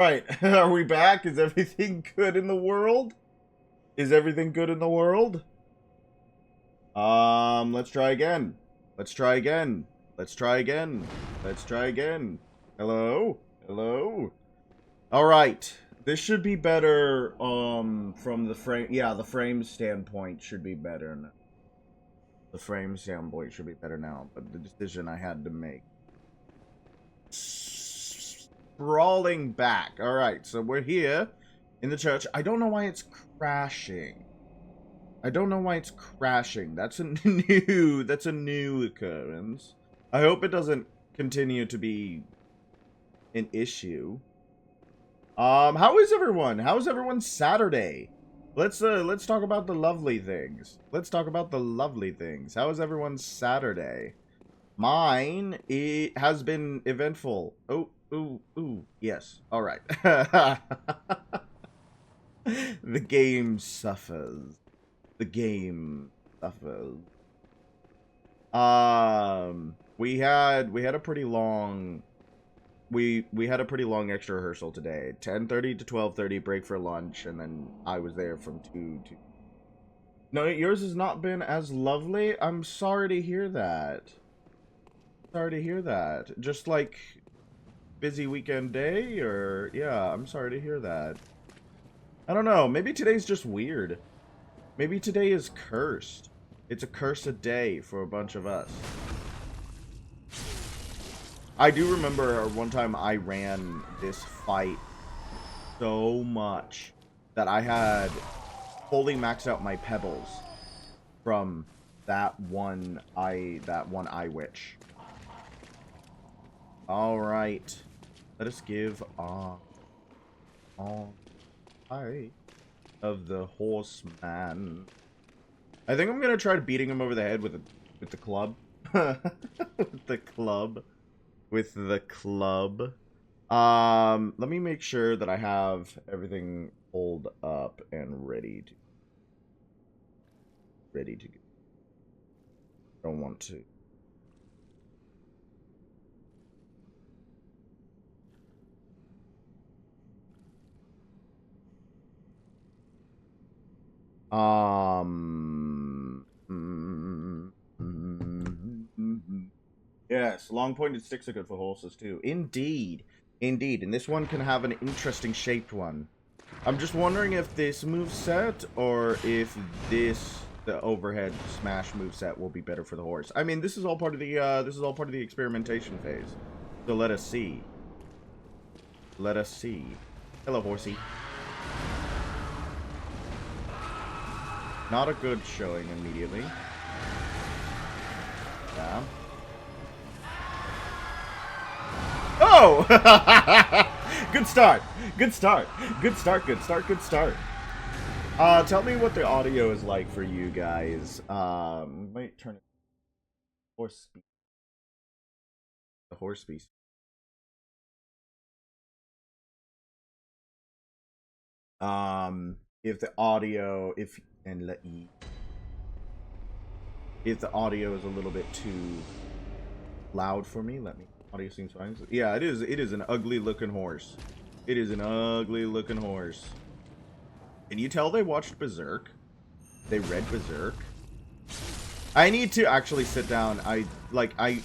Right, are we back? Is everything good in the world? Is everything good in the world? Let's try again. Let's try again. Let's try again. Let's try again. Hello? Hello? Alright. This should be better, from the frame, yeah, the frame standpoint should be better now. The frame standpoint should be better now, but the decision I had to make. Sprawling back. Alright, so we're here in the church. I don't know why it's crashing. I don't know why it's crashing. That's a new occurrence. I hope it doesn't continue to be an issue. How is everyone? How's everyone's Saturday? Let's talk about the lovely things. Let's talk about the lovely things. How is everyone's Saturday? Mine, it has been eventful. Oh, ooh, yes. All right. The game suffers. The game suffers. We had a pretty long we had a pretty long extra rehearsal today. 10:30 to 12:30, break for lunch, and then I was there from 2 to... No, yours has not been as lovely. I'm sorry to hear that. Sorry to hear that. Just like busy weekend day, or yeah, I'm sorry to hear that. I don't know, maybe today's just weird. Maybe today is cursed. It's a cursed day for a bunch of us. I do remember one time I ran this fight so much that I had fully maxed out my pebbles from that one eye witch. Alright. Let us give all eye of the horseman. I think I'm gonna try beating him over the head with the club. With the club. With the club. Let me make sure that I have everything pulled up and ready to go. Don't want to. Yes, long-pointed sticks are good for horses, too. Indeed. Indeed. And this one can have an interesting shaped one. I'm just wondering if this moveset, or if the overhead smash moveset will be better for the horse. I mean, this is all part of the experimentation phase. So let us see. Let us see. Hello, horsey. Not a good showing immediately. Yeah. Oh! Good start. Good start. Good start. Good start. Good start. Tell me what the audio is like for you guys. Might turn it. Horse speed. The horse speed. If the audio, if the audio is a little bit too loud for me, let me. Audio seems fine. Yeah, it is. It is an ugly looking horse. It is an ugly looking horse. Can you tell they watched Berserk? They read Berserk. I need to actually sit down. I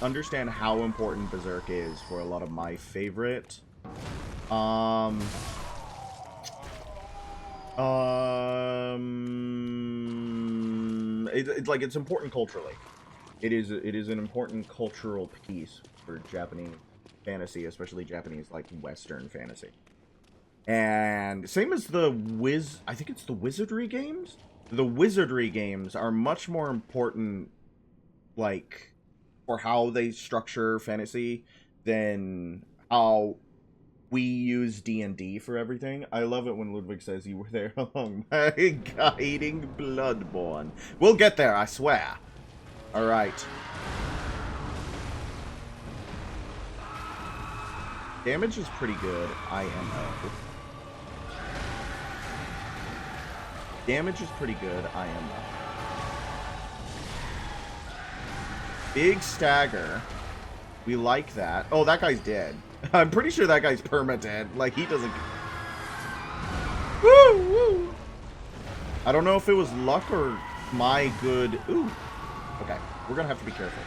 understand how important Berserk is for a lot of my favorite. It's important culturally. It is an important cultural piece for Japanese fantasy, especially Japanese, like, Western fantasy. And same as I think it's the Wizardry games? The Wizardry games are much more important, like, for how they structure fantasy than how we use D&D for everything. I love it when Ludwig says you were there along my guiding Bloodborne. We'll get there, I swear. Alright. Damage is pretty good, IMO. Damage is pretty good, IMO. Big stagger. We like that. Oh, that guy's dead. I'm pretty sure that guy's perma-dead. Like, he doesn't... Woo! Woo! I don't know if it was luck or my good... Ooh. Okay. We're gonna have to be careful.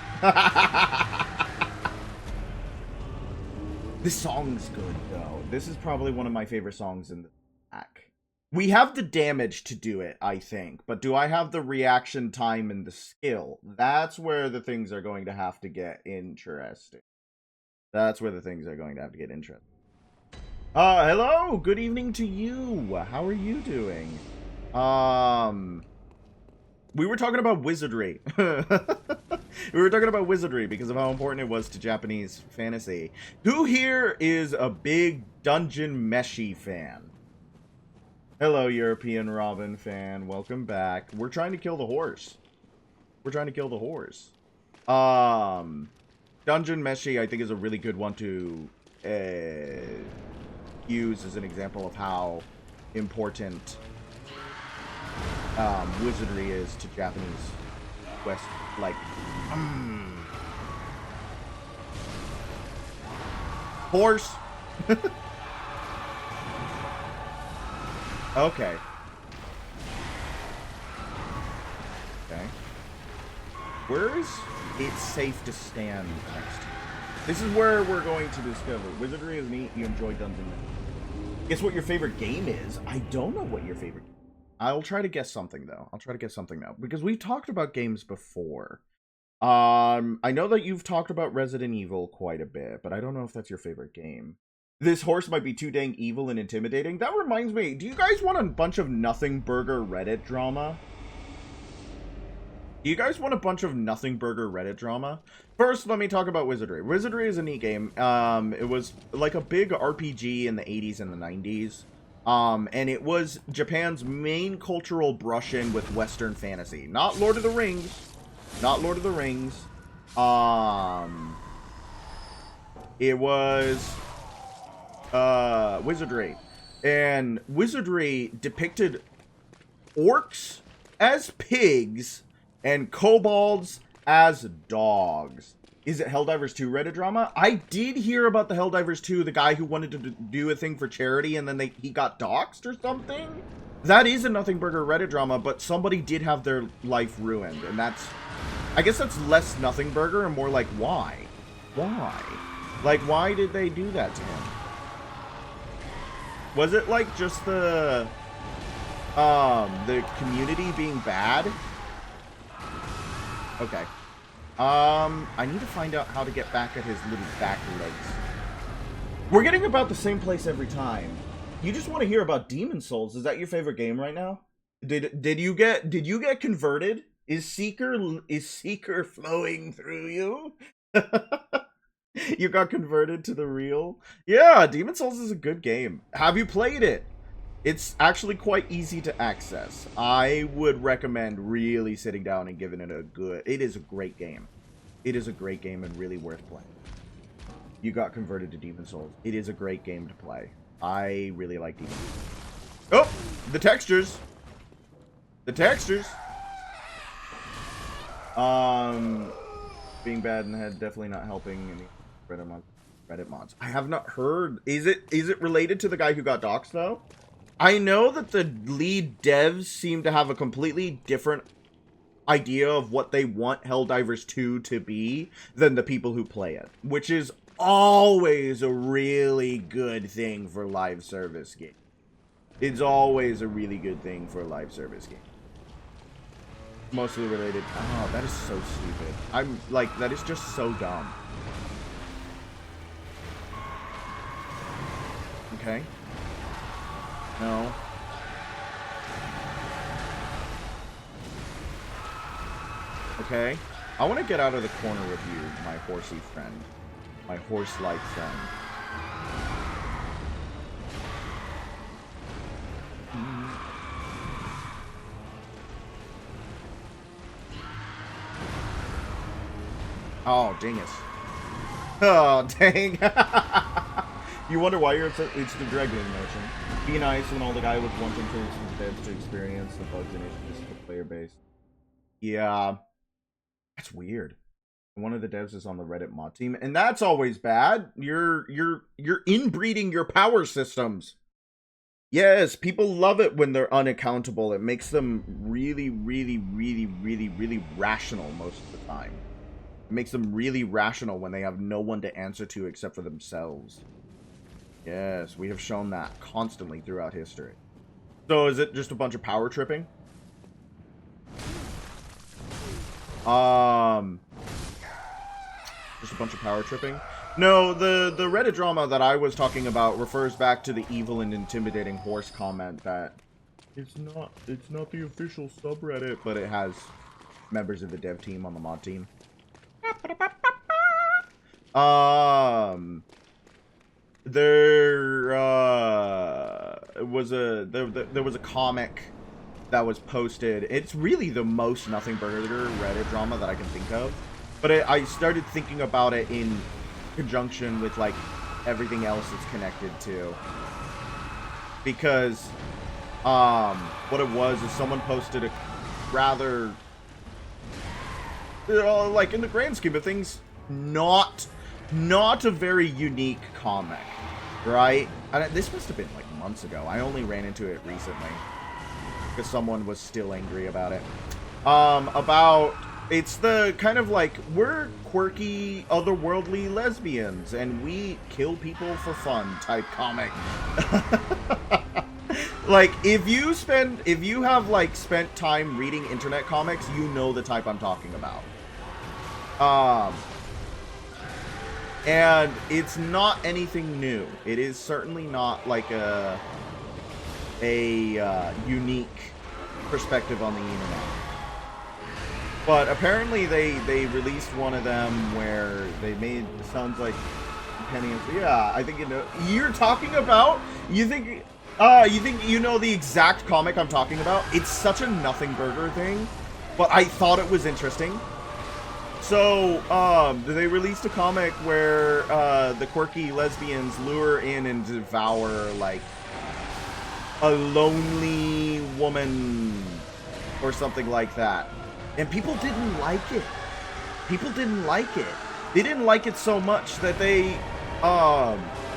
This song's good, though. This is probably one of my favorite songs in the pack. We have the damage to do it, I think. But do I have the reaction time and the skill? That's where the things are going to have to get interesting. That's where the things are going to have to get interesting. Hello! Good evening to you! How are you doing? We were talking about wizardry. We were talking about wizardry because of how important it was to Japanese fantasy. Who here is a big Dungeon Meshi fan? Hello, European Robin fan. Welcome back. We're trying to kill the horse. We're trying to kill the horse. Dungeon Meshi, I think, is a really good one to use as an example of how important wizardry is to Japanese West, like, horse. Okay. Okay. Where is it safe to stand next to? This is where we're going to discover. Wizardry is neat. You enjoy Dungeon Meshi. Guess what your favorite game is? I don't know what your favorite game is. I'll try to guess something, though. I'll try to guess something now. Because we've talked about games before. I know that you've talked about Resident Evil quite a bit, but I don't know if that's your favorite game. This horse might be too dang evil and intimidating. That reminds me, do you guys want a bunch of Nothing Burger Reddit drama? Do you guys want a bunch of Nothing Burger Reddit drama? First, let me talk about Wizardry. Wizardry is a neat game. It was like a big RPG in the 80s and the 90s. And it was Japan's main cultural brush-in with Western fantasy. Not Lord of the Rings. Not Lord of the Rings. It was... Wizardry. And Wizardry depicted orcs as pigs and kobolds as dogs. Is it Helldivers 2 Reddit drama? I did hear about the Helldivers 2, the guy who wanted to do a thing for charity and then he got doxxed or something? That is a Nothing Burger Reddit drama, but somebody did have their life ruined, and that's... I guess that's less Nothing Burger and more like, why? Why? Like, why did they do that to him? Was it like just the community being bad? Okay. I need to find out how to get back at his little back legs. We're getting about the same place every time. You just want to hear about Demon Souls. Is that your favorite game right now? Did you get converted? Is Seeker flowing through you? You got converted to the real? Yeah, Demon Souls is a good game. Have you played it? It's actually quite easy to access. I would recommend really sitting down and giving it a good... It is a great game. It is a great game and really worth playing. You got converted to Demon Souls. It is a great game to play. I really like Demon Souls. Oh! The textures! The textures! Being bad in the head, definitely not helping any Reddit mods. I have not heard. Is it related to the guy who got doxxed, though? I know that the lead devs seem to have a completely different idea of what they want Helldivers 2 to be than the people who play it, which is always a really good thing for live service games. It's always a really good thing for a live service game. Mostly related. Oh, that is so stupid. I'm like, that is just so dumb. Okay. No. Okay. I want to get out of the corner with you, my horsey friend. My horse-like friend. Oh, dingus. Oh, dang. You wonder why you're upset? It's the Dragon emotion. Be nice when all the guy was wanting to devs to experience the bugs and issues of the player base. Yeah. That's weird. One of the devs is on the Reddit mod team, and that's always bad. You're inbreeding your power systems. Yes, people love it when they're unaccountable. It makes them really, really, really, really, really rational most of the time. It makes them really rational when they have no one to answer to except for themselves. Yes, we have shown that constantly throughout history. So is it just a bunch of power tripping? Just a bunch of power tripping? No, the Reddit drama that I was talking about refers back to the evil and intimidating horse comment that it's not the official subreddit, but it has members of the dev team on the mod team. There was a comic that was posted. It's really the most nothing burger Reddit drama that I can think of, but I started thinking about it in conjunction with like everything else it's connected to, because what it was is someone posted a rather like, in the grand scheme of things, not a very unique comic, right? And this must have been like months ago. I only ran into it recently because someone was still angry about it. It's the kind of like, we're quirky, otherworldly lesbians, and we kill people for fun type comic. Like, if you have like spent time reading internet comics, you know the type I'm talking about. And it's not anything new. It is certainly not like a unique perspective on the internet. But apparently they released one of them where they made it sounds like Penny. Yeah, I think you know. You're talking about. You think you know the exact comic I'm talking about? It's such a nothing burger thing, but I thought it was interesting. So, they released a comic where the quirky lesbians lure in and devour, like, a lonely woman or something like that. And people didn't like it. People didn't like it. They didn't like it so much that they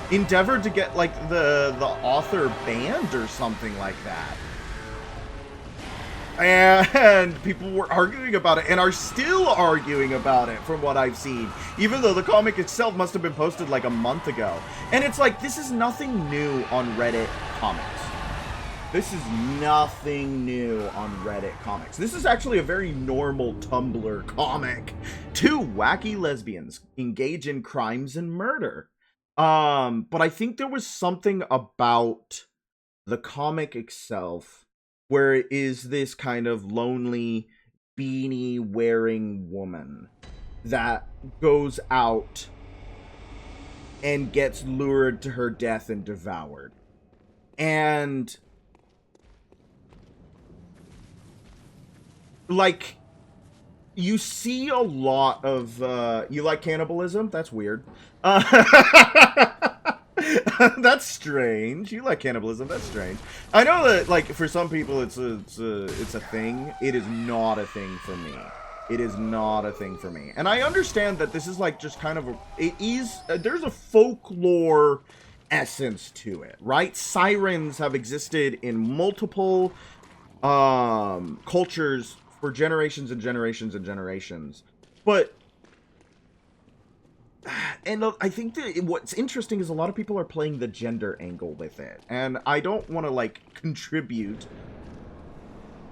endeavored to get, like, the author banned or something like that. And people were arguing about it, and are still arguing about it from what I've seen, even though the comic itself must have been posted like a month ago. And it's like, this is nothing new on Reddit comics. This is nothing new on Reddit comics. This is actually a very normal Tumblr comic. Two wacky lesbians engage in crimes and murder. But I think there was something about the comic itself where it is this kind of lonely, beanie-wearing woman that goes out and gets lured to her death and devoured. And, like, you see a lot of, you like cannibalism? That's weird. That's strange. You like cannibalism? That's strange. I know that, like, for some people it's a thing. It is not a thing for me. It is not a thing for me. And I understand that this is like just kind of there's a folklore essence to it, right? Sirens have existed in multiple cultures for generations and generations and generations. But and I think that what's interesting is a lot of people are playing the gender angle with it. And I don't want to, like, contribute.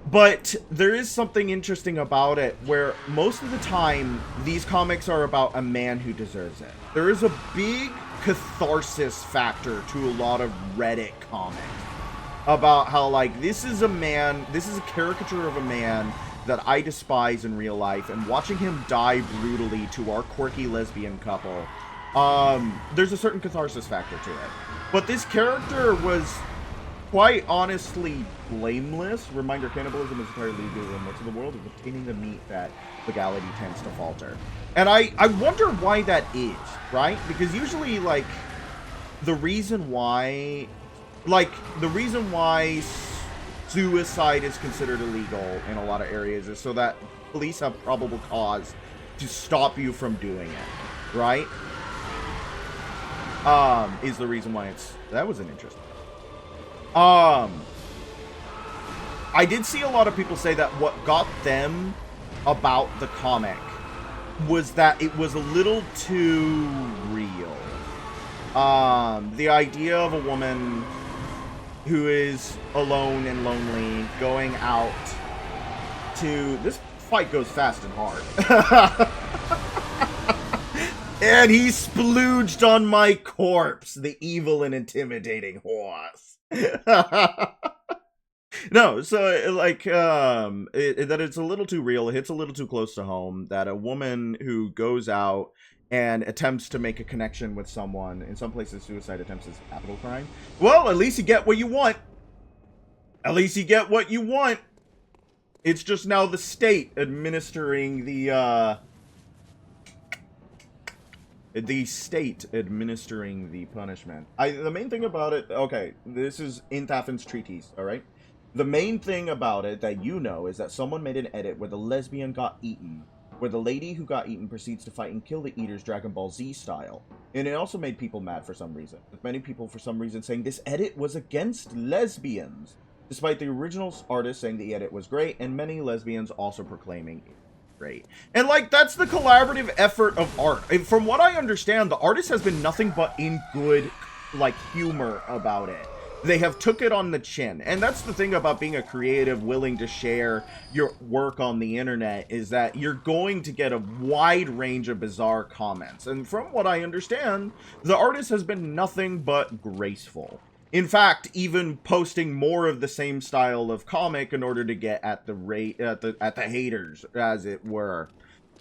But there is something interesting about it where most of the time, these comics are about a man who deserves it. There is a big catharsis factor to a lot of Reddit comics. About how, like, this is a caricature of a man that I despise in real life, and watching him die brutally to our quirky lesbian couple, there's a certain catharsis factor to it. But this character was quite honestly blameless. Reminder, cannibalism is entirely legal in much of the world, of obtaining the meat that legality tends to falter. And I wonder why that is, right? Because usually, like, the reason why suicide is considered illegal in a lot of areas is so that police have probable cause to stop you from doing it, right? Is the reason why it's... That was an interesting... I did see a lot of people say that what got them about the comic was that it was a little too real. The idea of a woman who is alone and lonely going out to... This fight goes fast and hard. And he splooged on my corpse, the evil and intimidating horse. No, so, like, that it's a little too real, it hits a little too close to home, that a woman who goes out and attempts to make a connection with someone, in some places suicide attempts is a capital crime. Well, at least you get what you want. At least you get what you want. It's just now the state administering the state administering the punishment. The main thing about it, okay, this is in Thaffin's treatise, alright? The main thing about it that you know is that someone made an edit where the lesbian got eaten, where the lady who got eaten proceeds to fight and kill the eaters Dragon Ball Z style. And it also made people mad for some reason, with many people for some reason saying this edit was against lesbians, despite the original artist saying the edit was great, and many lesbians also proclaiming it was great. And, like, that's the collaborative effort of art. And from what I understand, the artist has been nothing but in good, like, humor about it. They have took it on the chin. And that's the thing about being a creative willing to share your work on the internet, is that you're going to get a wide range of bizarre comments. And from what I understand, the artist has been nothing but graceful. In fact, even posting more of the same style of comic in order to get at the haters, as it were.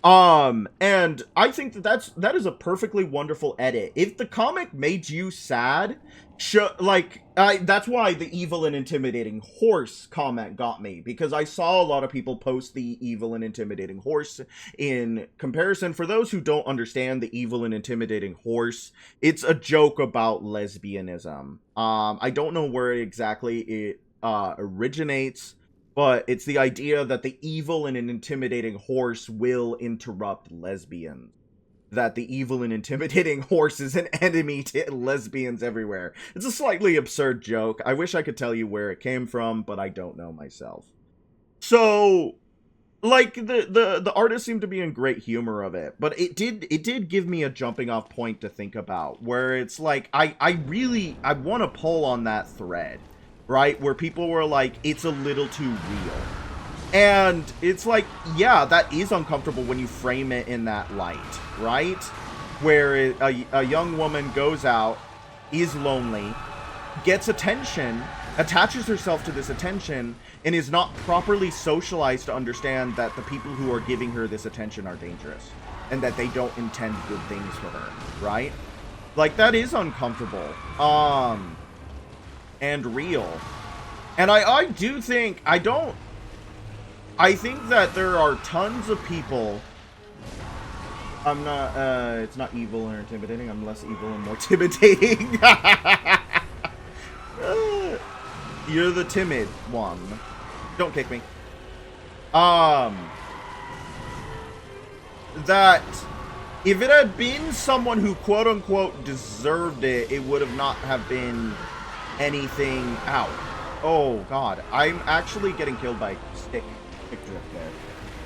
And I think that is a perfectly wonderful edit. If the comic made you sad, that's why the evil and intimidating horse comment got me, because I saw a lot of people post the evil and intimidating horse in comparison. For those who don't understand the evil and intimidating horse, it's a joke about lesbianism. I don't know where exactly it originates, but it's the idea that the evil and an intimidating horse will interrupt lesbians. That the evil and intimidating horse is an enemy to lesbians everywhere. It's a slightly absurd joke. I wish I could tell you where it came from, but I don't know myself. So, like, the artist seemed to be in great humor of it, but it did give me a jumping off point to think about, where it's like, I want to pull on that thread, right? Where people were like, it's a little too real. And it's like, yeah, that is uncomfortable when you frame it in that light, right? Where a young woman goes out, is lonely, gets attention, attaches herself to this attention, and is not properly socialized to understand that the people who are giving her this attention are dangerous, and that they don't intend good things for her, right? Like, that is uncomfortable, and real. And I do think, I think that there are tons of people... it's not evil or intimidating, I'm less evil and more intimidating. You're the timid one. Don't kick me. That if it had been someone who quote-unquote deserved it, it would have not have been anything out. Oh, God. I'm actually getting killed by stick drift there.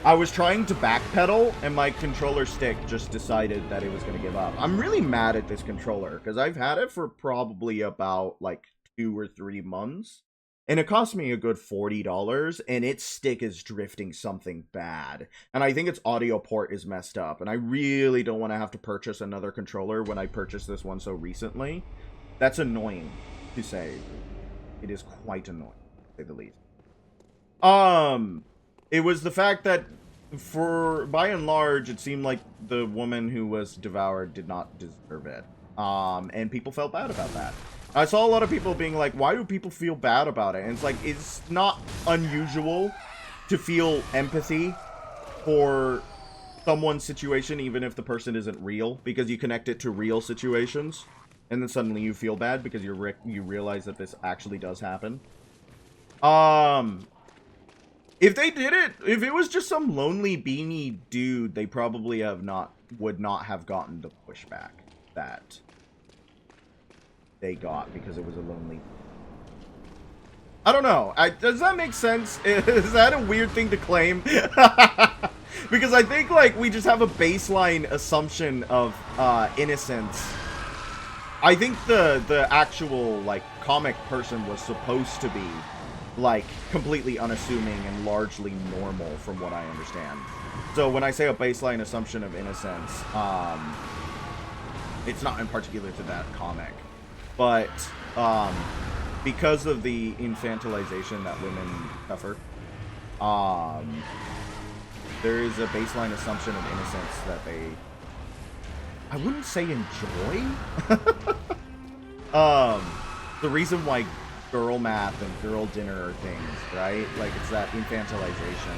I was trying to backpedal, and my controller stick just decided that it was going to give up. I'm really mad at this controller, because I've had it for probably about, like, 2 or 3 months. And it cost me a good $40, and its stick is drifting something bad. And I think its audio port is messed up, and I really don't want to have to purchase another controller when I purchased this one so recently. That's annoying to say. It is quite annoying, to say the least. It was the fact that, by and large, it seemed like the woman who was devoured did not deserve it. And people felt bad about that. I saw a lot of people being like, why do people feel bad about it? And it's like, it's not unusual to feel empathy for someone's situation, even if the person isn't real, because you connect it to real situations, and then suddenly you feel bad because you realize that this actually does happen. If they did it, if it was just some lonely beanie dude, they probably would not have gotten the pushback that they got because it was a lonely. I don't know. Does that make sense? Is that a weird thing to claim? Because I think, like, we just have a baseline assumption of innocence. I think the actual, like, comic person was supposed to be, like, completely unassuming and largely normal from what I understand. So when I say a baseline assumption of innocence, it's not in particular to that comic. But, because of the infantilization that women suffer, there is a baseline assumption of innocence that they, I wouldn't say enjoy. The reason why girl math and girl dinner are things, right? Like, it's that infantilization.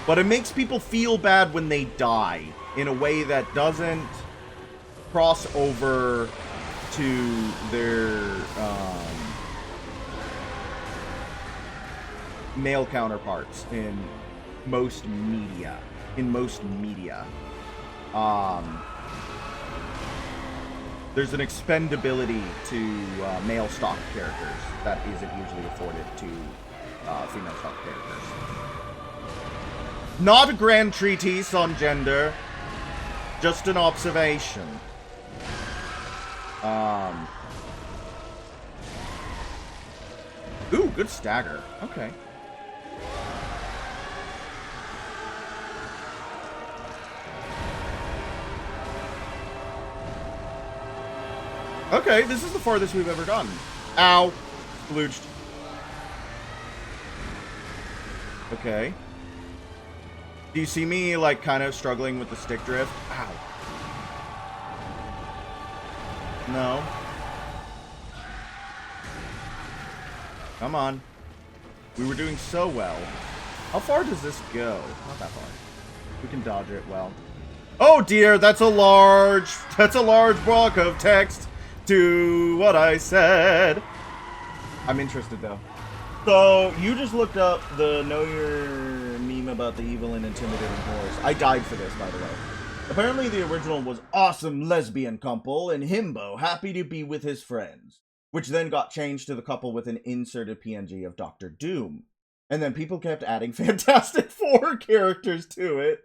But it makes people feel bad when they die in a way that doesn't cross over to their male counterparts in most media. There's an expendability to male stock characters that isn't usually afforded to female stock characters. Not a grand treatise on gender, just an observation. Ooh, good stagger. Okay. Okay, this is the farthest we've ever gotten. Ow. Splooged. Okay. Do you see me, like, kind of struggling with the stick drift? Ow. No. Come on. We were doing so well. How far does this go? Not that far. We can dodge it well. Oh dear, that's a large block of text to what I said. I'm interested though. So, you just looked up the Know Your meme about the evil and intimidating horse. I died for this, by the way. Apparently the original was awesome lesbian couple and himbo happy to be with his friends, which then got changed to the couple with an inserted PNG of Doctor Doom. And then people kept adding Fantastic Four characters to it.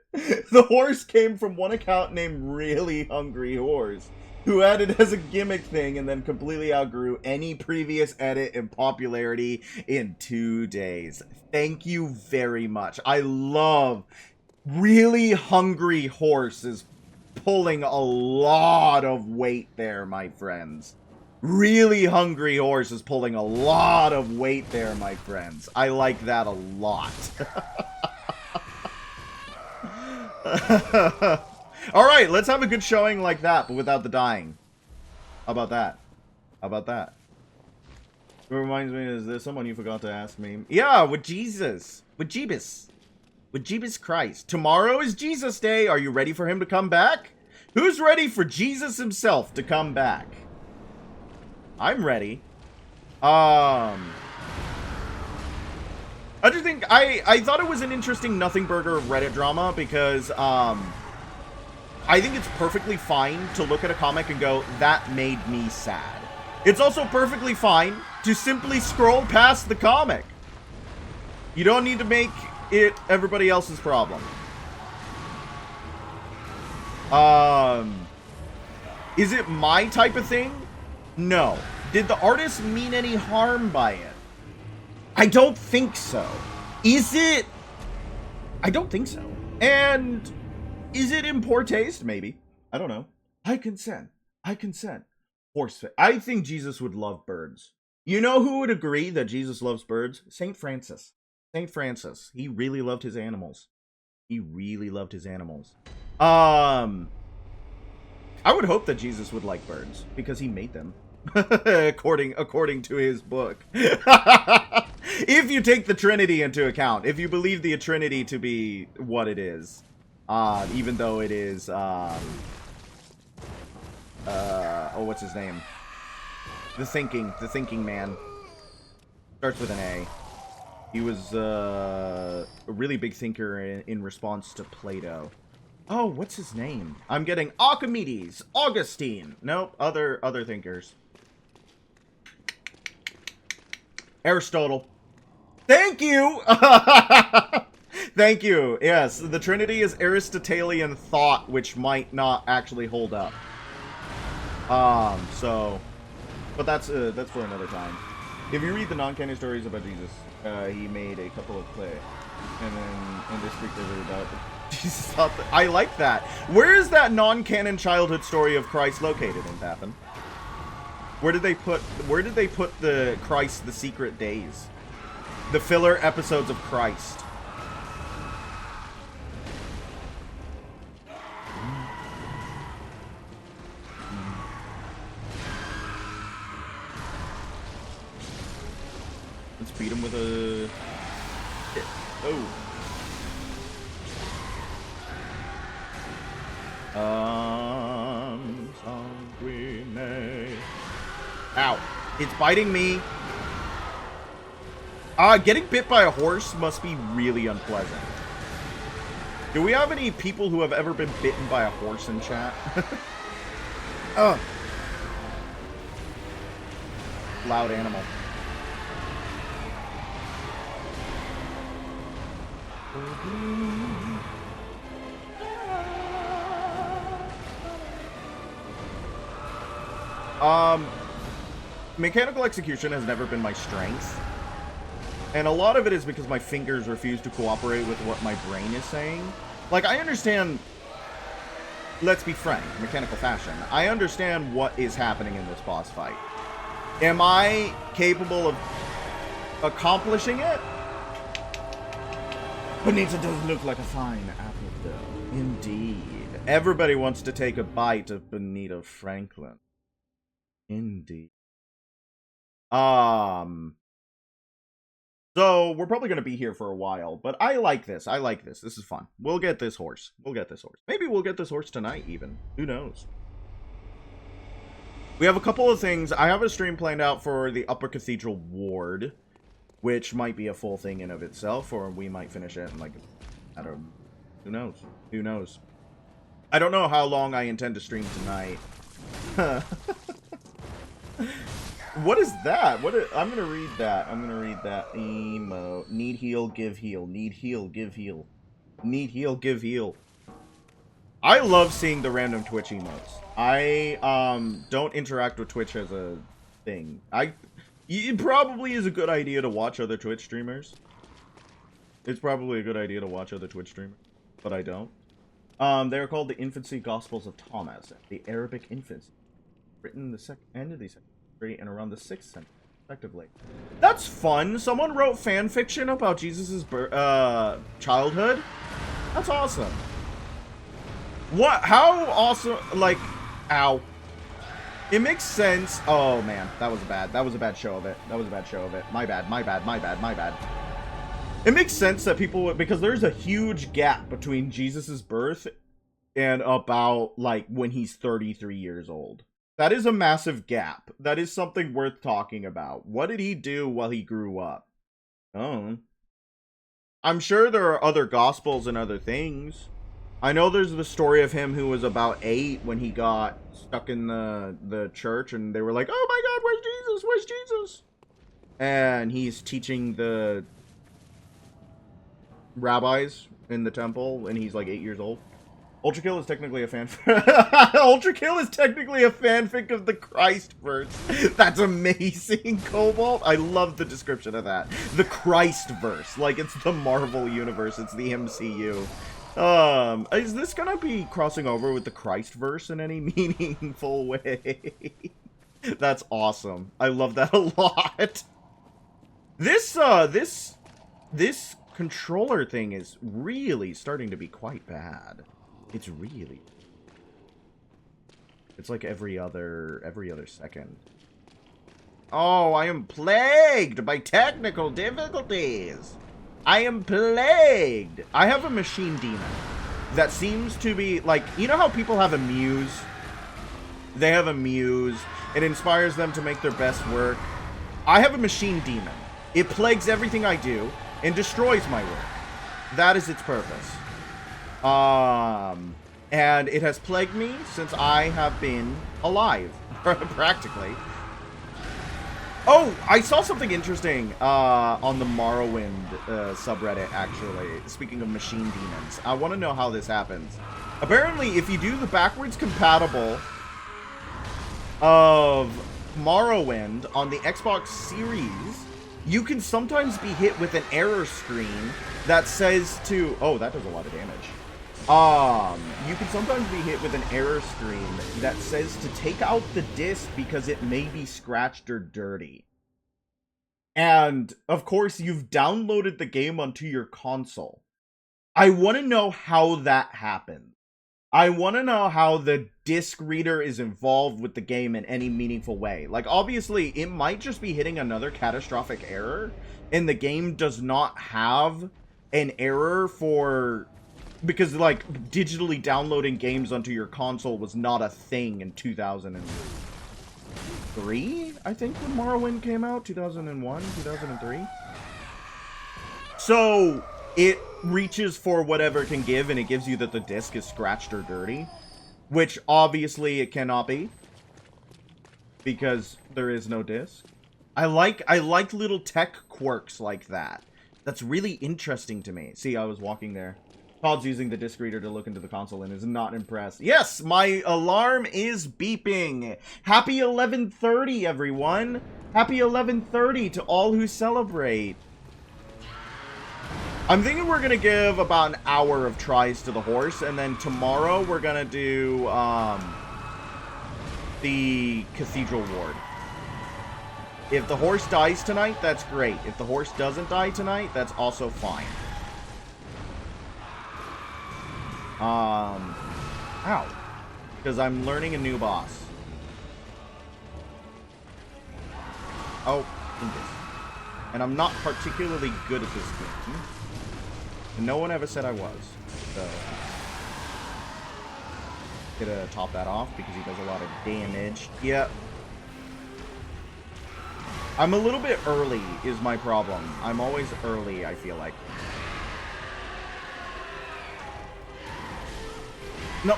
The horse came from one account named Really Hungry Horse, who added as a gimmick thing and then completely outgrew any previous edit in popularity in 2 days. Thank you very much. I love Really Hungry Horse is pulling a lot of weight there, my friends. Really Hungry Horse is pulling a lot of weight there, my friends. I like that a lot. Alright, let's have a good showing like that, but without the dying. How about that? How about that? It reminds me, is there someone you forgot to ask me? Yeah, with Jesus. With Jeebus. With Jeebus Christ. Tomorrow is Jesus Day. Are you ready for him to come back? Who's ready for Jesus himself to come back? I'm ready. I do think I thought it was an interesting Nothing Burger Reddit drama because I think it's perfectly fine to look at a comic and go, that made me sad. It's also perfectly fine to simply scroll past the comic. You don't need to make it everybody else's problem. Is it my type of thing? No. Did the artist mean any harm by it? I don't think so. Is it? I don't think so. And is it in poor taste? Maybe. I don't know. I consent. I consent. Horse. I think Jesus would love birds. You know who would agree that Jesus loves birds? Saint Francis. Saint Francis. He really loved his animals. He really loved his animals. I would hope that Jesus would like birds because he made them. according to his book. If you take the Trinity into account, if you believe the Trinity to be what it is, even though it is oh, what's his name? The thinking man. Starts with an A. He was a really big thinker in response to Plato. Oh, what's his name? I'm getting Archimedes, Augustine. Nope, other thinkers. Aristotle. Thank you! Thank you. Yes, the Trinity is Aristotelian thought, which might not actually hold up. But that's for another time. If you read the non-canon stories about Jesus, he made a couple of plays, and then in this week they were about Jesus thought that. I like that. Where is that non-canon childhood story of Christ located in Tappan? Where did they put the Christ the Secret Days? The filler episodes of Christ. Let's beat him with a... Oh. Ow. It's biting me. Getting bit by a horse must be really unpleasant. Do we have any people who have ever been bitten by a horse in chat? Loud animal. Mechanical execution has never been my strength. And a lot of it is because my fingers refuse to cooperate with what my brain is saying. Like, I understand, let's be frank, mechanical fashion. I understand what is happening in this boss fight. Am I capable of accomplishing it? Bonita does look like a fine apple, though. Indeed. Everybody wants to take a bite of Bonita Franklin. Indeed. So, we're probably going to be here for a while, but I like this. I like this. This is fun. We'll get this horse. We'll get this horse. Maybe we'll get this horse tonight, even. Who knows? We have a couple of things. I have a stream planned out for the Upper Cathedral Ward, which might be a full thing in of itself, or we might finish it in, like, I don't know. Who knows? Who knows? I don't know how long I intend to stream tonight. What is that? I'm gonna read that. I'm gonna read that. Emo. Need heal, give heal. Need heal, give heal. Need heal, give heal. I love seeing the random Twitch emotes. I don't interact with Twitch as a thing. It probably is a good idea to watch other Twitch streamers. It's probably a good idea to watch other Twitch streamers, but I don't. They are called the Infancy Gospels of Thomas, the Arabic Infancy, written the end of the second century and around the 6th century, respectively. That's fun. Someone wrote fan fiction about Jesus' childhood. That's awesome. What? How awesome? Like, ow. It makes sense. Oh man, that was a bad show of it. That was a bad show of it. My bad. It makes sense that people, because there's a huge gap between Jesus's birth and about, like, when he's 33 years old. That is a massive gap. That is something worth talking about. What did he do while he grew up? Oh. I'm sure there are other gospels and other things. I know there's the story of him who was about 8 when he got stuck in the church and they were like, oh my god, where's Jesus? Where's Jesus? And he's teaching the rabbis in the temple and he's like 8 years old. Ultrakill is technically a Ultrakill is technically a fanfic of the Christ verse. That's amazing, Cobalt. I love the description of that. The Christ verse. Like, it's the Marvel universe. It's the MCU. Is this gonna be crossing over with the Christ verse in any meaningful way? That's awesome. I love that a lot. This controller thing is really starting to be quite bad. It's really... It's like every other second. Oh, I am plagued by technical difficulties. I am plagued. I have a machine demon that seems to be, like, you know how people have a muse? They have a muse. It inspires them to make their best work. I have a machine demon. It plagues everything I do. and destroys my work. That is its purpose. And it has plagued me since I have been alive, practically. Oh, I saw something interesting on the Morrowind subreddit, actually. Speaking of machine demons, I want to know how this happens. Apparently, if you do the backwards compatible of Morrowind on the Xbox Series, you can sometimes be hit with an error screen that says to... Oh, that does a lot of damage. You can sometimes be hit with an error screen that says to take out the disc because it may be scratched or dirty. And, of course, you've downloaded the game onto your console. I want to know how that happened. I want to know how the disc reader is involved with the game in any meaningful way. Like, obviously, it might just be hitting another catastrophic error, and the game does not have an error for... Because, like, digitally downloading games onto your console was not a thing in 2003, I think, when Morrowind came out? 2001? 2003? So, it reaches for whatever it can give, and it gives you that the disc is scratched or dirty. Which, obviously, it cannot be. Because there is no disc. I like little tech quirks like that. That's really interesting to me. See, I was walking there. Todd's using the disc reader to look into the console and is not impressed. Yes, my alarm is beeping. Happy 11:30, everyone. Happy 11:30 to all who celebrate. I'm thinking we're going to give about an hour of tries to the horse, and then tomorrow we're going to do the Cathedral Ward. If the horse dies tonight, that's great. If the horse doesn't die tonight, that's also fine. Ow. Because I'm learning a new boss. Oh, and I'm not particularly good at this game. And no one ever said I was. So, gonna top that off because he does a lot of damage. Yep. I'm a little bit early is my problem. I'm always early, I feel like. No.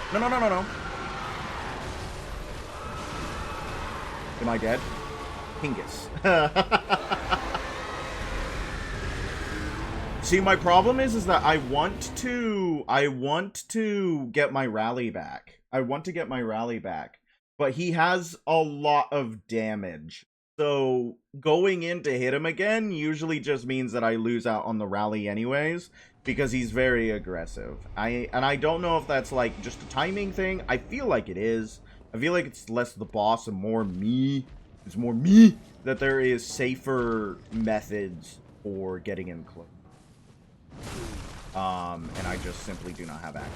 Am I dead? Pingus. See, my problem is that I want to get my rally back. But he has a lot of damage. So going in to hit him again usually just means that I lose out on the rally anyways, because he's very aggressive. I don't know if that's like just a timing thing. I feel like it is. I feel like it's less the boss and more me. It's more me that there is safer methods for getting in close. And I just simply do not have access.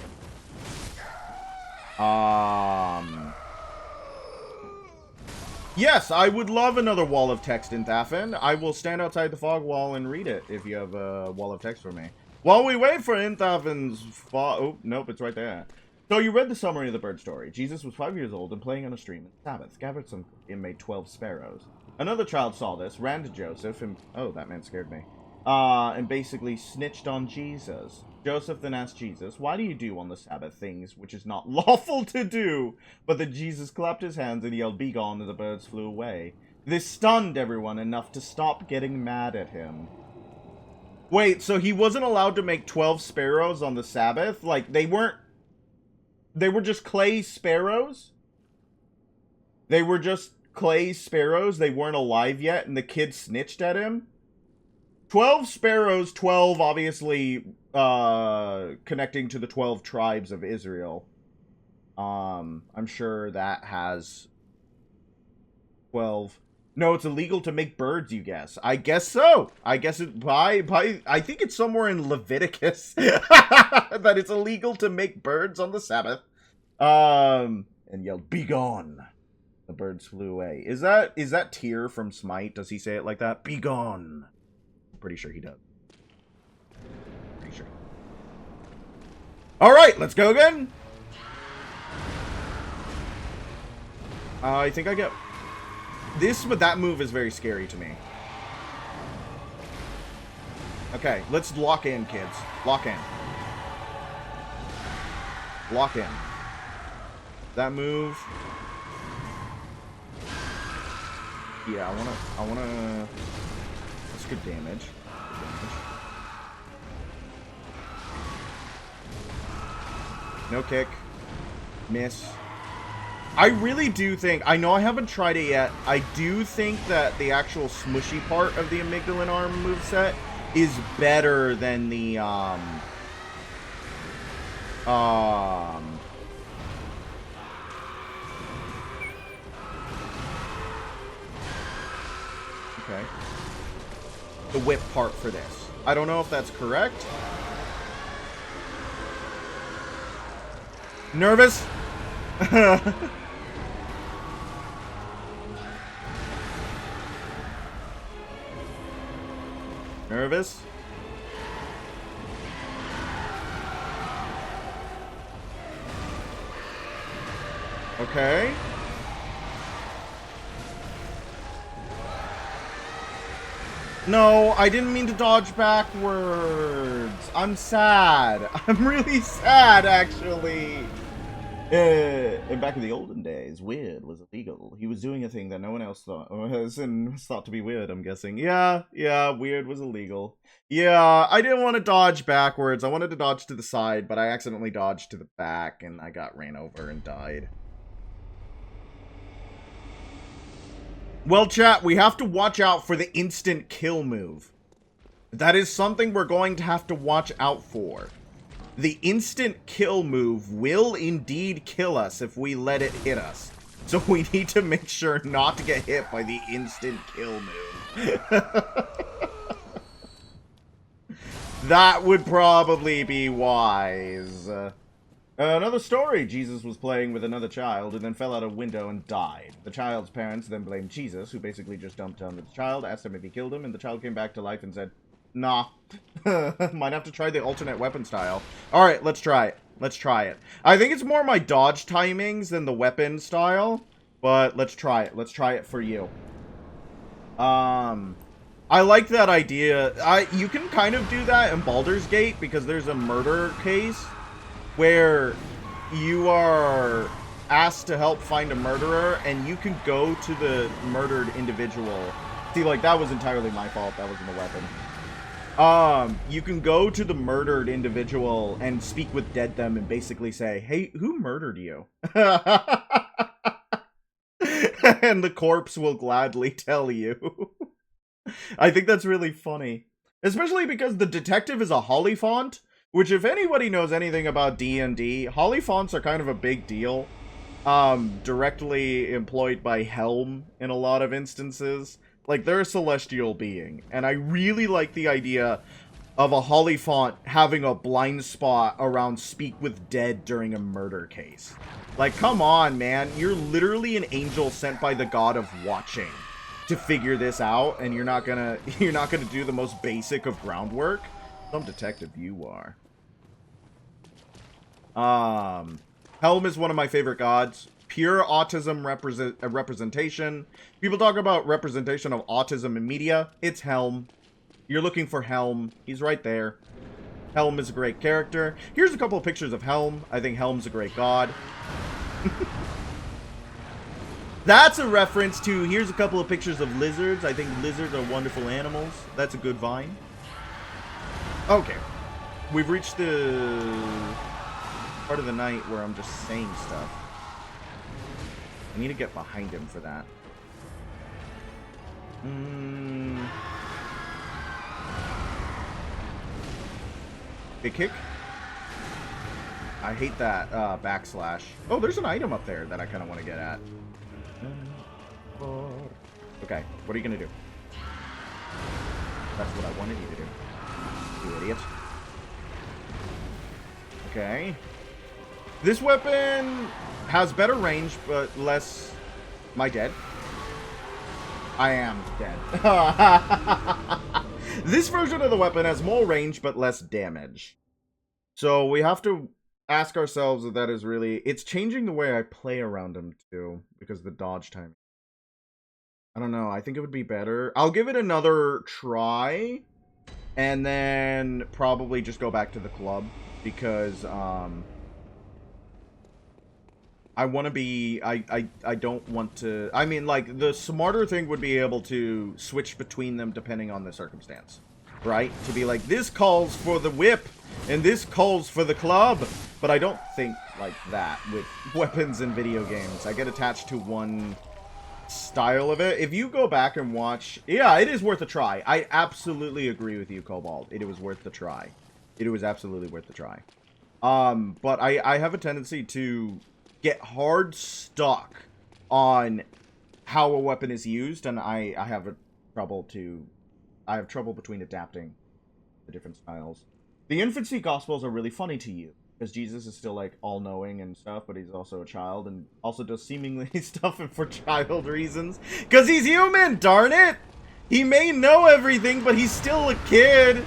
Yes, I would love another wall of text in Thafin. I will stand outside the fog wall and read it if you have a wall of text for me. While we wait for Inthafin's oh, nope, it's right there. So you read the summary of the bird story. Jesus was 5 years old and playing on a stream on Sabbath. Gathered some and made 12 sparrows. Another child saw this, ran to Joseph, and... Oh, that man scared me. And basically snitched on Jesus. Joseph then asked Jesus, "Why do you do on the Sabbath things which is not lawful to do?" But then Jesus clapped his hands and yelled, "Begone," and the birds flew away. This stunned everyone enough to stop getting mad at him. Wait, so he wasn't allowed to make 12 sparrows on the Sabbath? Like, they were just clay sparrows? They were just clay sparrows? They weren't alive yet, and the kid snitched at him? 12 sparrows, 12 obviously connecting to the 12 tribes of Israel. I'm sure that has 12. No, it's illegal to make birds, you guess. I guess so. I guess it I think it's somewhere in Leviticus that it's illegal to make birds on the Sabbath. And yelled, "Begone." The birds flew away. Is that Tyr from Smite? Does he say it like that? Begone. Pretty sure he does. Pretty sure. Alright, let's go again. I think I get... But that move is very scary to me. Okay, let's lock in, kids. Lock in. Lock in. That move. Yeah, I wanna... That's good damage. Good damage. No kick. Miss. I really do think... I know I haven't tried it yet. I do think that the actual smushy part of the amygdalin arm moveset is better than the, Okay. The whip part for this. I don't know if that's correct. Nervous? Nervous? Okay. No, I didn't mean to dodge backwards. I'm sad. I'm really sad, actually. Back in the olden days, weird was illegal. He was doing a thing that no one else thought was thought to be weird, I'm guessing. Yeah, weird was illegal. Yeah, I didn't want to dodge backwards. I wanted to dodge to the side, but I accidentally dodged to the back, and I got ran over and died. Well, chat, we have to watch out for the instant kill move. That is something we're going to have to watch out for. The instant kill move will indeed kill us if we let it hit us. So we need to make sure not to get hit by the instant kill move. That would probably be wise. Another story. Jesus was playing with another child and then fell out a window and died. The child's parents then blamed Jesus, who basically just dumped on the child, asked him if he killed him, and the child came back to life and said, nah. Might have to try the alternate weapon style. Alright, let's try it. Let's try it. I think it's more my dodge timings than the weapon style, but let's try it. Let's try it for you. I like that idea. You can kind of do that in Baldur's Gate because there's a murder case where you are asked to help find a murderer and you can go to the murdered individual. See, like, that was entirely my fault. That wasn't the weapon. You can go to the murdered individual and speak with dead them and basically say, hey, who murdered you? And the corpse will gladly tell you. I think that's really funny. Especially because the detective is a Hollyphant, which if anybody knows anything about D&D, Hollyphants are kind of a big deal. Directly employed by Helm in a lot of instances. Like, they're a celestial being, and I really like the idea of a Hollyphant having a blind spot around speak with dead during a murder case. Like, come on, man. You're literally an angel sent by the god of watching to figure this out, and you're not gonna do the most basic of groundwork. Some detective you are. Helm is one of my favorite gods. Pure autism representation. People talk about representation of autism in media. It's Helm. You're looking for Helm. He's right there. Helm is a great character. Here's a couple of pictures of Helm. I think Helm's a great god. That's a reference to, here's a couple of pictures of lizards. I think lizards are wonderful animals. That's a good vine. Okay. We've reached the part of the night where I'm just saying stuff. I need to get behind him for that. Big kick. I hate that backslash. Oh, there's an item up there that I kind of want to get at. Okay, what are you going to do? That's what I wanted you to do. You idiot. Okay. This weapon has better range, but less... Am I dead? I am dead. This version of the weapon has more range, but less damage. So we have to ask ourselves if that is really... It's changing the way I play around him, too, because of the dodge time. I don't know. I think it would be better. I'll give it another try. And then probably just go back to the club because I want to be I don't want to. I mean, like, the smarter thing would be able to switch between them depending on the circumstance, right? To be like, this calls for the whip and this calls for the club. But I don't think like that with weapons in video games. I get attached to one style of it. If you go back and watch, yeah, it is worth a try. I absolutely agree with you, Cobalt. It was worth the try. It was absolutely worth the try. But I have a tendency to get hard stuck on how a weapon is used, and I have trouble between adapting the different styles. The infancy gospels are really funny to you because Jesus is still like all-knowing and stuff, but he's also a child and also does seemingly stuff for child reasons because he's human. Darn it! He may know everything, but he's still a kid.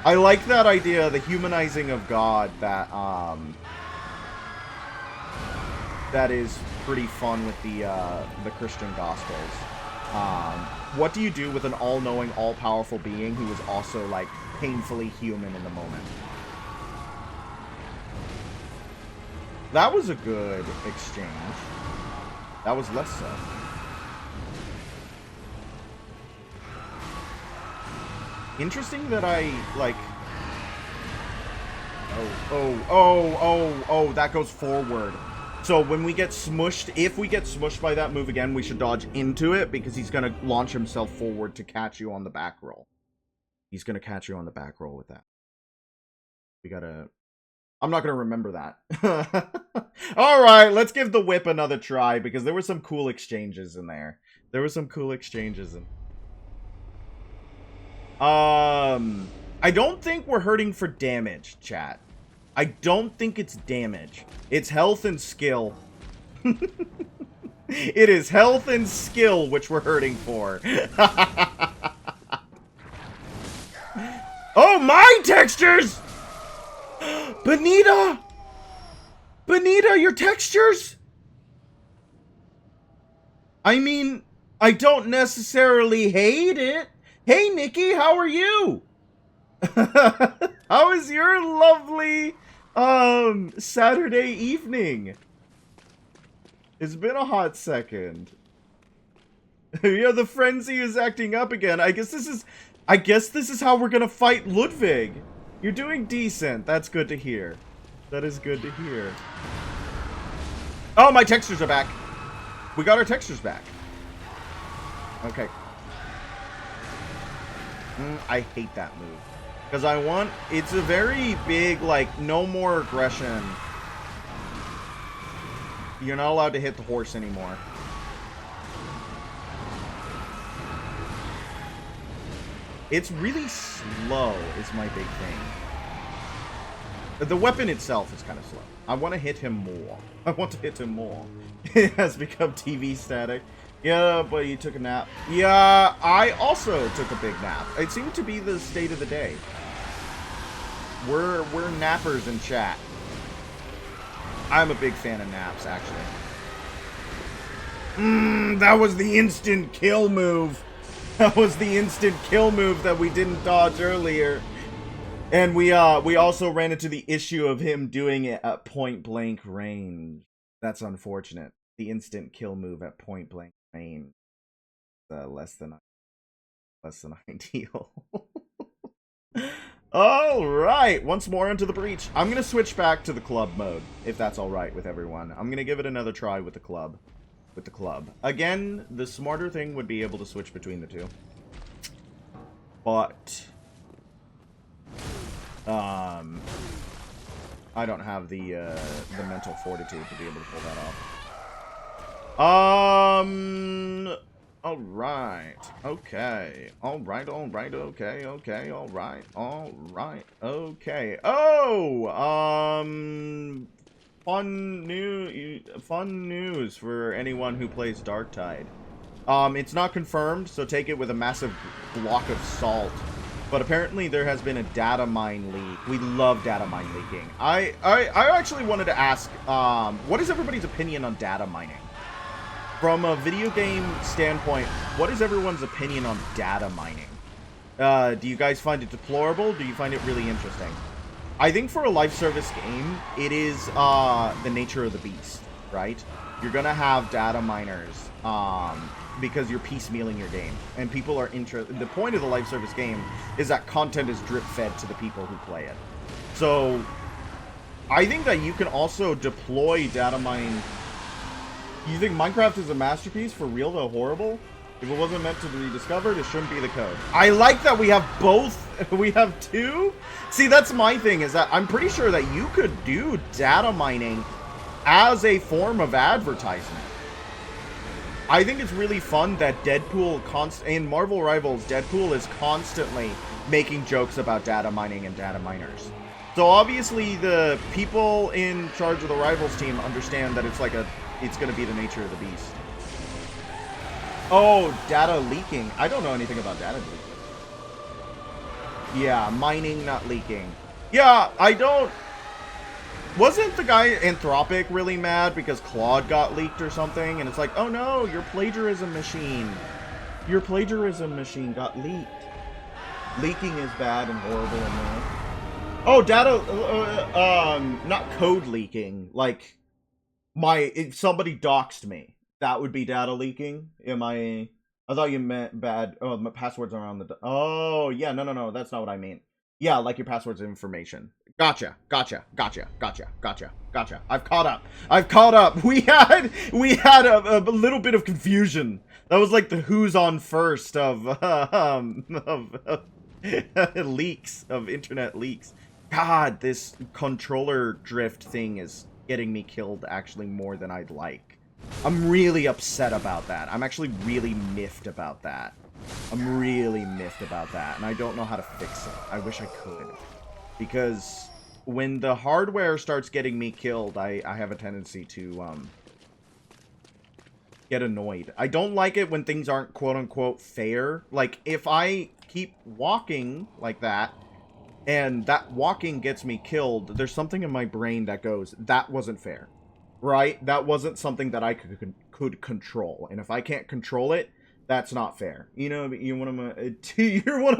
I like that idea, the humanizing of God, that is pretty fun with the Christian Gospels. What do you do with an all-knowing, all-powerful being who is also, like, painfully human in the moment? That was a good exchange. That was less so. Interesting that I, like... Oh, that goes forward. So when we get smushed, if we get smushed by that move again, we should dodge into it because he's going to launch himself forward to catch you on the back roll. He's going to catch you on the back roll with that. We gotta... I'm not going to remember that. Alright, let's give the whip another try because there were some cool exchanges in there. I don't think we're hurting for damage, chat. I don't think it's damage. It's health and skill. It is health and skill which we're hurting for. Oh, my textures! Benita! Benita, your textures? I mean, I don't necessarily hate it. Hey, Nikki, how are you? How is your lovely Saturday evening? It's been a hot second. Yeah, the frenzy is acting up again. I guess this is how we're gonna fight Ludwig. You're doing decent. That's good to hear. That is good to hear. Oh, my textures are back. We got our textures back. Okay. I hate that move. Because it's a very big, like, no more aggression. You're not allowed to hit the horse anymore. It's really slow is my big thing. The weapon itself is kind of slow. I want to hit him more. It has become TV static. Yeah, but you took a nap. Yeah, I also took a big nap. It seemed to be the state of the day. We're nappers in chat. I'm a big fan of naps, actually. That was the instant kill move. That was the instant kill move that we didn't dodge earlier. And we also ran into the issue of him doing it at point blank range. That's unfortunate. The instant kill move at point blank range. Less than ideal. Alright, once more into the breach. I'm going to switch back to the club mode, if that's alright with everyone. I'm going to give it another try with the club. Again, the smarter thing would be able to switch between the two. But... I don't have the mental fortitude to be able to pull that off. Alright. Okay. Alright, okay, alright. Oh! Fun news for anyone who plays Darktide. It's not confirmed, so take it with a massive block of salt. But apparently there has been a data mine leak. We love data mine leaking. I actually wanted to ask, what is everybody's opinion on data mining? From a video game standpoint, what is everyone's opinion on data mining? Do you guys find it deplorable? Do you find it really interesting? I think for a live service game, it is the nature of the beast, right? You're gonna have data miners because you're piecemealing your game, and people are interested. The point of the live service game is that content is drip fed to the people who play it. So I think that you can also deploy data mining. You think Minecraft is a masterpiece for real though horrible? If it wasn't meant to be discovered, it shouldn't be the code. I like that we have both. We have two. See, that's my thing, is that I'm pretty sure that you could do data mining as a form of advertisement. I think it's really fun that Deadpool in Marvel Rivals, Deadpool is constantly making jokes about data mining and data miners. So obviously the people in charge of the Rivals team understand that it's going to be the nature of the beast. Oh, data leaking. I don't know anything about data leaking. Yeah, mining, not leaking. Yeah, I don't... Wasn't the guy Anthropic really mad because Claude got leaked or something? And it's like, oh no, your plagiarism machine. Your plagiarism machine got leaked. Leaking is bad and horrible and that. Oh, data... not code leaking. Like, if somebody doxed me. That would be data leaking? I thought you meant bad... Oh, my passwords are on the... Oh, yeah, no, that's not what I mean. Yeah, like your password's information. Gotcha. I've caught up. We had a little bit of confusion. That was like the who's on first of leaks, of internet leaks. God, this controller drift thing is getting me killed actually more than I'd like. I'm really upset about that. I'm actually really miffed about that. I'm really miffed about that, and I don't know how to fix it. I wish I could. Because when the hardware starts getting me killed, I have a tendency to get annoyed. I don't like it when things aren't quote-unquote fair. Like, if I keep walking like that, and that walking gets me killed, there's something in my brain that goes, that wasn't fair. Right? That wasn't something that I could control. And if I can't control it, that's not fair. You know, you're one of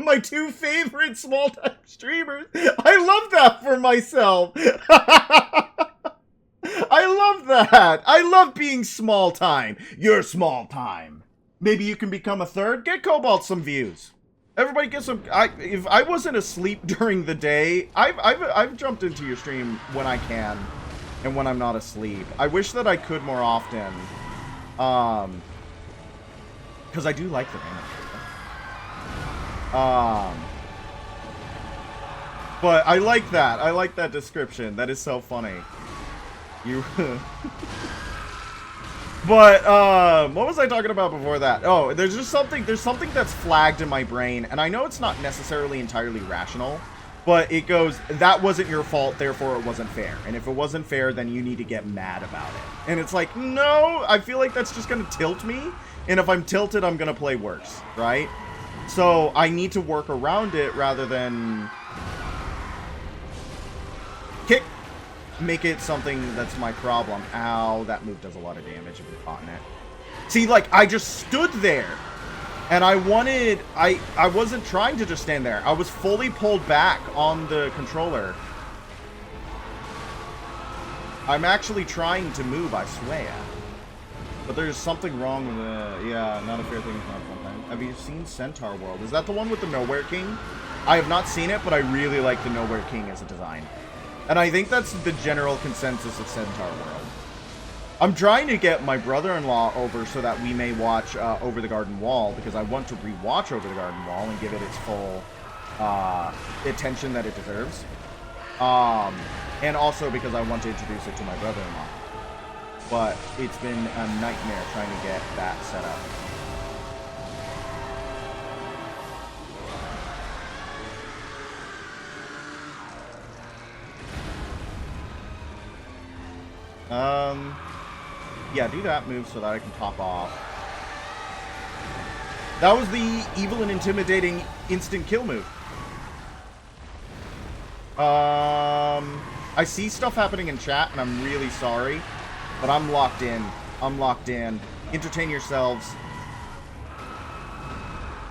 my two favorite small-time streamers. I love that for myself. I love that. I love being small-time. You're small-time. Maybe you can become a third. Get Cobalt some views. Everybody get some... if I wasn't asleep during the day, I've jumped into your stream when I can. And when I'm not asleep. I wish that I could more often. Because I do like the game. But I like that. I like that description. That is so funny. You... But, what was I talking about before that? Oh, there's something that's flagged in my brain. And I know it's not necessarily entirely rational. But it goes, that wasn't your fault, therefore it wasn't fair. And if it wasn't fair, then you need to get mad about it. And it's like, no, I feel like that's just going to tilt me. And if I'm tilted, I'm going to play worse, right? So I need to work around it rather than make it something that's my problem. Ow, that move does a lot of damage if you're caught in it. See, like, I just stood there. And I wasn't trying to just stand there. I was fully pulled back on the controller. I'm actually trying to move, I swear. But there's something wrong with the... Yeah, not a fair thing. Have you seen Centaur World? Is that the one with the Nowhere King? I have not seen it, but I really like the Nowhere King as a design. And I think that's the general consensus of Centaur World. I'm trying to get my brother-in-law over so that we may watch Over the Garden Wall, because I want to rewatch Over the Garden Wall and give it its full attention that it deserves. And also because I want to introduce it to my brother-in-law. But it's been a nightmare trying to get that set up. Yeah, do that move so that I can top off. That was the evil and intimidating instant kill move. I see stuff happening in chat, and I'm really sorry. But I'm locked in. I'm locked in. Entertain yourselves.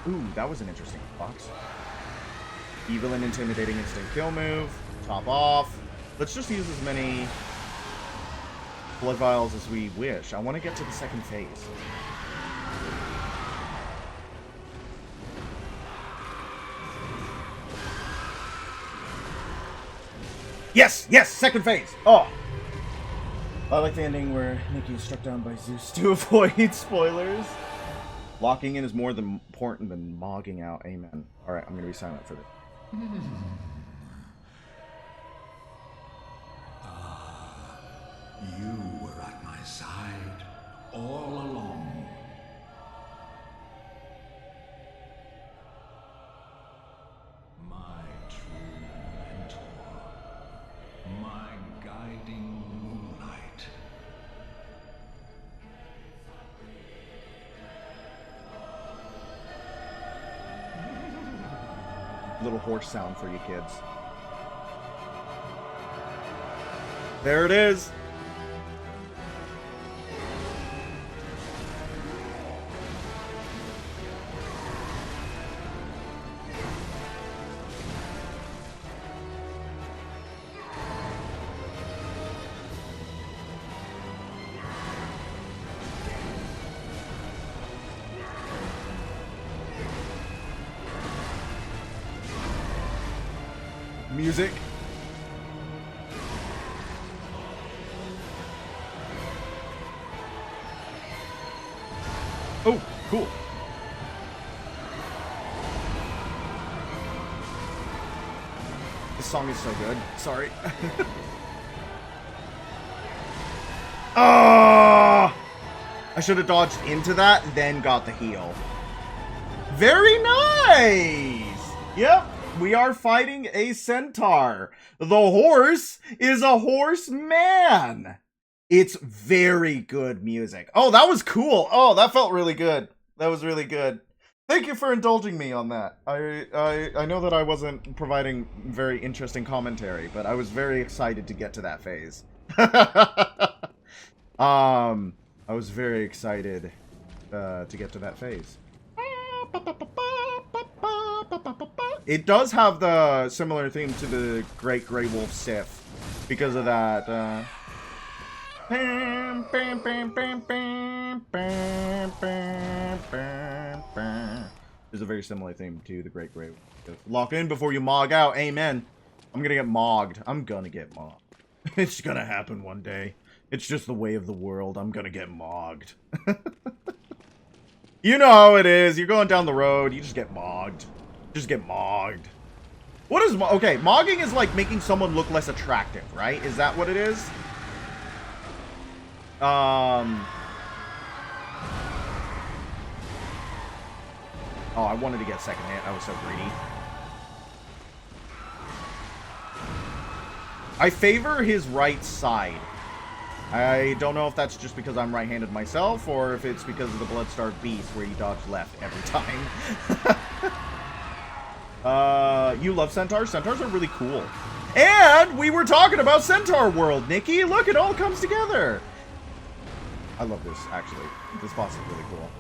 Ooh, that was an interesting box. Evil and intimidating instant kill move. Top off. Let's just use as many blood vials as we wish. I want to get to the second phase. Yes! Yes! Second phase! Oh! I like the ending where Nikki is struck down by Zeus to avoid spoilers. Locking in is more important than mogging out. Amen. Alright, I'm gonna be silent for this. You were at my side all along. My true mentor. My guiding moonlight. Little horse sound for you kids. There it is. Music. Oh, cool. This song is so good. Sorry. Ah! I should have dodged into that, then got the heal. Very nice! Yep. We are fighting a centaur. The horse is a horseman. It's very good music. Oh, that was cool. Oh, that felt really good. That was really good. Thank you for indulging me on that. I know that I wasn't providing very interesting commentary, but I was very excited to get to that phase. I was very excited to get to that phase. It does have the similar theme to the Great Grey Wolf Sith because of that. There's a very similar theme to the Great Grey Wolf Sith. Lock in before you mog out. Amen. I'm gonna get mogged. I'm gonna get mogged. It's gonna happen one day. It's just the way of the world. I'm gonna get mogged. You know how it is. You're going down the road. You just get mogged. Just get mogged. What is okay, mogging is like making someone look less attractive, right? Is that what it is? Oh, I wanted to get second hit. I was so greedy. I favor his right side. I don't know if that's just because I'm right-handed myself, or if it's because of the Blood-Starved Beast, where you dodge left every time. You love centaurs? Centaurs are really cool. And we were talking about Centaur World, Nikki! Look, it all comes together! I love this, actually. This boss is really cool.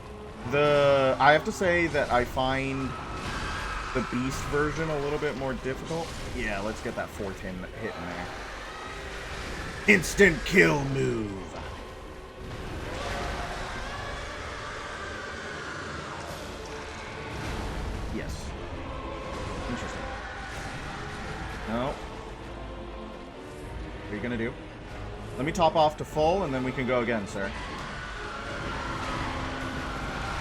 I have to say that I find the Beast version a little bit more difficult. Yeah, let's get that fourth hit in there. Instant kill move. Yes. Interesting. No. What are you gonna do? Let me top off to full, and then we can go again, sir.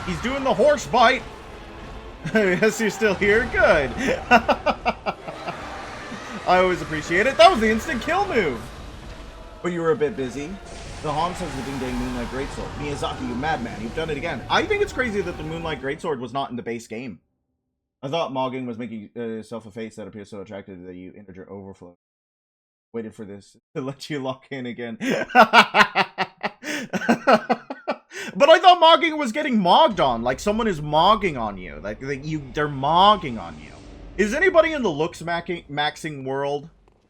He's doing the horse bite! Yes, you're still here? Good! I always appreciate it. That was the instant kill move! But you were a bit busy. The Hans has the Ding Dang Moonlight Greatsword. Miyazaki, you madman, you've done it again. I think it's crazy that the Moonlight Greatsword was not in the base game. I thought mogging was making yourself a face that appears so attractive that you entered your overflow. Waited for this to let you lock in again. But I thought mogging was getting mogged on. Like someone is mogging on you. Like they're mogging on you. Is anybody in the looks maxing world?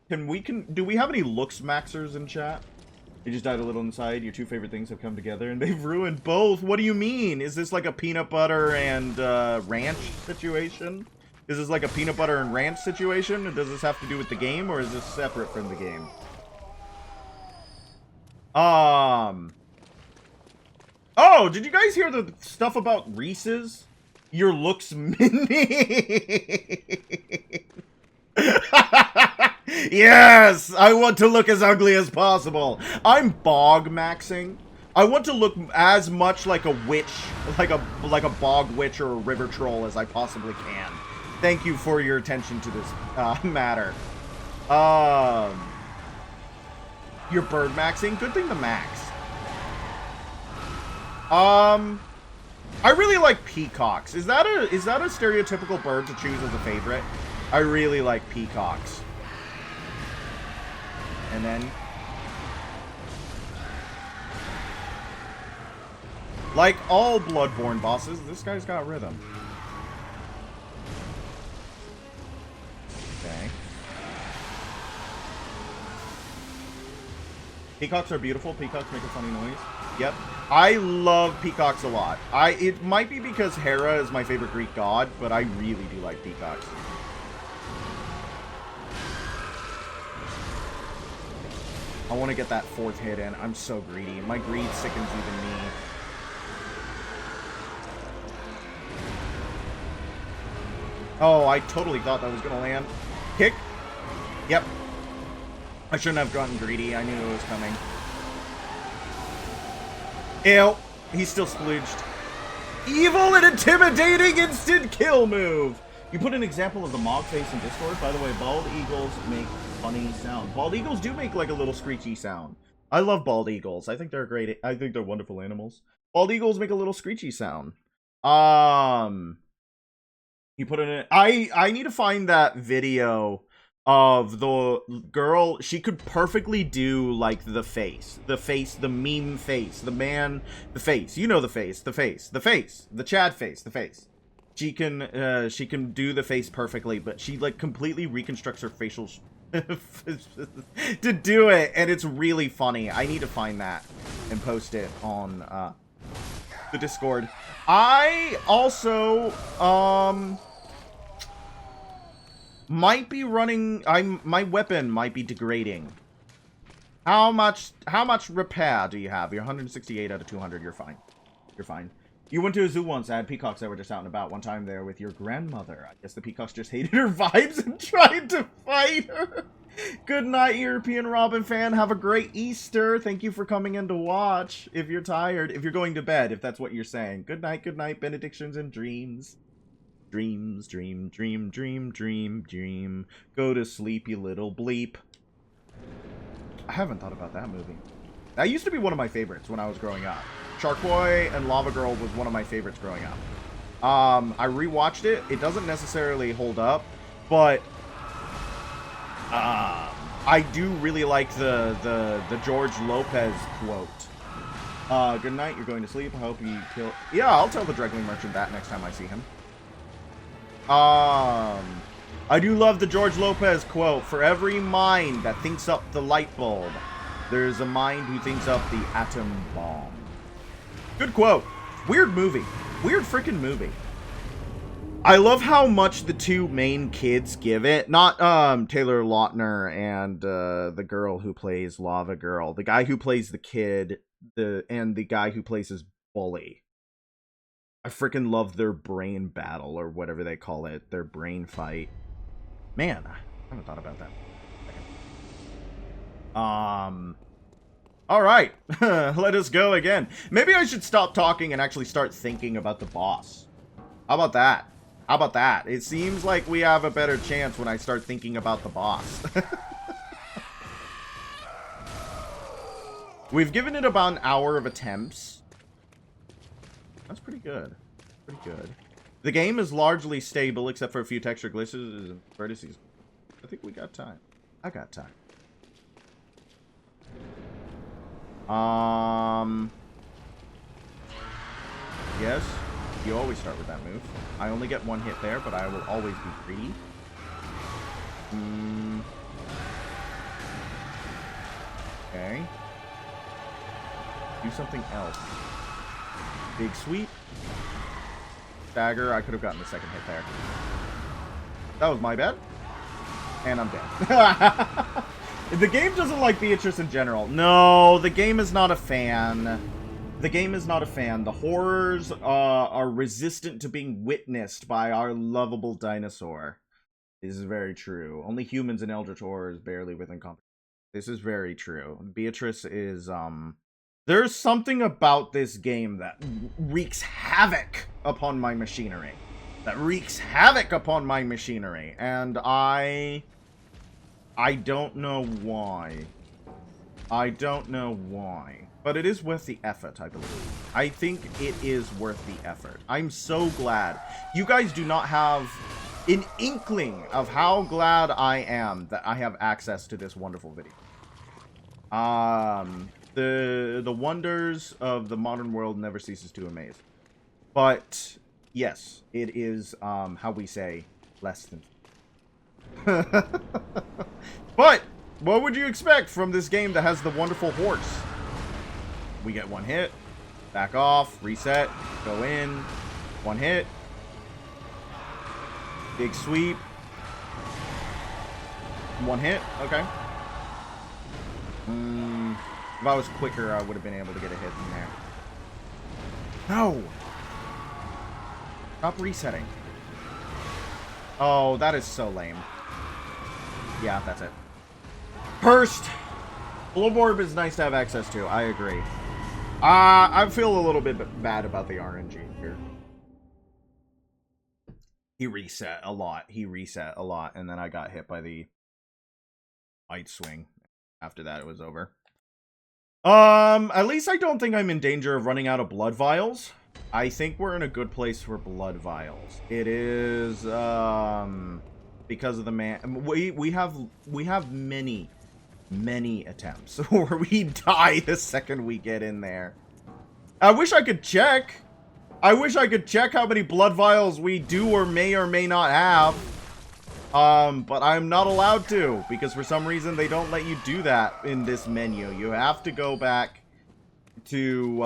Do we have any looks maxers in chat? You just died a little inside. Your two favorite things have come together and they've ruined both. What do you mean? Is this like a peanut butter and ranch situation? Is this like a peanut butter and ranch situation? Or does this have to do with the game, or is this separate from the game? Oh, did you guys hear the stuff about Reese's? Your looks mini. Yes, I want to look as ugly as possible. I'm bog maxing. I want to look as much like a witch, like a bog witch or a river troll as I possibly can. Thank you for your attention to this matter. You're bird maxing. Good thing to max. I really like peacocks. Is that a stereotypical bird to choose as a favorite? I really like peacocks. And then, like all Bloodborne bosses, this guy's got rhythm. Okay. Peacocks are beautiful. Peacocks make a funny noise. Yep. I love peacocks a lot. It might be because Hera is my favorite Greek god, but I really do like peacocks. I want to get that 4th hit in. I'm so greedy. My greed sickens even me. Oh, I totally thought that was going to land. Kick. Yep. I shouldn't have gotten greedy. I knew it was coming. Ew. He's still splooged. Evil and intimidating instant kill move. You put an example of the mog face in Discord. By the way, bald eagles make funny sound. Bald eagles do make like a little screechy sound. I love bald eagles. I think they're great. I think they're wonderful animals. Bald eagles make a little screechy sound. You put in I need to find that video of the girl. She could perfectly do like the face, the meme face, the man, the face. You know the face, the Chad face, the face. She can do the face perfectly, but she like completely reconstructs her facial to do it, and it's really funny. I need to find that and post it on the Discord. I also might be running. My weapon might be degrading. How much repair do you have? You're 168 out of 200. You're fine. You're fine. You went to a zoo once. I had peacocks that were just out and about one time there with your grandmother. I guess the peacocks just hated her vibes and tried to fight her. Good night, European Robin fan. Have a great Easter. Thank you for coming in to watch. If you're tired, if you're going to bed, if that's what you're saying. Good night, benedictions and dreams. Dreams, dream, dream, dream, dream, dream. Go to sleep, you little bleep. I haven't thought about that movie. That used to be one of my favorites when I was growing up. Shark Boy and Lava Girl was one of my favorites growing up. I rewatched it. It doesn't necessarily hold up, but I do really like the George Lopez quote. Good night, you're going to sleep. I hope you kill... Yeah, I'll tell the Dregling Merchant that next time I see him. I do love the George Lopez quote. For every mind that thinks up the light bulb, there's a mind who thinks up the atom bomb. Good quote. Weird movie. Weird freaking movie. I love how much the two main kids give it. Not Taylor Lautner and the girl who plays Lava Girl. The guy who plays the kid, and the guy who plays his bully. I freaking love their brain battle, or whatever they call it. Their brain fight. Man, I haven't thought about that. Alright. Let us go again. Maybe I should stop talking and actually start thinking about the boss. How about that? How about that? It seems like we have a better chance when I start thinking about the boss. We've given it about an hour of attempts. That's pretty good. Pretty good. The game is largely stable, except for a few texture glitches and vertices. I think we got time. I got time. Yes, you always start with that move. I only get one hit there, but I will always be greedy. Okay. Do something else. Big sweep. Stagger. I could have gotten the second hit there. That was my bad. And I'm dead. The game doesn't like Beatrice in general. No, the game is not a fan. The game is not a fan. The horrors are resistant to being witnessed by our lovable dinosaur. This is very true. Only humans and eldritch horrors barely within competition. This is very true. Beatrice is, there's something about this game that wreaks havoc upon my machinery. And I don't know why. But it is worth the effort, I believe. I think it is worth the effort. I'm so glad. You guys do not have an inkling of how glad I am that I have access to this wonderful video. The wonders of the modern world never ceases to amaze. But yes, it is how we say less than. But what would you expect from this game that has the wonderful horse? We get one hit, back off, reset, go in, one hit, big sweep, one hit, okay. If I was quicker, I would have been able to get a hit in there. No! Stop resetting. Oh, that is so lame. Yeah, that's it. First, Bloodborne is nice to have access to. I agree. I feel a little bit bad about the RNG here. He reset a lot, and then I got hit by the light swing. After that, it was over. At least I don't think I'm in danger of running out of blood vials. I think we're in a good place for blood vials. It is, because of the man. We have many attempts where we die the second we get in there. I wish I could check. how many blood vials we do or may not have. But I'm not allowed to, because for some reason they don't let you do that in this menu. You have to go back to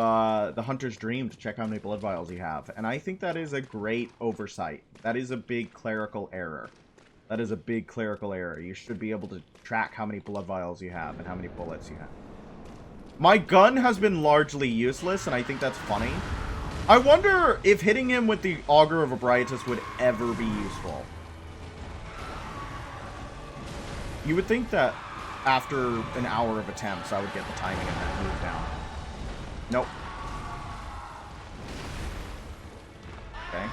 the Hunter's Dream to check how many blood vials you have. And I think that is a great oversight. That is a big clerical error. You should be able to track how many blood vials you have and how many bullets you have. My gun has been largely useless, and I think that's funny. I wonder if hitting him with the Augur of Ebrietas would ever be useful. You would think that after an hour of attempts, I would get the timing and that move down. Nope. Okay.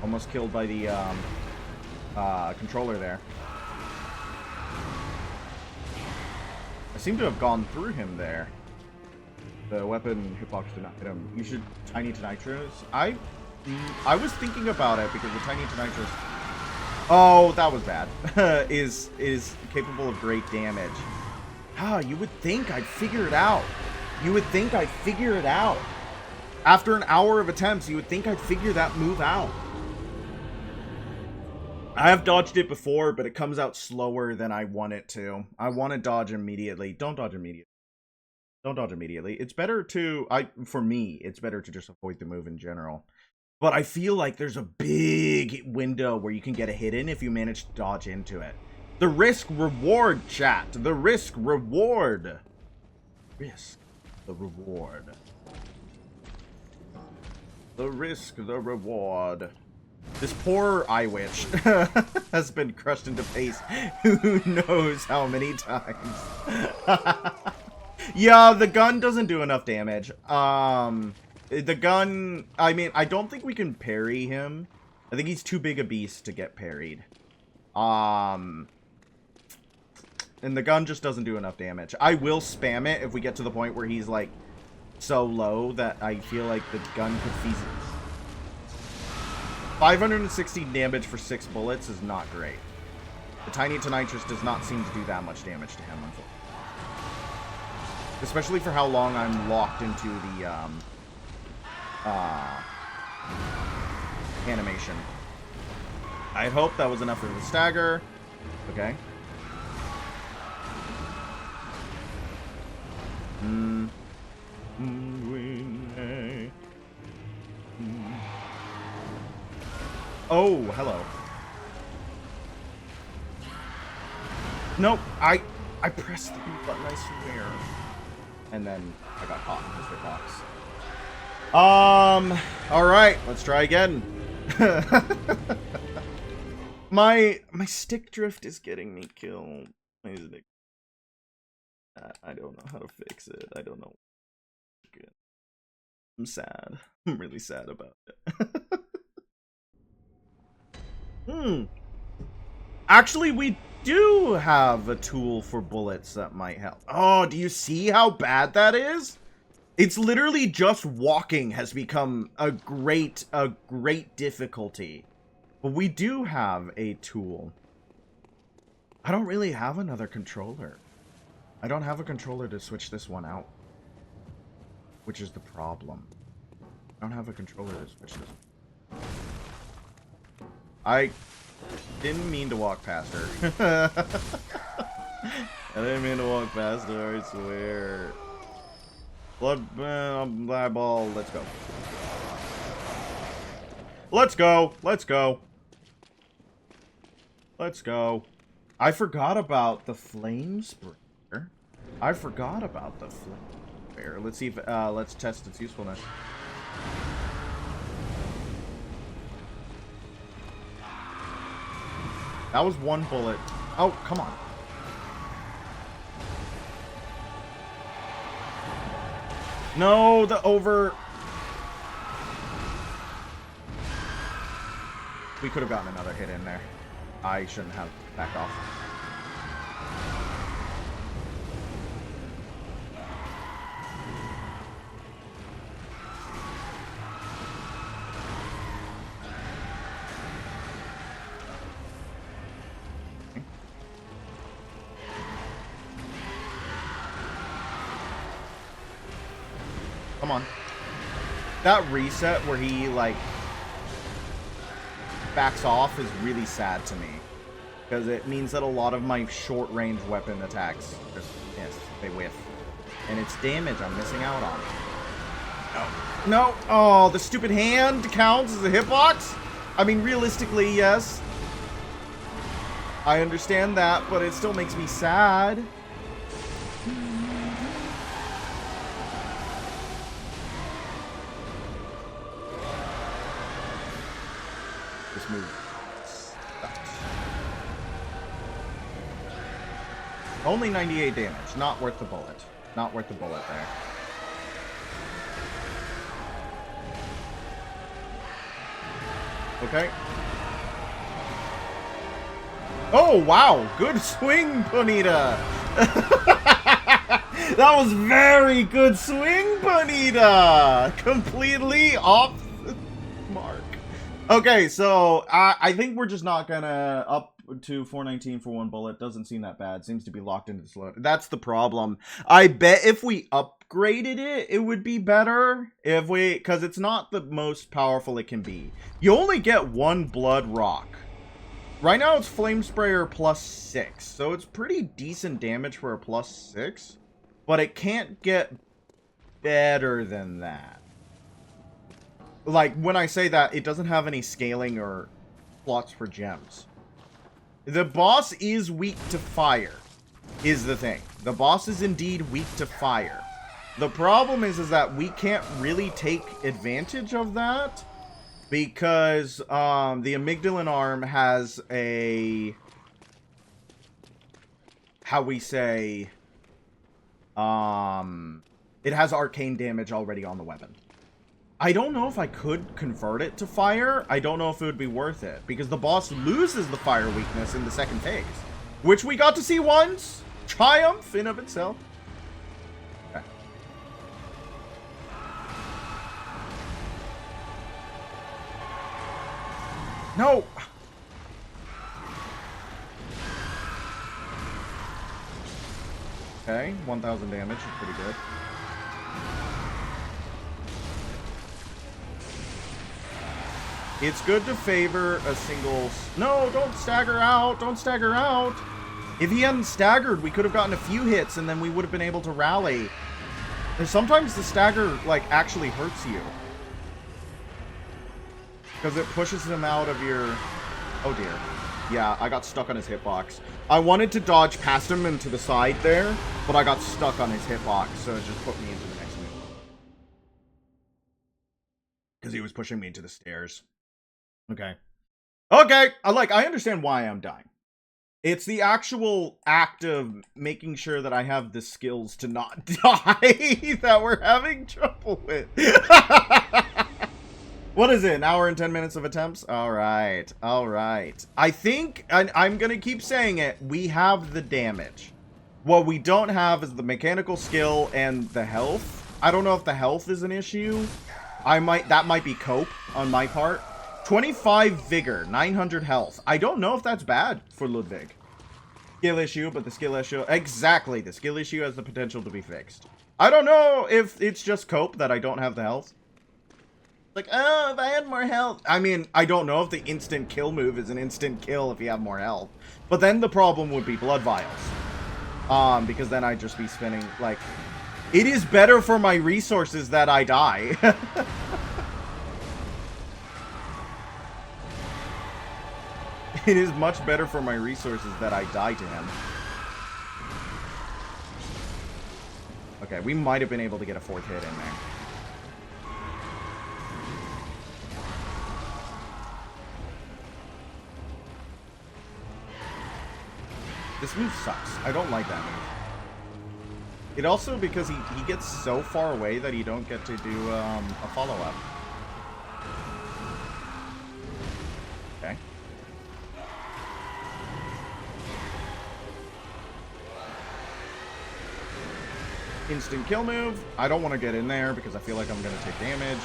Almost killed by the controller there. I seem to have gone through him there. The weapon hitbox did not hit him. You should Tiny to Nitros. I was thinking about it because the Tiny to Nitros, oh, that was bad. is capable of great damage. Ah, you would think I'd figure it out. After an hour of attempts, you would think I'd figure that move out. I have dodged it before, but it comes out slower than I want it to. I want to dodge immediately. Don't dodge immediately. It's better to, for me, it's better to just avoid the move in general. But I feel like there's a big window where you can get a hit in if you manage to dodge into it. The risk-reward, chat. The risk-reward. The risk, the reward. This poor Eye Witch has been crushed into paste who knows how many times. Yeah, the gun doesn't do enough damage. The gun, I mean, I don't think we can parry him. I think he's too big a beast to get parried. And the gun just doesn't do enough damage. I will spam it if we get to the point where he's, like, so low that I feel like the gun could feasibly. 560 damage for 6 bullets is not great. The Tiny to Nitrous does not seem to do that much damage to him, unfortunately. Especially for how long I'm locked into the, animation. I hope that was enough for the stagger. Okay. Oh, hello. Nope, I pressed the B button, I swear. And then I got caught because they're bots. Alright, let's try again. My stick drift is getting me killed. I don't know how to fix it. I don't know. I'm sad. I'm really sad about it. Actually, we do have a tool for bullets that might help. Oh, do you see how bad that is? It's literally just walking has become a great difficulty. But we do have a tool. I don't really have another controller. I don't have a controller to switch this one out. Which is the problem. I don't have a controller to switch this one. I didn't mean to walk past her. I didn't mean to walk past her, I swear. Blood ball, let's go. Let's go. Let's go. Let's go. I forgot about the flame sprayer. I forgot about the flame sprayer. Let's see if let's test its usefulness. That was one bullet. Oh, come on. No, the over. We could have gotten another hit in there. I shouldn't have backed off. Come on. That reset where he, like, backs off is really sad to me. Because it means that a lot of my short-range weapon attacks just miss. They whiff. And it's damage I'm missing out on. No. No! Oh, the stupid hand counts as a hitbox? I mean, realistically, yes. I understand that, but it still makes me sad. This move sucks. Only 98 damage. Not worth the bullet. Not worth the bullet there. Okay. Oh, wow. Good swing, Bonita. That was very good swing, Bonita. Completely off the mark. Okay, so I think we're just not gonna up to 419 for one bullet. Doesn't seem that bad. Seems to be locked into this load. That's the problem. I bet if we upgraded it, it would be better. If we, because it's not the most powerful it can be. You only get one blood rock. Right now it's flame sprayer +6, so it's pretty decent damage for a +6. But it can't get better than that. Like, when I say that, it doesn't have any scaling or slots for gems. The boss is weak to fire, is the thing. The boss is indeed weak to fire. The problem is that we can't really take advantage of that because the amygdalin arm has a, how we say, it has arcane damage already on the weapon. I don't know if I could convert it to fire. I don't know if it would be worth it. Because the boss loses the fire weakness in the second phase. Which we got to see once. Triumph in of itself. Okay. No! Okay, 1,000 damage is pretty good. It's good to favor a single... No, don't stagger out. Don't stagger out. If he hadn't staggered, we could have gotten a few hits and then we would have been able to rally. And sometimes the stagger, like, actually hurts you. Because it pushes him out of your... Oh, dear. Yeah, I got stuck on his hitbox. I wanted to dodge past him and to the side there, but I got stuck on his hitbox, so it just put me into the next move. Because he was pushing me into the stairs. Okay. Okay! I understand why I'm dying. It's the actual act of making sure that I have the skills to not die that we're having trouble with. What is it? An hour and 10 minutes of attempts? Alright. Alright. I think, and I'm gonna keep saying it, we have the damage. What we don't have is the mechanical skill and the health. I don't know if the health is an issue. That might be cope on my part. 25 vigor, 900 health. I don't know if that's bad for Ludwig. Skill issue, but the skill issue... Exactly, the skill issue has the potential to be fixed. I don't know if it's just cope that I don't have the health. Like, oh, if I had more health. I mean, I don't know if the instant kill move is an instant kill if you have more health. But then the problem would be blood vials. Because then I'd just be spinning, like... It is better for my resources that I die. It is much better for my resources that I die to him. Okay, we might have been able to get a 4th hit in there. This move sucks. I don't like that move. It also, because he gets so far away that you don't get to do a follow-up. Okay. Instant kill move. I don't want to get in there because I feel like I'm going to take damage.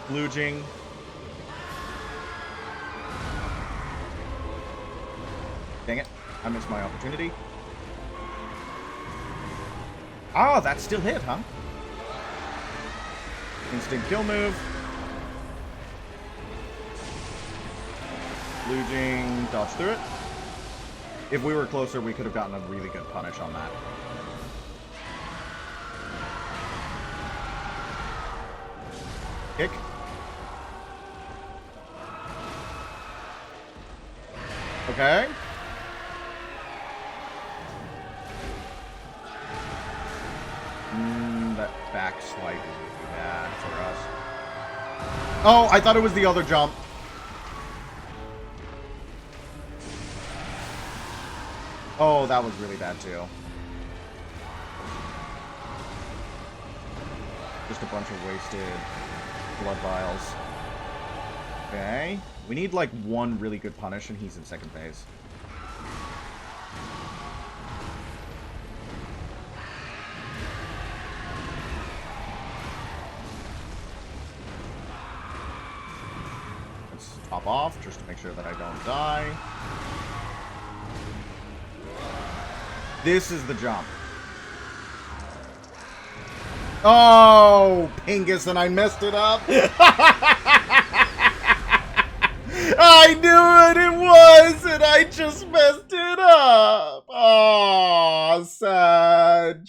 Blooging. Dang it. I missed my opportunity. Oh, that still hit, huh? Instant kill move. Blooging. Dodge through it. If we were closer, we could have gotten a really good punish on that. Kick. Okay. That back swipe is really bad for us. Oh, I thought it was the other jump. Oh, that was really bad too. Just a bunch of wasted blood vials. Okay. We need like one really good punish and he's in second phase. Let's top off just to make sure that I don't die. This is the jump. Oh, Pingus, and I messed it up. I knew what it was, and I just messed it up. Oh, Sag.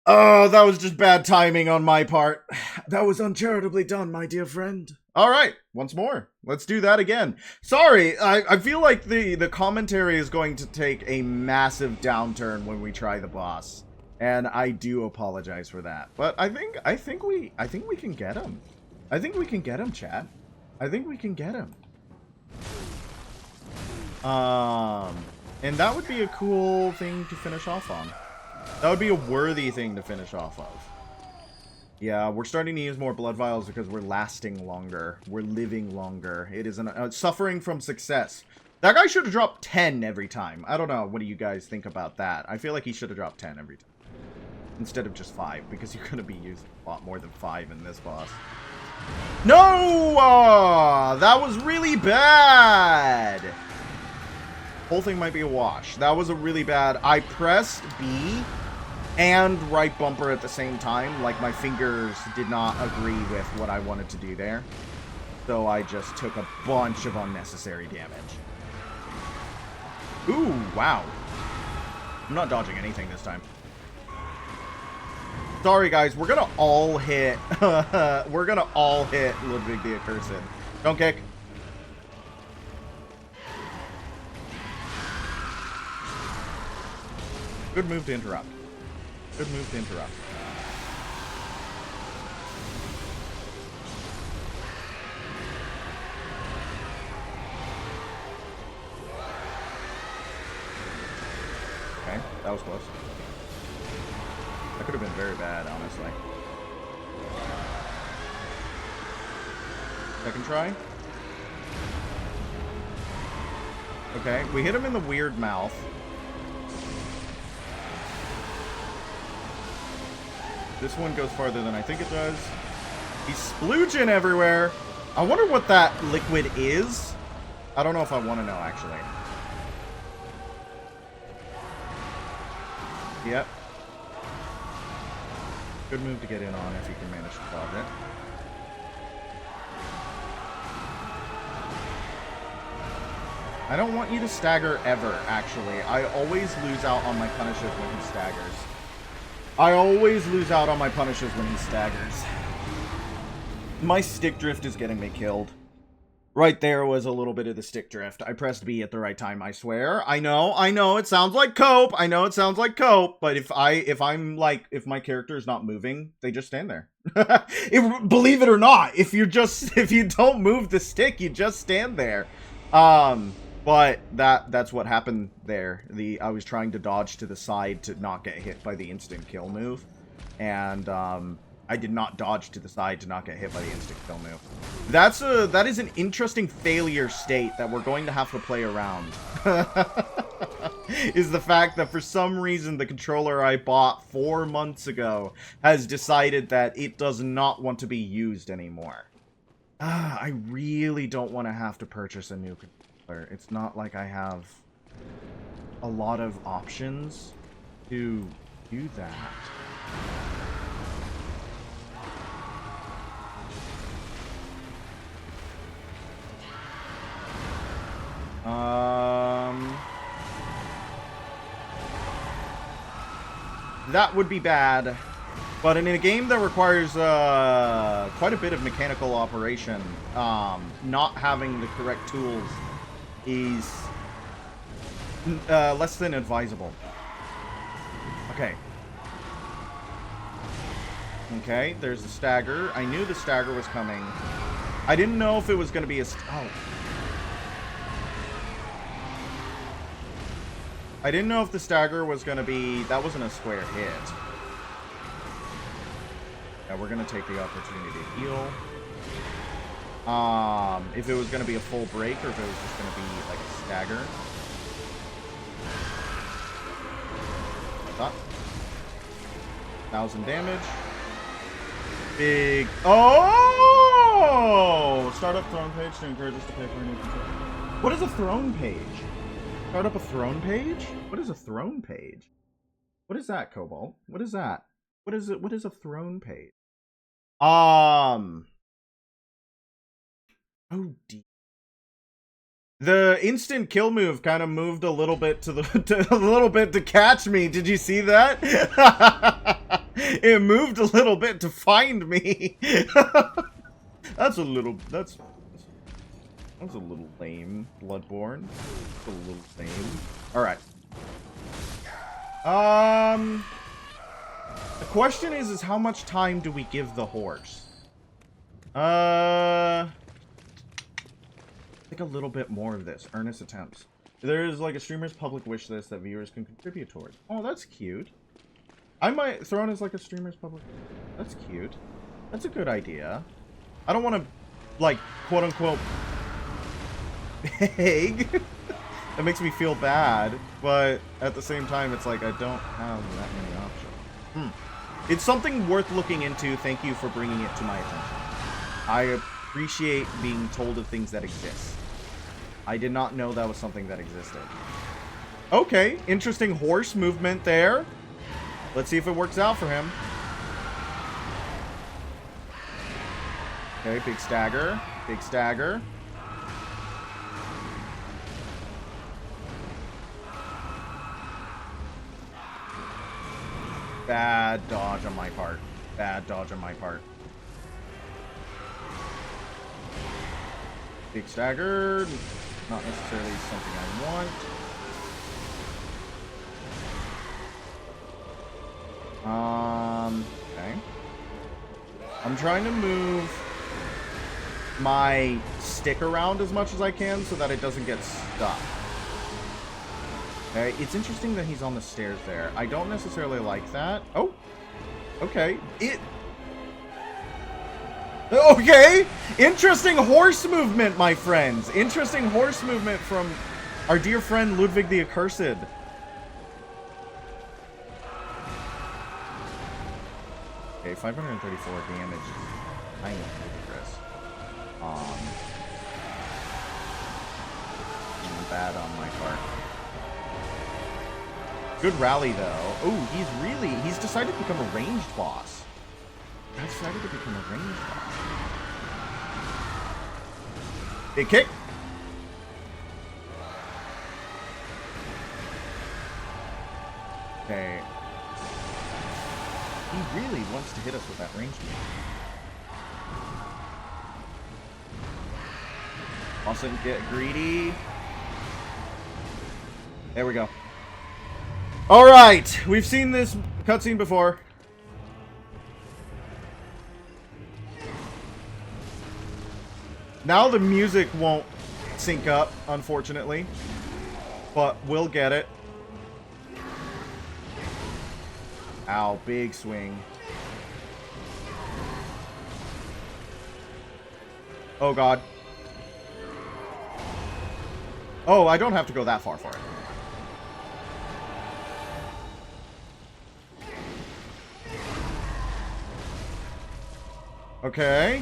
Oh, that was just bad timing on my part. That was uncharitably done, my dear friend. All right, once more. Let's do that again. Sorry, I feel like the commentary is going to take a massive downturn when we try the boss. And I do apologize for that. But I think we can get him. I think we can get him, chat. I think we can get him. And that would be a cool thing to finish off on. That would be a worthy thing to finish off of. Yeah, we're starting to use more blood vials because we're lasting longer. We're living longer. It is suffering from success. That guy should have dropped 10 every time. I don't know. What do you guys think about that? I feel like he should have dropped 10 every time. Instead of just 5, because you're going to be using a lot more than 5 in this boss. No! That was really bad! Whole thing might be a wash. That was a really bad... I pressed B and right bumper at the same time. Like, my fingers did not agree with what I wanted to do there. So I just took a bunch of unnecessary damage. Ooh, wow. I'm not dodging anything this time. Sorry, guys. We're gonna all hit. We're gonna all hit Ludwig the Accursed. Don't kick. Good move to interrupt. Good move to interrupt. Okay, that was close. That could have been very bad, honestly. Second try. Okay, we hit him in the weird mouth. This one goes farther than I think it does. He's splooging everywhere. I wonder what that liquid is. I don't know if I want to know, actually. Yep. Good move to get in on if you can manage to dodge it. I don't want you to stagger ever, actually. I always lose out on my punishes when he staggers. I always lose out on my punishes when he staggers. My stick drift is getting me killed. Right there was a little bit of the stick drift. I pressed B at the right time, I swear. I know, it sounds like cope. I know it sounds like cope, but if my character is not moving, they just stand there. Believe it or not, if you don't move the stick, you just stand there. But that's what happened there. I was trying to dodge to the side to not get hit by the instant kill move, and I did not dodge to the side to not get hit by the instant kill move. That is an interesting failure state that we're going to have to play around. Is the fact that for some reason the controller I bought 4 months ago has decided that it does not want to be used anymore. I really don't want to have to purchase a new controller. It's not like I have a lot of options to do that. That would be bad. But in a game that requires quite a bit of mechanical operation, not having the correct tools is less than advisable. Okay. Okay, there's the stagger. I knew the stagger was coming. I didn't know if it was going to be a... Oh. I didn't know if the stagger was going to be... That wasn't a square hit. Yeah, we're going to take the opportunity to heal. If it was going to be a full break or if it was just going to be like a stagger. Stop. 1,000 damage. Big... Oh! Start up throne page to encourage us to pay for a new control. What is a throne page? Start up a throne page? What is a throne page? What is that, Cobalt? What is that? What is it? What is a throne page? Oh, dear. The instant kill move kind of moved a little bit to catch me. Did you see that? It moved a little bit to find me. That's a little lame, Bloodborne. That's a little lame. All right. The question is how much time do we give the horse? Like a little bit more of this. Earnest attempts. There's like a streamer's public wish list that viewers can contribute towards. Oh, that's cute. I might throw in as like a streamer's public. That's cute. That's a good idea. I don't want to, like, quote unquote, beg. That makes me feel bad, but at the same time, it's like I don't have that many options. It's something worth looking into. Thank you for bringing it to my attention. I appreciate being told of things that exist. I did not know that was something that existed. Okay, interesting horse movement there. Let's see if it works out for him. Okay, big stagger. Big stagger. Bad dodge on my part. Bad dodge on my part. Big stagger. Not necessarily something I want. Okay. I'm trying to move my stick around as much as I can so that it doesn't get stuck. Okay, it's interesting that he's on the stairs there. I don't necessarily like that. Oh, okay. Okay! Interesting horse movement, my friends. Interesting horse movement from our dear friend Ludwig the Accursed. Okay, 534 damage. I am ludicrous. Bad on my part. Good rally, though. Oh, he's decided to become a ranged boss. He's decided to become a ranged boss. Big kick. Okay. He really wants to hit us with that ranged move. Mustn't get greedy. There we go. Alright, we've seen this cutscene before. Now the music won't sync up, unfortunately. But we'll get it. Ow, big swing. Oh god. Oh, I don't have to go that far for it. Okay.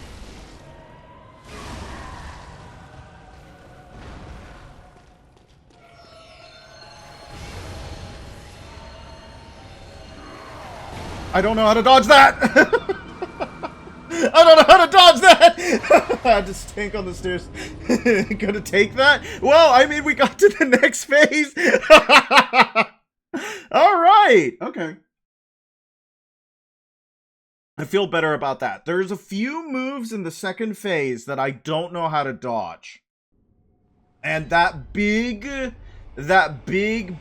I don't know how to dodge that! I don't know how to dodge that! I just tank on the stairs. Gonna take that? Well, I mean, we got to the next phase. Alright. Okay. I feel better about that. There's a few moves in the second phase that I don't know how to dodge. And that big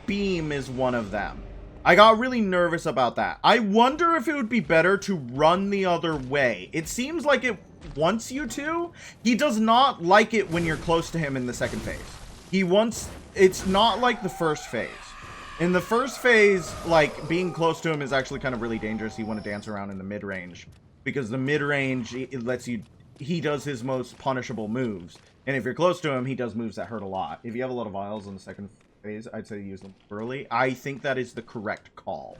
beam is one of them. I got really nervous about that. I wonder if it would be better to run the other way. It seems like it wants you to. He does not like it when you're close to him in the second phase. It's not like the first phase. In the first phase, like, being close to him is actually kind of really dangerous. You want to dance around in the mid-range. Because the mid-range, it lets you... He does his most punishable moves. And if you're close to him, he does moves that hurt a lot. If you have a lot of vials in the second phase, I'd say use them early. I think that is the correct call.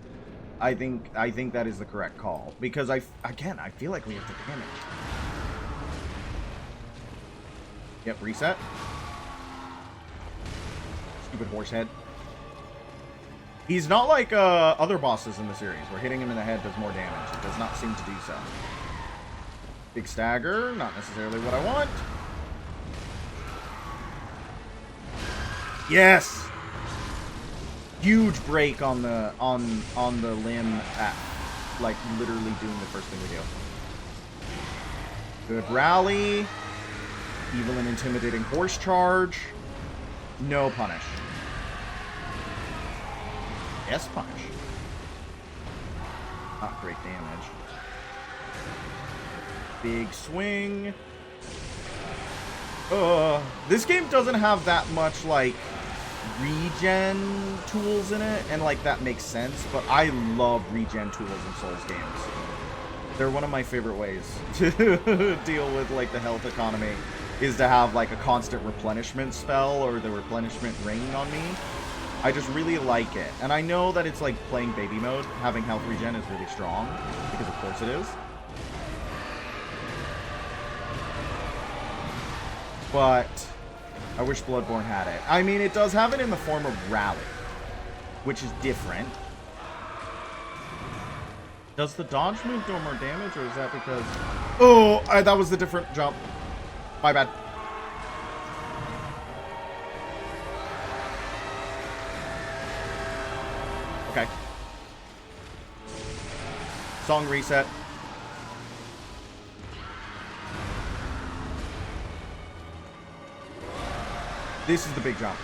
I think that is the correct call. Because, again, I feel like we have to damage. Yep, reset. Stupid horse head. He's not like other bosses in the series, where hitting him in the head does more damage. It does not seem to do so. Big stagger, not necessarily what I want. Yes! Huge break on the limb at, like, literally doing the first thing we do. Good rally. Evil and intimidating horse charge. No punish. Yes, punish. Not great damage. Big swing. This game doesn't have that much, like, regen tools in it, and, like, that makes sense, but I love regen tools in Souls games. They're one of my favorite ways to deal with, like, the health economy, is to have, like, a constant replenishment spell or the replenishment ring on me. I just really like it. And I know that it's like playing baby mode. Having health regen is really strong, because of course it is. But I wish Bloodborne had it. I mean, it does have it in the form of rally, which is different. Does the dodge move do more damage, or is that because... Oh, that was the different jump. My bad. Okay. Song reset. This is the big jump.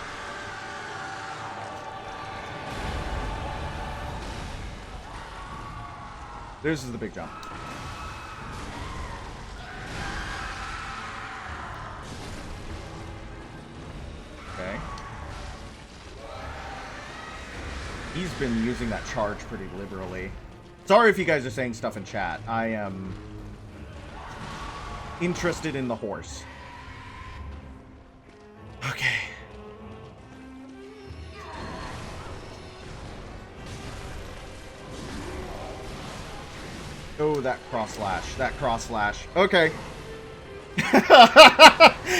This is the big jump. Okay. He's been using that charge pretty liberally. Sorry if you guys are saying stuff in chat. I am interested in the horse. Okay. Oh, that cross slash. That cross slash. Okay.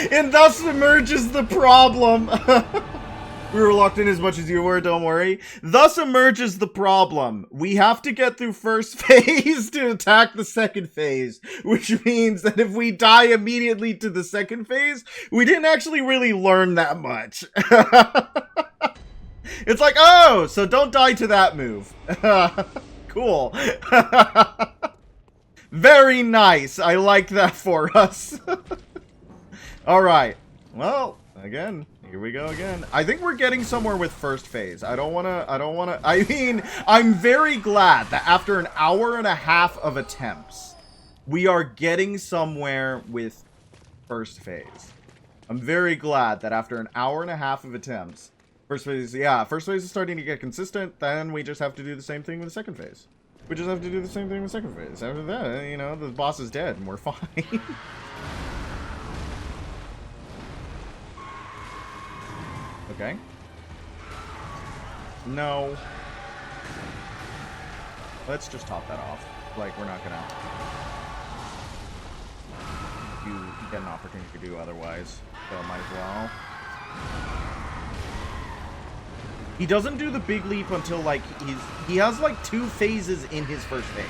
And thus emerges the problem. We were locked in as much as you were, don't worry. Thus emerges the problem. We have to get through first phase to attack the second phase. Which means that if we die immediately to the second phase, we didn't actually really learn that much. It's like, oh, so don't die to that move. Cool. Very nice. I like that for us. Alright. Well, again, here we go again. I think we're getting somewhere with first phase. I mean, I'm very glad that after an hour and a half of attempts, we are getting somewhere with first phase. I'm very glad that after an hour and a half of attempts, first phase is starting to get consistent. Then we just have to do the same thing with the second phase. We just have to do the same thing with the second phase. After that, you know, the boss is dead and we're fine. Okay. No. Let's just top that off. Like, we're not gonna... You get an opportunity to do otherwise, so might as well. He doesn't do the big leap until, like, he has, like, 2 phases in his first phase.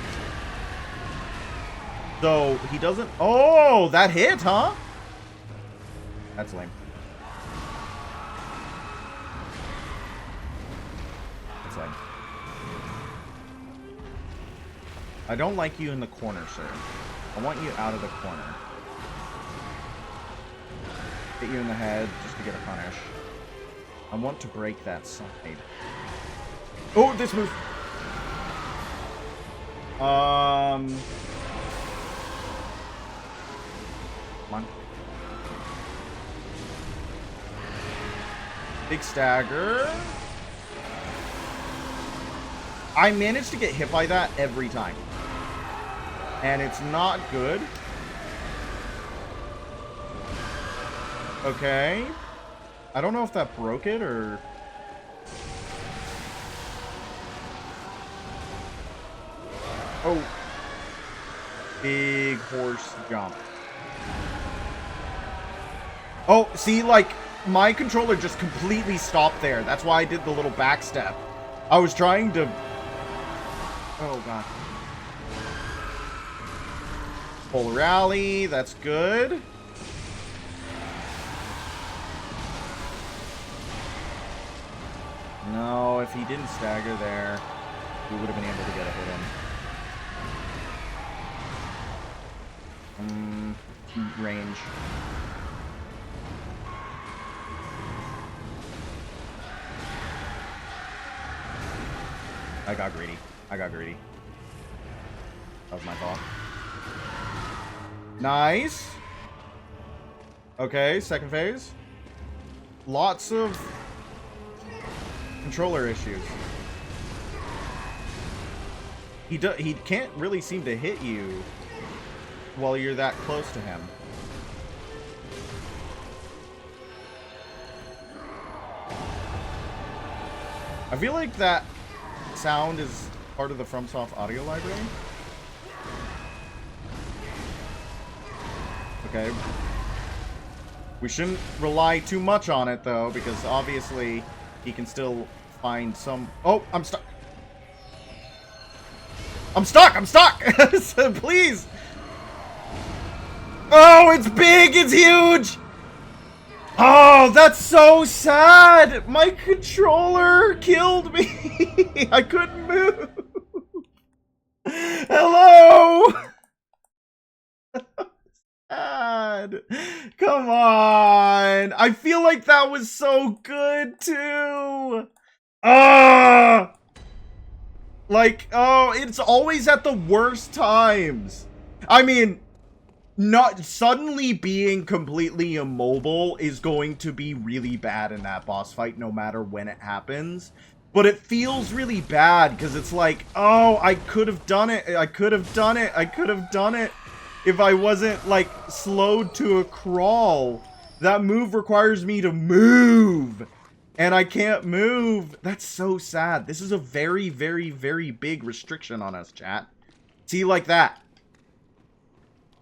So, he doesn't... Oh, that hit, huh? That's lame. That's lame. I don't like you in the corner, sir. I want you out of the corner. Hit you in the head just to get a punish. I want to break that side. Oh, this move. Come on. Big stagger. I managed to get hit by that every time. And it's not good. Okay. I don't know if that broke it or... Oh. Big horse jump. Oh, see, like, my controller just completely stopped there. That's why I did the little back step. I was trying to... Oh, God. Full rally, that's good. No, if he didn't stagger there, we would have been able to get a hit in. Range. I got greedy. I got greedy. That was my fault. Nice. Okay, second phase. Lots of controller issues. He can't really seem to hit you while you're that close to him. I feel like that sound is part of the FromSoft audio library. Okay. We shouldn't rely too much on it, though, because obviously he can still find some... Oh, I'm stuck. I'm stuck! I'm stuck! Please! Oh, it's big! It's huge! Oh, that's so sad! My controller killed me! I couldn't move! Hello! God. Come on. I feel like that was so good, too. Like, oh, it's always at the worst times. I mean, not suddenly being completely immobile is going to be really bad in that boss fight no matter when it happens. But it feels really bad because it's like, oh, I could have done it. I could have done it. I could have done it if I wasn't, like, slowed to a crawl. That move requires me to move. And I can't move. That's so sad. This is a very, very, very big restriction on us, chat. See, like that.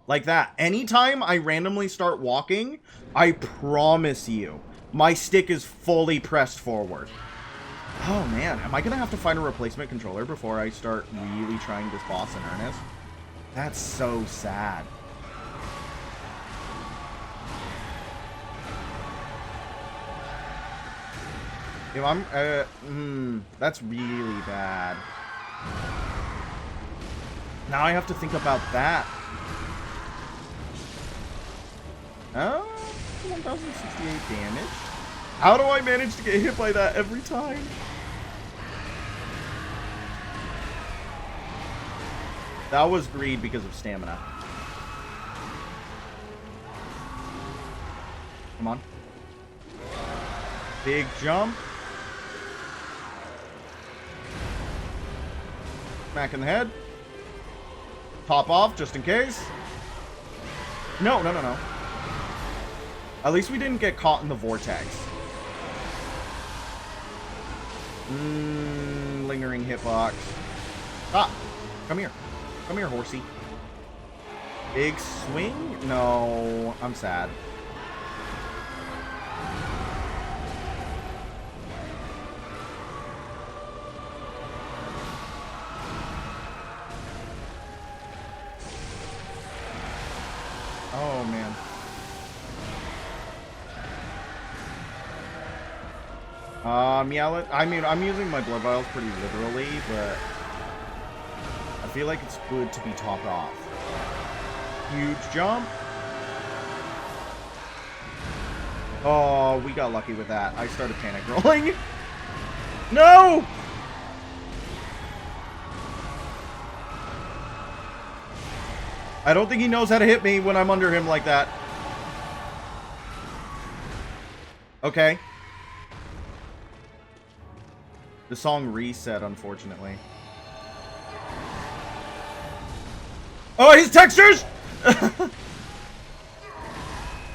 Like that. Anytime I randomly start walking, I promise you, my stick is fully pressed forward. Oh man, am I gonna have to find a replacement controller before I start really trying this boss in earnest? That's so sad. If I'm, that's really bad. Now I have to think about that. Oh, 1068 damage. How do I manage to get hit by that every time? That was greed because of stamina. Come on. Big jump. Smack in the head. Top off just in case. No. At least we didn't get caught in the vortex. Lingering hitbox. Stop. Come here. Come here, horsey. Big swing? No. I'm sad. Oh, man. Yeah, I mean, I'm using my blood vials pretty literally, but I feel like it's good to be topped off. Huge jump. Oh, we got lucky with that. I started panic rolling. No! I don't think he knows how to hit me when I'm under him like that. Okay. The song reset, unfortunately. Oh, his textures!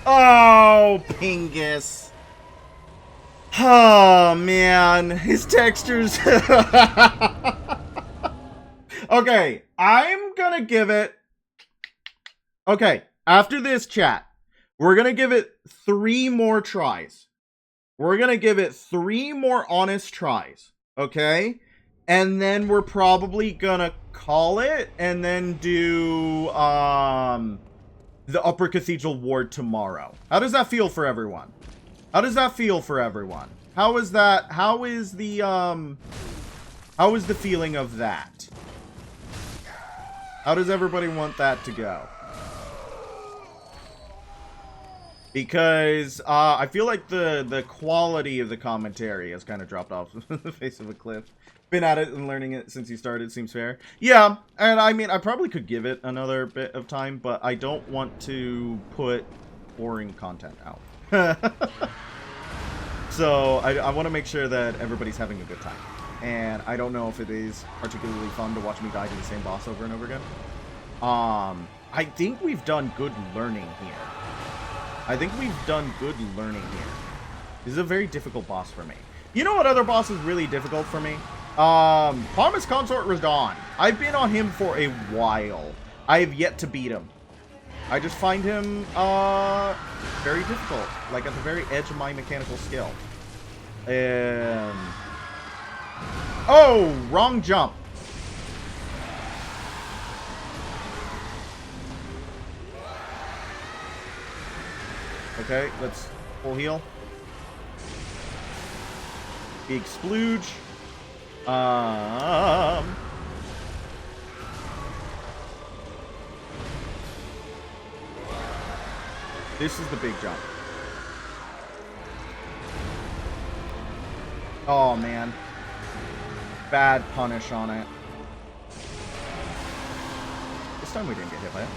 Oh, Pingus. Oh, man. His textures. Okay, I'm gonna give it... Okay, after this, chat, we're gonna give it 3 more tries. We're gonna give it 3 more honest tries. Okay? And then we're probably gonna call it and then do the Upper Cathedral Ward tomorrow. How does that feel for everyone? How does that feel for everyone? How is that? How is the feeling of that? How does everybody want that to go? Because I feel like the quality of the commentary has kind of dropped off the face of a cliff. Been at it and learning it since you started, seems fair. Yeah, and I mean, I probably could give it another bit of time, but I don't want to put boring content out. So I want to make sure that everybody's having a good time. And I don't know if it is particularly fun to watch me die to the same boss over and over again. I think we've done good learning here. This is a very difficult boss for me. You know what other boss is really difficult for me? Promise Consort Radon. I've been on him for a while. I have yet to beat him. I just find him, very difficult. Like, at the very edge of my mechanical skill. Oh! Wrong jump. Okay, let's full heal. Big splooge. This is the big jump. Oh, man. Bad punish on it. This time we didn't get hit by it.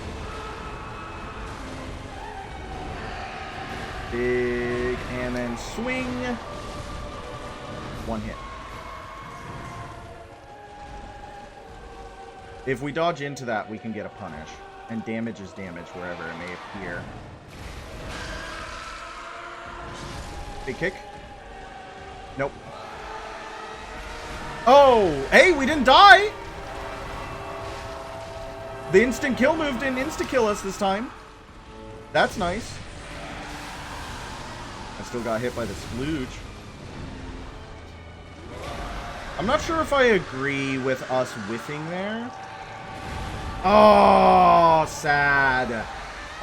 Big, and then swing. One hit. If we dodge into that, we can get a punish. And damage is damage wherever it may appear. Big kick. Nope. Oh! Hey, we didn't die! The instant kill move didn't insta-kill us this time. That's nice. I still got hit by the splooge. I'm not sure if I agree with us whiffing there. Oh, sad.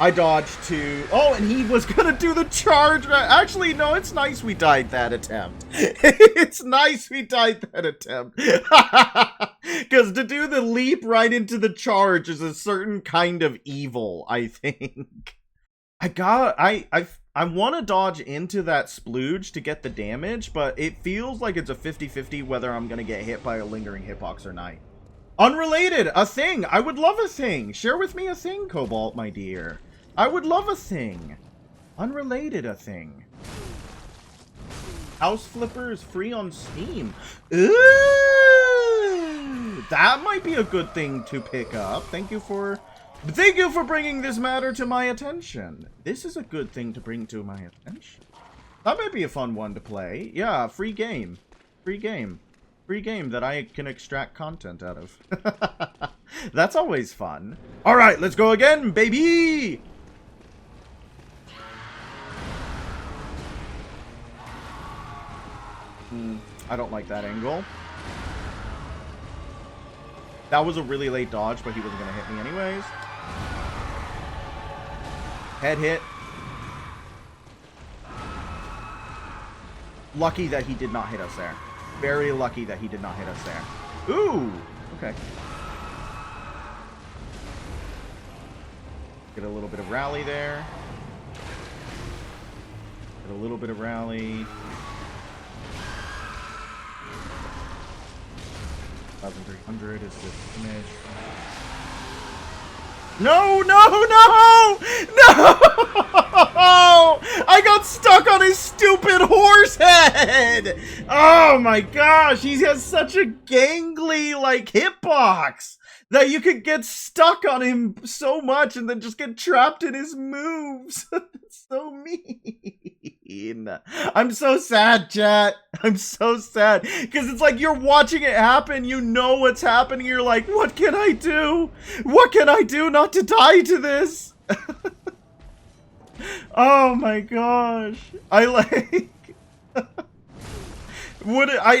I dodged to... Oh, and he was gonna do the charge. Actually, no, it's nice we died that attempt. It's nice we died that attempt. Because to do the leap right into the charge is a certain kind of evil, I think. I want to dodge into that splooge to get the damage, but it feels like it's a 50-50 whether I'm going to get hit by a lingering hitbox or not. Unrelated, a thing. I would love a thing. Share with me a thing, Cobalt, my dear. I would love a thing. Unrelated, a thing. House Flipper is free on Steam. Ooh, that might be a good thing to pick up. Thank you for bringing this matter to my attention. This is a good thing to bring to my attention. That might be a fun one to play. Yeah, free game. Free game. Free game that I can extract content out of. That's always fun. Alright, let's go again, baby! I don't like that angle. That was a really late dodge, but he wasn't going to hit me anyways. Head hit. Lucky that he did not hit us there. Very lucky that he did not hit us there. Ooh! Okay. Get a little bit of rally there. Get a little bit of rally. 1,300 is the damage. No, no, no! No! I got stuck on his stupid horse head! Oh my gosh, he has such a gangly, like, hitbox that you could get stuck on him so much and then just get trapped in his moves. That's so mean. I'm so sad, chat. I'm so sad. Because it's like you're watching it happen. You know what's happening. You're like, what can I do? What can I do not to die to this? Oh my gosh. I like... Would it, I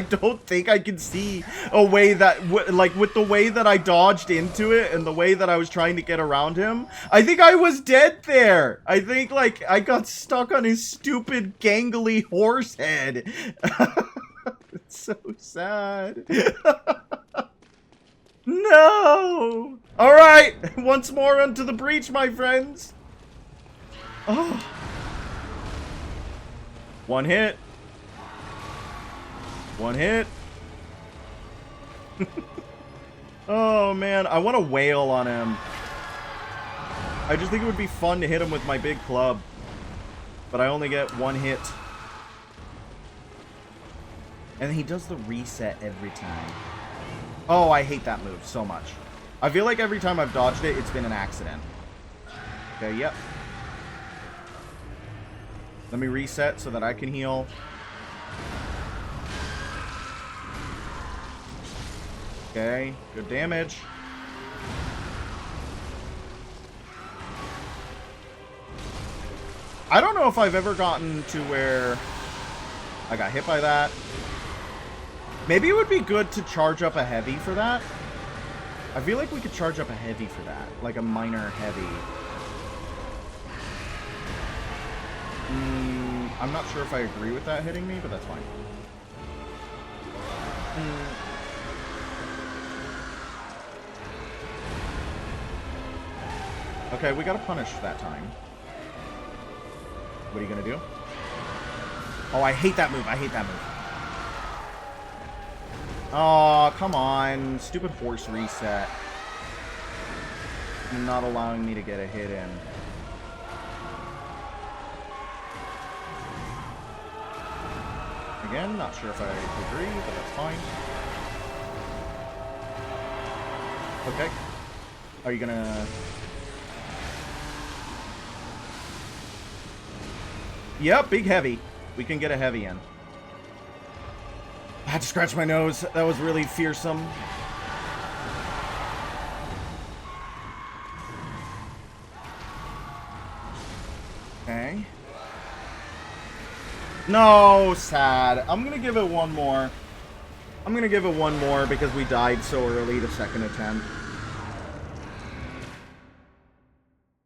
don't think I can see a way that, like, with the way that I dodged into it and the way that I was trying to get around him, I think I was dead there. I think, like, I got stuck on his stupid gangly horse head. It's so sad. No! Alright, once more onto the breach, my friends. Oh. One hit. One hit. Oh, man. I want to wail on him. I just think it would be fun to hit him with my big club. But I only get one hit. And he does the reset every time. Oh, I hate that move so much. I feel like every time I've dodged it, it's been an accident. Okay, yep. Let me reset so that I can heal. Okay, good damage. I don't know if I've ever gotten to where I got hit by that. Maybe it would be good to charge up a heavy for that. I feel like we could charge up a heavy for that. Like a minor heavy. I'm not sure if I agree with that hitting me, but that's fine. Okay, we gotta punish that time. What are you gonna do? Oh, I hate that move. I hate that move. Oh, come on. Stupid horse reset. Not allowing me to get a hit in. Again, not sure if I agree, but that's fine. Okay. Are you gonna... Yep, big heavy. We can get a heavy in. I had to scratch my nose. That was really fearsome. Okay. No, sad. I'm gonna give it one more. I'm gonna give it one more because we died so early the second attempt.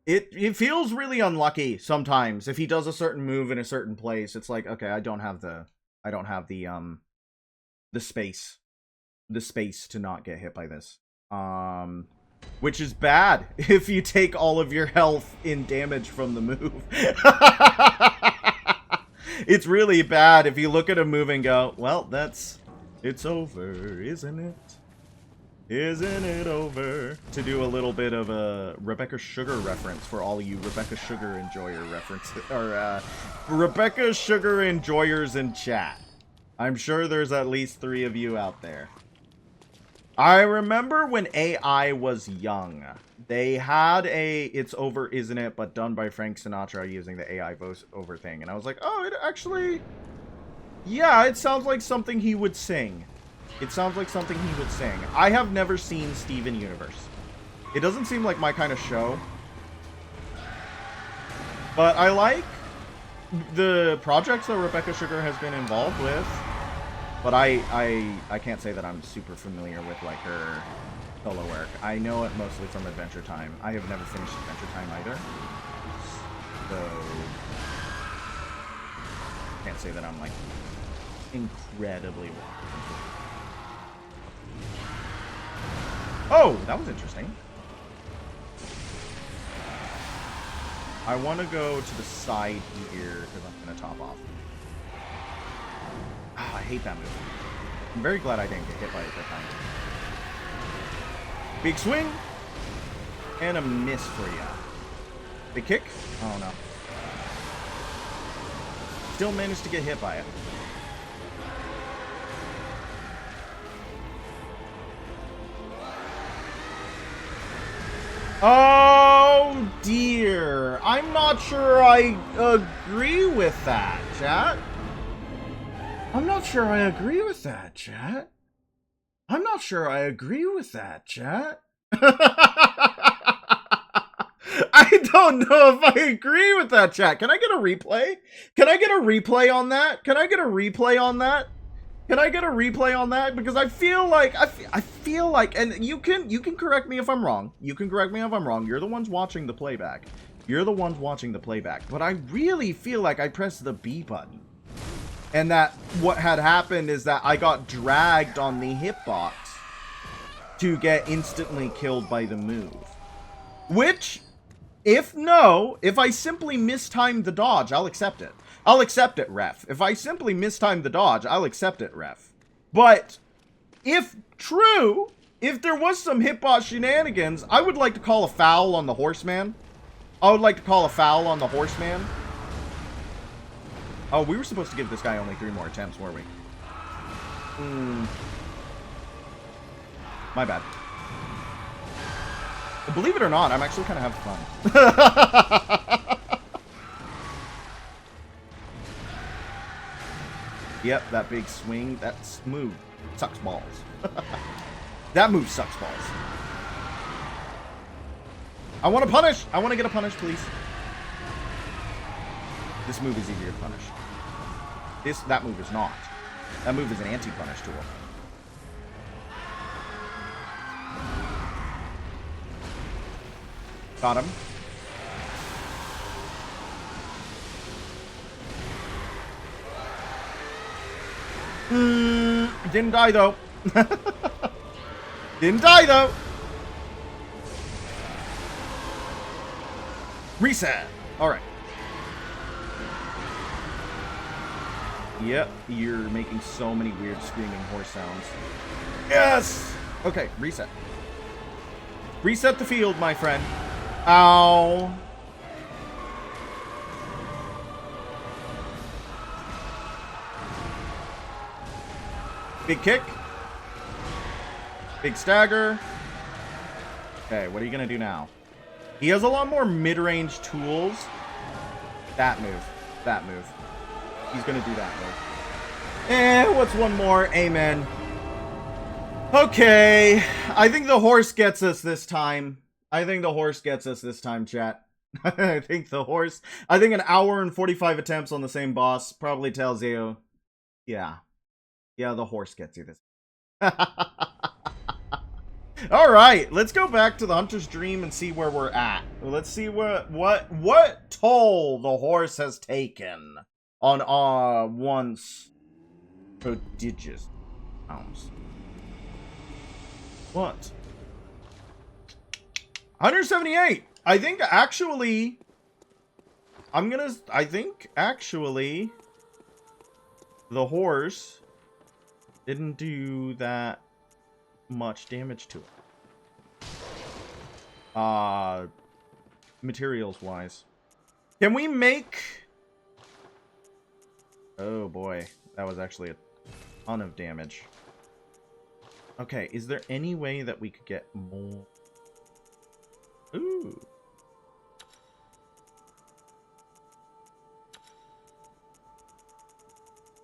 It feels really unlucky sometimes if he does a certain move in a certain place. It's like, okay, I don't have the space to not get hit by this. Which is bad if you take all of your health in damage from the move. It's really bad if you look at a move and go, well, it's over, isn't it? Isn't it over? To do a little bit of a Rebecca Sugar reference for all you Rebecca Sugar enjoyer references, or Rebecca Sugar enjoyers in chat. I'm sure there's at least 3 of you out there. I remember when AI was young, they had a "It's Over, Isn't It?" but done by Frank Sinatra using the AI voice over thing, and I was like, oh, it actually, yeah, it sounds like something he would sing. It sounds like something he would sing. I have never seen Steven Universe. It doesn't seem like my kind of show, but I like the projects that Rebecca Sugar has been involved with. But I can't say that I'm super familiar with, like, her solo work. I know it mostly from Adventure Time. I have never finished Adventure Time either. So, can't say that I'm, like, incredibly well. Oh, that was interesting. I want to go to the side here, because I'm going to top off. Ah, I hate that move. I'm very glad I didn't get hit by it that time. Big swing. And a miss for ya. Big kick. Oh, no. Still managed to get hit by it. Oh, dear. I'm not sure I agree with that, chat. I'm not sure I agree with that, chat. I'm not sure I agree with that, chat. I don't know if I agree with that, chat. Can I get a replay? Can I get a replay on that? Can I get a replay on that? Can I get a replay on that? Because I feel like, I feel like, and you can correct me if I'm wrong. You can correct me if I'm wrong. You're the ones watching the playback. You're the ones watching the playback. But I really feel like I pressed the B button. And that what had happened is that I got dragged on the hitbox to get instantly killed by the move. Which, if I simply mistimed the dodge, I'll accept it. I'll accept it, ref. If I simply mistimed the dodge, I'll accept it, ref. But, if true, if there was some hitbox shenanigans, I would like to call a foul on the horseman. I would like to call a foul on the horseman. Oh, we were supposed to give this guy only 3 more attempts, weren't we? My bad. But believe it or not, I'm actually kind of having fun. Yep, that big swing, that move sucks balls. That move sucks balls. I want to punish! I want to get a punish, please. This move is easier to punish. That move is not. That move is an anti-punish tool. Got him. Didn't die though. Didn't die though. Reset! Alright. Yep, you're making so many weird screaming horse sounds. Yes! Okay, reset. Reset the field, my friend. Ow. Big kick. Big stagger. Okay, what are you gonna do now? He has a lot more mid-range tools. That move. That move. He's gonna do that move. What's one more? Amen. Okay. I think the horse gets us this time. I think the horse gets us this time, chat. I think the horse... I think an hour and 45 attempts on the same boss probably tells you... Yeah. Yeah, the horse gets you this. Alright, let's go back to the Hunter's Dream and see where we're at. Let's see what toll the horse has taken on once prodigious pounds. What? 178! I think actually the horse didn't do that much damage to it. Materials wise. Can we make... Oh boy, that was actually a ton of damage. Okay, is there any way that we could get more? Ooh.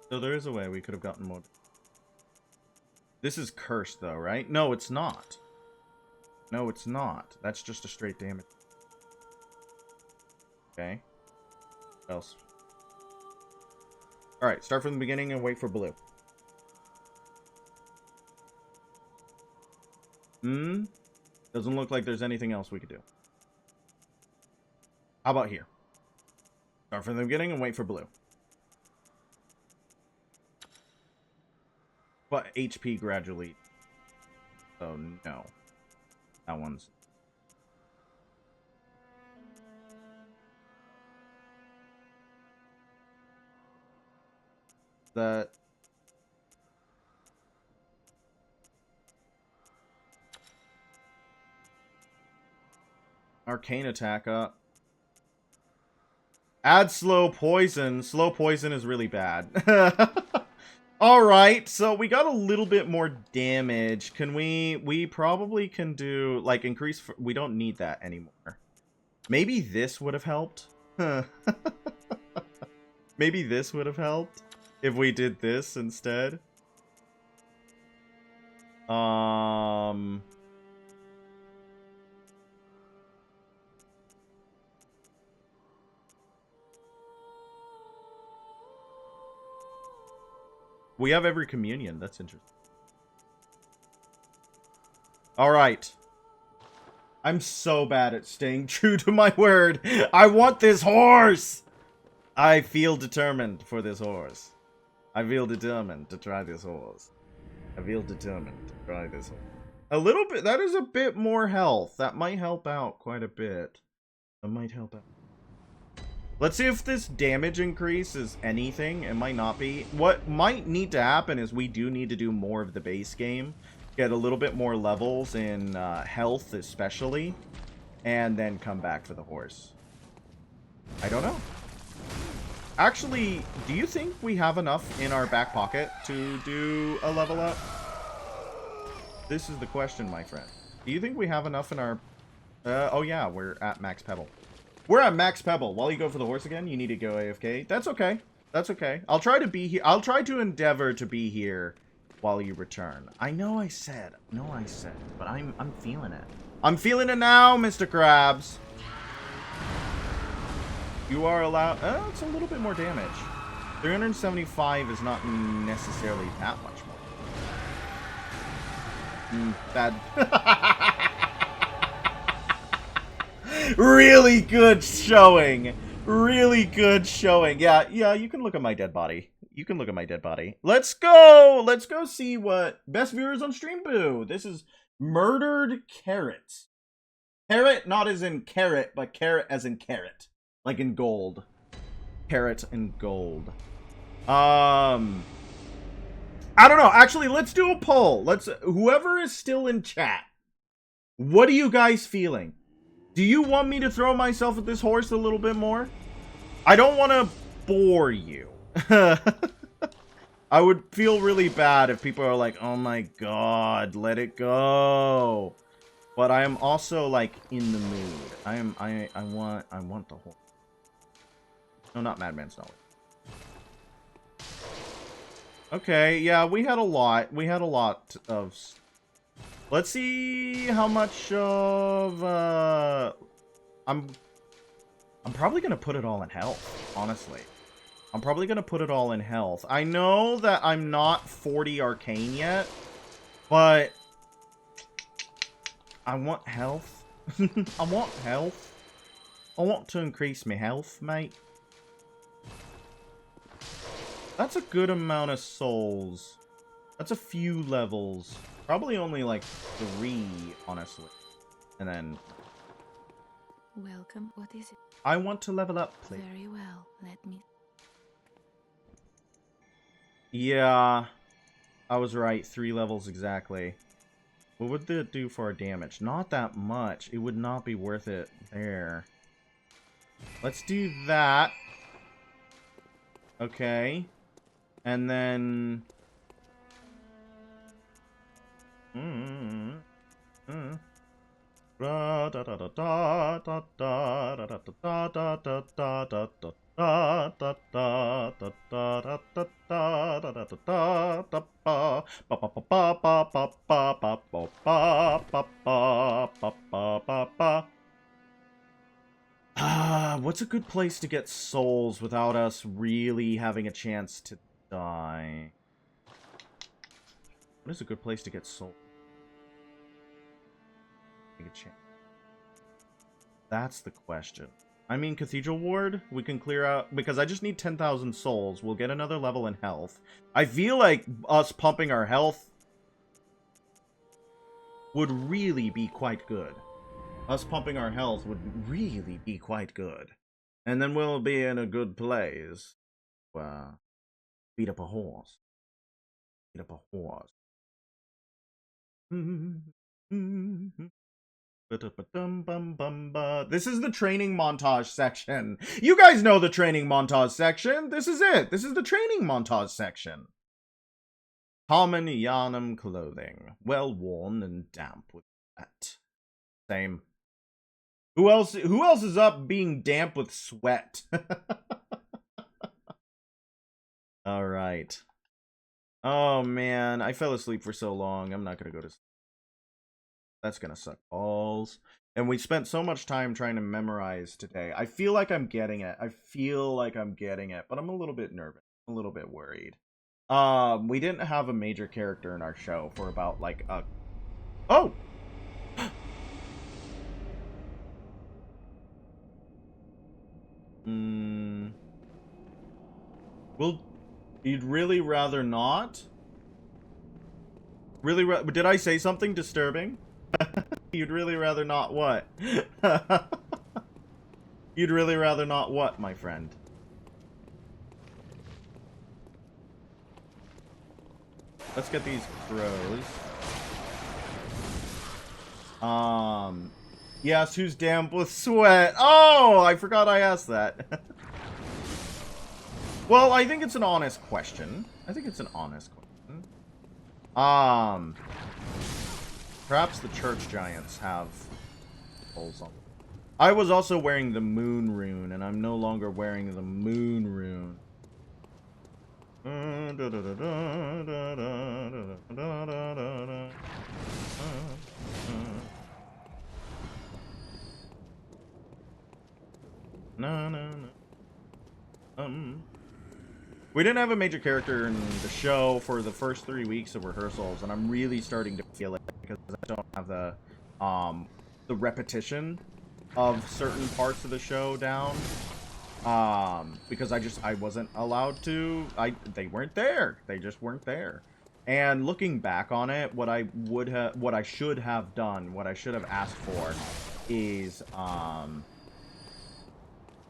So there is a way we could have gotten more. This is cursed though, right? No, it's not. No, it's not. That's just a straight damage. Okay. What else? Alright, start from the beginning and wait for blue. Doesn't look like there's anything else we could do. How about here? Start from the beginning and wait for blue. But HP gradually. So no. That one's... That... Arcane attack up. Add slow poison. Slow poison is really bad. Alright, so we got a little bit more damage. Can we probably can do, like, increase... We don't need that anymore. Maybe this would have helped? Maybe this would have helped if we did this instead. We have every communion. That's interesting. Alright. I'm so bad at staying true to my word. I want this horse! I feel determined for this horse. I feel determined to try this horse. I feel determined to try this horse. A little bit. That is a bit more health. That might help out quite a bit. That might help out. Let's see if this damage increase is anything. It might not be. What might need to happen is we do need to do more of the base game. Get a little bit more levels in health especially. And then come back for the horse. I don't know. Actually, do you think we have enough in our back pocket to do a level up? This is the question, my friend. Do you think we have enough in our... oh yeah, we're at max pebble. We're at max pebble. While you go for the horse again, you need to go AFK. That's okay. That's okay. I'll try to be here. I'll try to endeavor to be here while you return. I know I said. But I'm feeling it. I'm feeling it now, Mr. Krabs. You are allowed... it's a little bit more damage. 375 is not necessarily that much more. Bad. Really good showing. Really good showing. Yeah, you can look at my dead body. You can look at my dead body. Let's go. Let's go see what best viewers on stream boo. This is Murdered Carrots. Carrot, not as in carrot, but carrot as in carrot. Like in gold. Carrot and gold. I don't know. Actually, let's do a poll. Whoever is still in chat, what are you guys feeling? Do you want me to throw myself at this horse a little bit more? I don't want to bore you. I would feel really bad if people are like, oh my god, let it go. But I am also like in the mood. I want the horse. No, not Madman's Knowledge. Okay, yeah, we had a lot. We had a lot of... Let's see how much of... I'm probably going to put it all in health, honestly. I'm probably going to put it all in health. I know that I'm not 40 arcane yet, but... I want health. I want health. I want to increase my health, mate. That's a good amount of souls. That's a few levels. Probably only like 3, honestly. And then... Welcome. What is it? I want to level up, please. Very well. Let me... Yeah. I was right. 3 levels exactly. What would that do for our damage? Not that much. It would not be worth it there. Let's do that. Okay. And then... What's a good place to get souls without us really having a chance to die? What is a good place to get souls? Take a chance. That's the question. I mean, Cathedral Ward, we can clear out... Because I just need 10,000 souls. We'll get another level in health. I feel like us pumping our health would really be quite good. Us pumping our health would really be quite good. And then we'll be in a good place. Beat up a horse. Beat up a horse. This is the training montage section. You guys know the training montage section. This is it. This is the training montage section. Common Yharnam clothing. Well worn and damp with sweat. Same. Who else is up being damp with sweat? Alright. Oh man, I fell asleep for so long. I'm not gonna go to sleep. That's gonna suck balls. And we spent so much time trying to memorize today. I feel like I'm getting it. I feel like I'm getting it, but I'm a little bit nervous. I'm a little bit worried. We didn't have a major character in our show for about like a... Oh! Well, you'd really rather not? Did I say something disturbing? You'd really rather not what? You'd really rather not what, my friend? Let's get these crows. Yes, who's damp with sweat? Oh, I forgot I asked that. Well, I think it's an honest question. I think it's an honest question. Perhaps the church giants have holes on them. I was also wearing the moon rune, and I'm no longer wearing the moon rune. We didn't have a major character in the show for the first 3 weeks of rehearsals, and I'm really starting to feel it because I don't have the repetition of certain parts of the show down. Because I wasn't allowed to. They weren't there. They just weren't there. And looking back on it, what I should have done, what I should have asked for, is,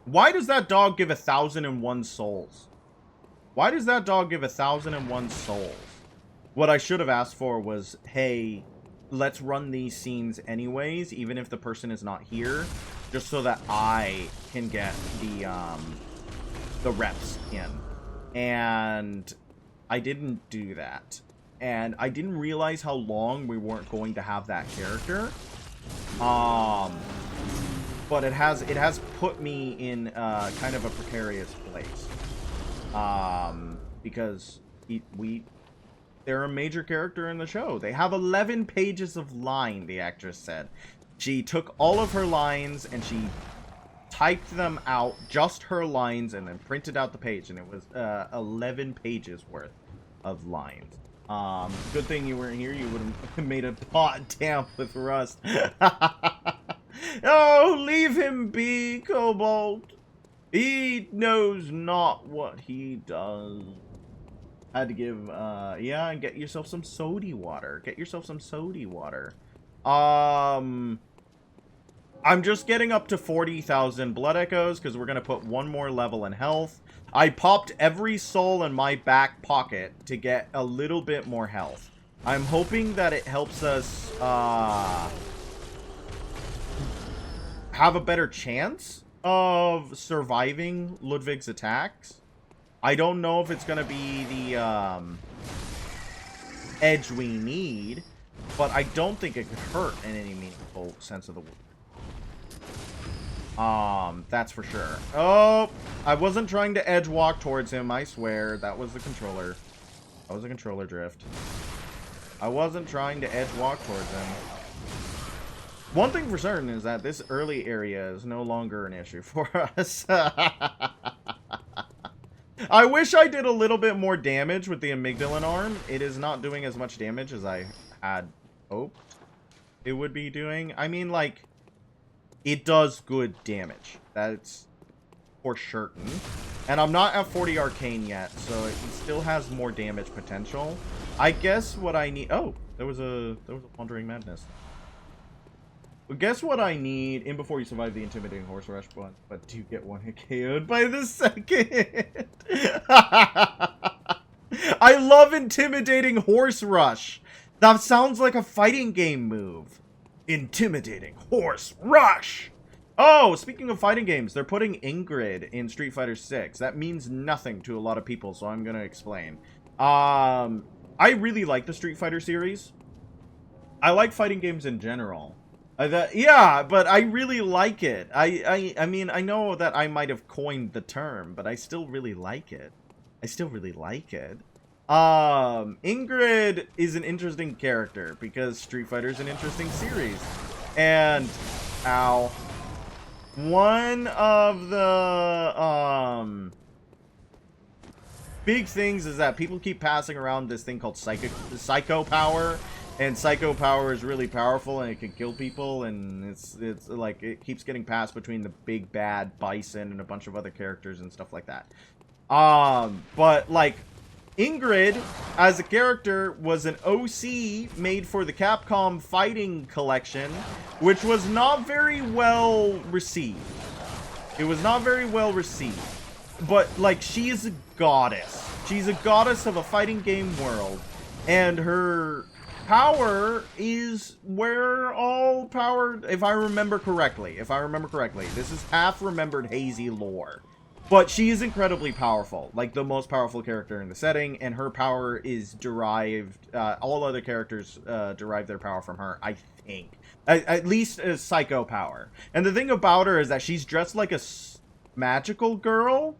why does that dog give 1,001 souls? Why does that dog give 1,001 souls? What I should have asked for was, hey, let's run these scenes anyways, even if the person is not here, just so that I can get the reps in. And I didn't do that. And I didn't realize how long we weren't going to have that character. But it has put me in kind of a precarious place. Because they're a major character in the show. They have 11 pages of line, the actress said. She took all of her lines and she typed them out, just her lines, and then printed out the page, and it was 11 pages worth of lines. Good thing you weren't here. You would have made a pot damp with rust. Oh, leave him be, Cobalt. He knows not what he does. Had to give, yeah, and get yourself some sody water. Get yourself some sody water. I'm just getting up to 40,000 blood echoes because we're going to put one more level in health. I popped every soul in my back pocket to get a little bit more health. I'm hoping that it helps us, have a better chance of surviving Ludwig's attacks. I don't know if it's going to be the edge we need, but I don't think it could hurt in any meaningful sense of the word. That's for sure. Oh, I wasn't trying to edge walk towards him, I swear. That was the controller. That was a controller drift. I wasn't trying to edge walk towards him. One thing for certain is that this early area is no longer an issue for us. I wish I did a little bit more damage with the amygdalin arm. It is not doing as much damage as I had hoped it would be doing. I mean, like, it does good damage. That's for certain. And I'm not at 40 arcane yet, so it still has more damage potential. I guess what I need... Oh, there was a Wandering Madness. But guess what I need in before you survive the intimidating horse rush, but do get one hit KO'd by the second. I love intimidating horse rush. That sounds like a fighting game move. Intimidating horse rush. Oh, speaking of fighting games, they're putting Ingrid in Street Fighter 6. That means nothing to a lot of people, so I'm gonna explain. I really like the Street Fighter series. I like fighting games in general. Yeah, but I really like it. I mean, I know that I might have coined the term, but I still really like it. I still really like it. Ingrid is an interesting character because Street Fighter is an interesting series. And, ow. One of the, big things is that people keep passing around this thing called psycho power. And psycho power is really powerful, and it can kill people, and it's like, it keeps getting passed between the big bad Bison and a bunch of other characters and stuff like that. But, like, Ingrid, as a character, was an OC made for the Capcom Fighting Collection, which was not very well received. It was not very well received. But, like, she is a goddess. She's a goddess of a fighting game world, and her... power is where all power, if I remember correctly, this is half remembered hazy lore, but she is incredibly powerful, like the most powerful character in the setting, and her power is derived, all other characters derive their power from her, I think, at least as psycho power. And the thing about her is that she's dressed like a magical girl,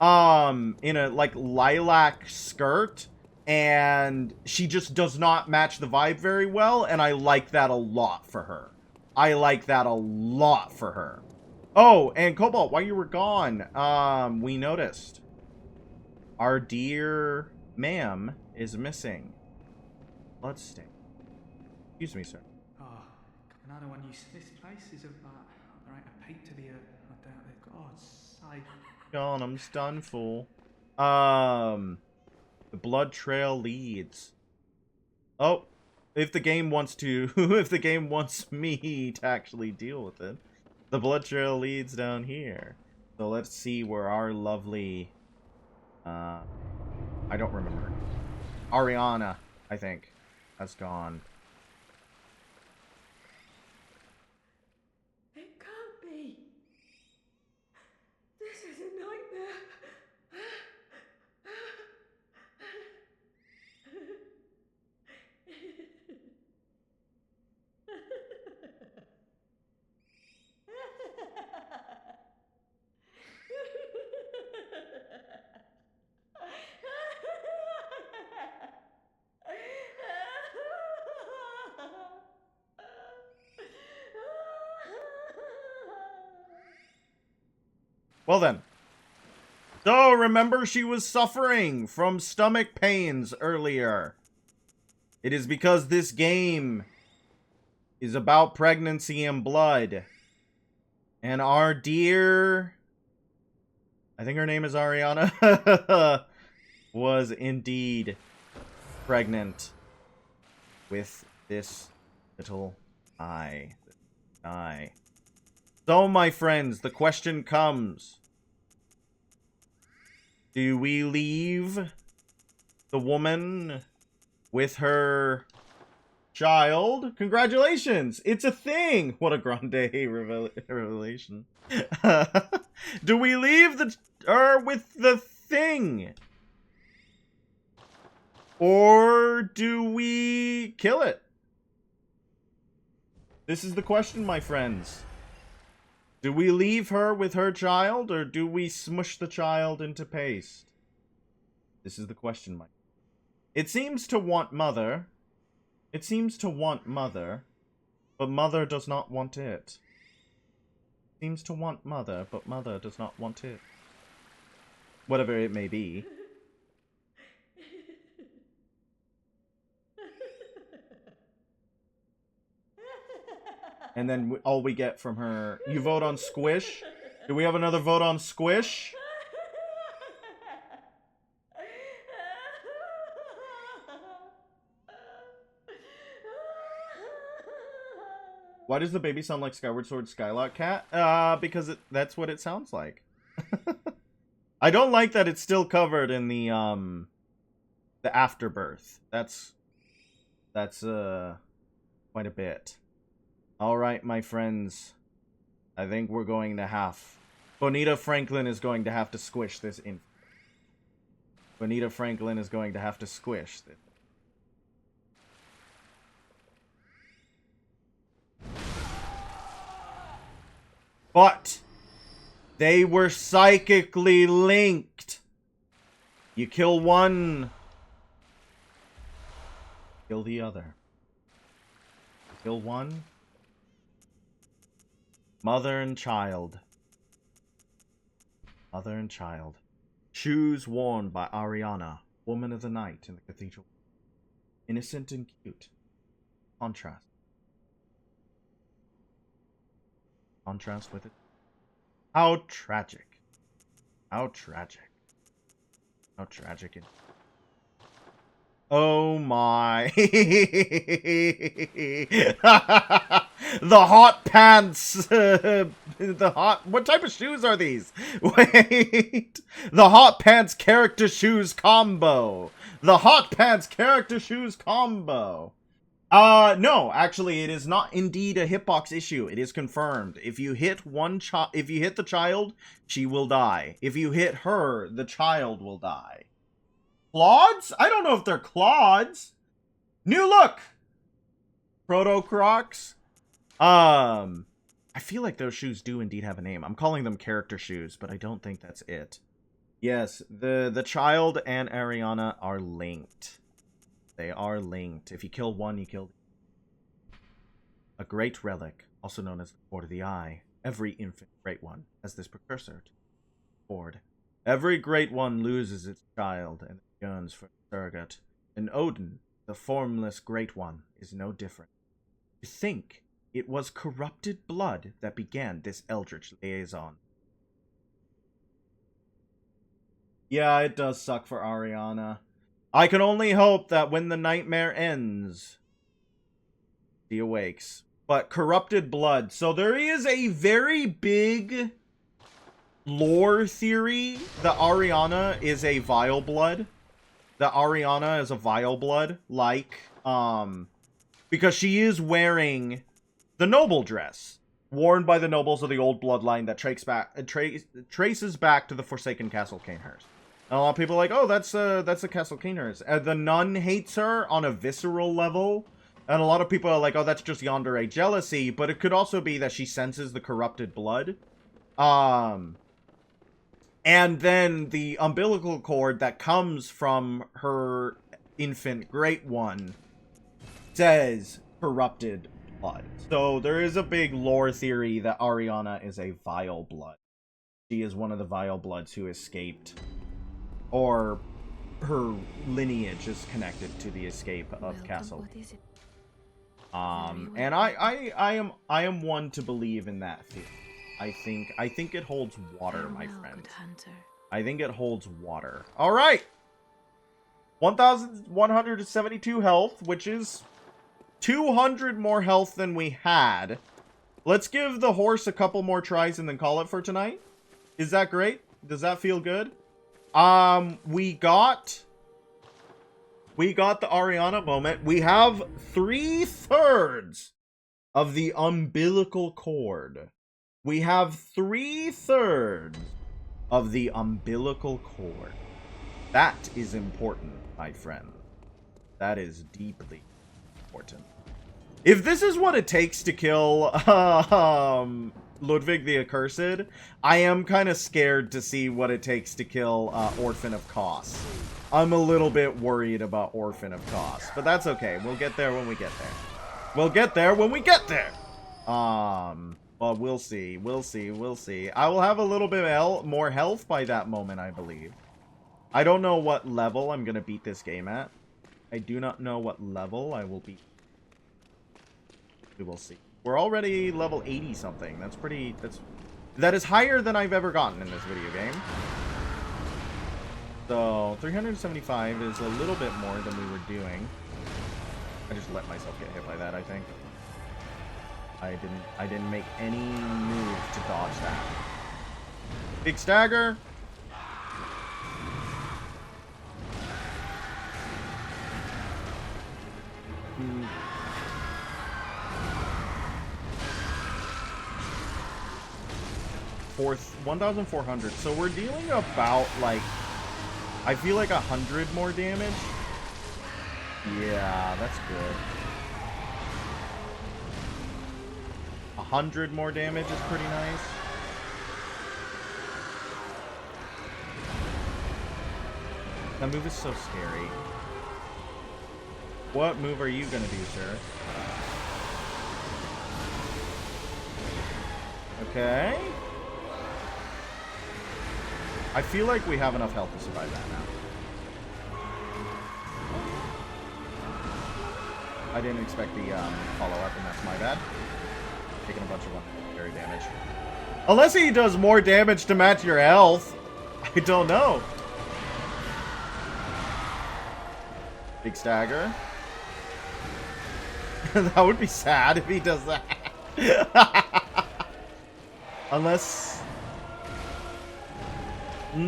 in a, like, lilac skirt, and she just does not match the vibe very well, and I like that a lot for her. I like that a lot for her. Oh, and Cobalt, while you were gone, we noticed our dear ma'am is missing. Bloodstain. Excuse me, sir. Oh, another one. This place is a peak to the earth. I doubt it. God's sake. Gone, I'm stunned, fool. The blood trail leads. Oh, If the game wants to, if the game wants me to actually deal with it. The blood trail leads down here. So let's see where our lovely, I don't remember. Ariana, I think, has gone. It can't be. This is a nightmare. Well then. So remember, she was suffering from stomach pains earlier. It is because this game is about pregnancy and blood. And our dear, I think her name is Ariana, was indeed pregnant with this little eye. So, my friends, the question comes. Do we leave the woman with her child? Congratulations! It's a thing! What a grande revelation. Do we leave her with the thing? Or do we kill it? This is the question, my friends. Do we leave her with her child, or do we smush the child into paste? This is the question, Mike. It seems to want mother. It seems to want mother, but mother does not want it. It seems to want mother, but mother does not want it. Whatever it may be. And then all we get from her... You vote on Squish? Do we have another vote on Squish? Why does the baby sound like Skyward Sword Skylock Cat? Because that's what it sounds like. I don't like that it's still covered in the afterbirth. That's quite a bit. Alright, my friends. I think we're going to have... Bonita Franklin is going to have to squish this in. Bonita Franklin is going to have to squish this. But they were psychically linked. You kill one, kill the other. Kill one. Mother and child. Mother and child. Shoes worn by Ariana, woman of the night in the cathedral. Innocent and cute. Contrast. Contrast with it. How tragic. How tragic. How tragic it is. Oh my. The hot pants. The hot... What type of shoes are these? Wait. The hot pants character shoes combo. The hot pants character shoes combo. No, actually, it is not indeed a hitbox issue. It is confirmed. If you hit if you hit the child, she will die. If you hit her, the child will die. Clods? I don't know if they're clods. New look! Proto Crocs. I feel like those shoes do indeed have a name. I'm calling them character shoes, but I don't think that's it. Yes, the child and Ariana are linked. They are linked. If you kill one, you kill a great relic, also known as the Sword of the Eye. Every infant great one has this precursor to Sword. Every great one loses its child and yearns for a surrogate. And Odin, the formless great one, is no different. To think it was corrupted blood that began this eldritch liaison. Yeah, it does suck for Ariana. I can only hope that when the nightmare ends, He awakes. But corrupted blood. So there is a very big lore theory that Ariana is a vile blood. That Ariana is a vile blood. Like, because she is wearing the noble dress. Worn by the nobles of the old bloodline that traces back to the Forsaken Castle Cainhurst. And a lot of people are like, oh, that's the Castle Cainhurst. The nun hates her on a visceral level. And a lot of people are like, oh, that's just yandere jealousy. But it could also be that she senses the corrupted blood. And then the umbilical cord that comes from her infant great one says corrupted blood. So there is a big lore theory that Ariana is a vile blood. She is one of the vile bloods who escaped. Or her lineage is connected to the escape of Castle. What is it? And I am one to believe in that theory. I think it holds water, my friend. I think it holds water. All right. 1,172 health, which is 200 more health than we had. Let's give the horse a couple more tries and then call it for tonight. Is that great? Does that feel good? We got the Ariana moment. We have 3/3 of the umbilical cord. We have 3/3 of the umbilical cord. That is important, my friend. That is deeply important. If this is what it takes to kill Ludwig the Accursed, I am kind of scared to see what it takes to kill Orphan of Kos. I'm a little bit worried about Orphan of Kos, but that's okay. We'll get there when we get there. We'll get there when we get there. But we'll see. We'll see. We'll see. I will have a little bit more health by that moment, I believe. I don't know what level I'm going to beat this game at. I do not know what level I will beat. We will see. We're already level 80 something. That's pretty... That is higher than I've ever gotten in this video game. So, 375 is a little bit more than we were doing. I just let myself get hit by that, I think. I didn't make any move to dodge that. Big stagger. Fourth 1,400. So we're dealing about like, I feel like 100 more damage. Yeah, that's good. 100 more damage is pretty nice. That move is so scary. What move are you gonna do, sir? Okay. I feel like we have enough health to survive that now. I didn't expect the follow-up, and that's my bad. Taking a bunch of unnecessary damage. Unless he does more damage to match your health. I don't know. Big stagger. That would be sad if he does that. Unless... Okay.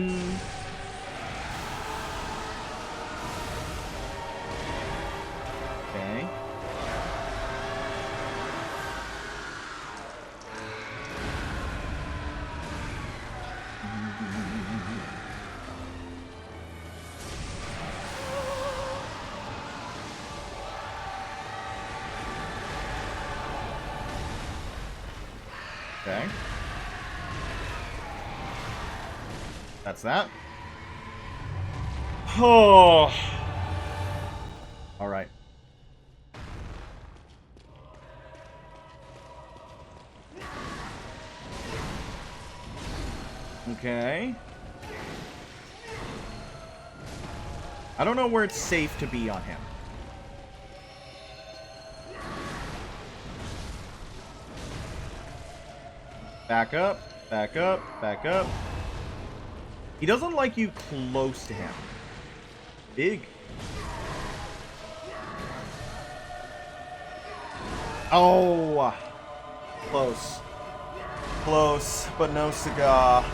Okay. That's that. Oh. All right. Okay. I don't know where it's safe to be on him. Back up, back up, back up. He doesn't like you close to him. Big. Oh! Close. Close, but no cigar.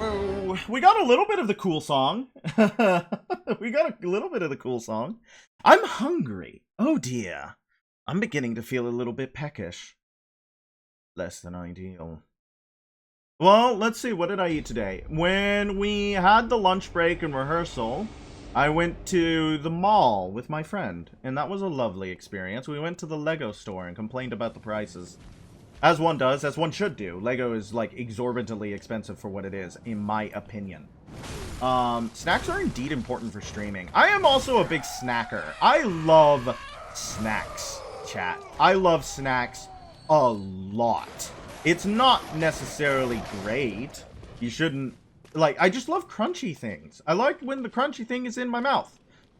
Oh, we got a little bit of the cool song. We got a little bit of the cool song. I'm hungry. Oh dear. I'm beginning to feel a little bit peckish. Less than ideal. Well, let's see. What did I eat today? When we had the lunch break and rehearsal, I went to the mall with my friend. And that was a lovely experience. We went to the Lego store and complained about the prices. As one does, as one should do. Lego is, like, exorbitantly expensive for what it is, in my opinion. Snacks are indeed important for streaming. I am also a big snacker. I love snacks, chat. I love snacks a lot. It's not necessarily great. You shouldn't... Like, I just love crunchy things. I like when the crunchy thing is in my mouth.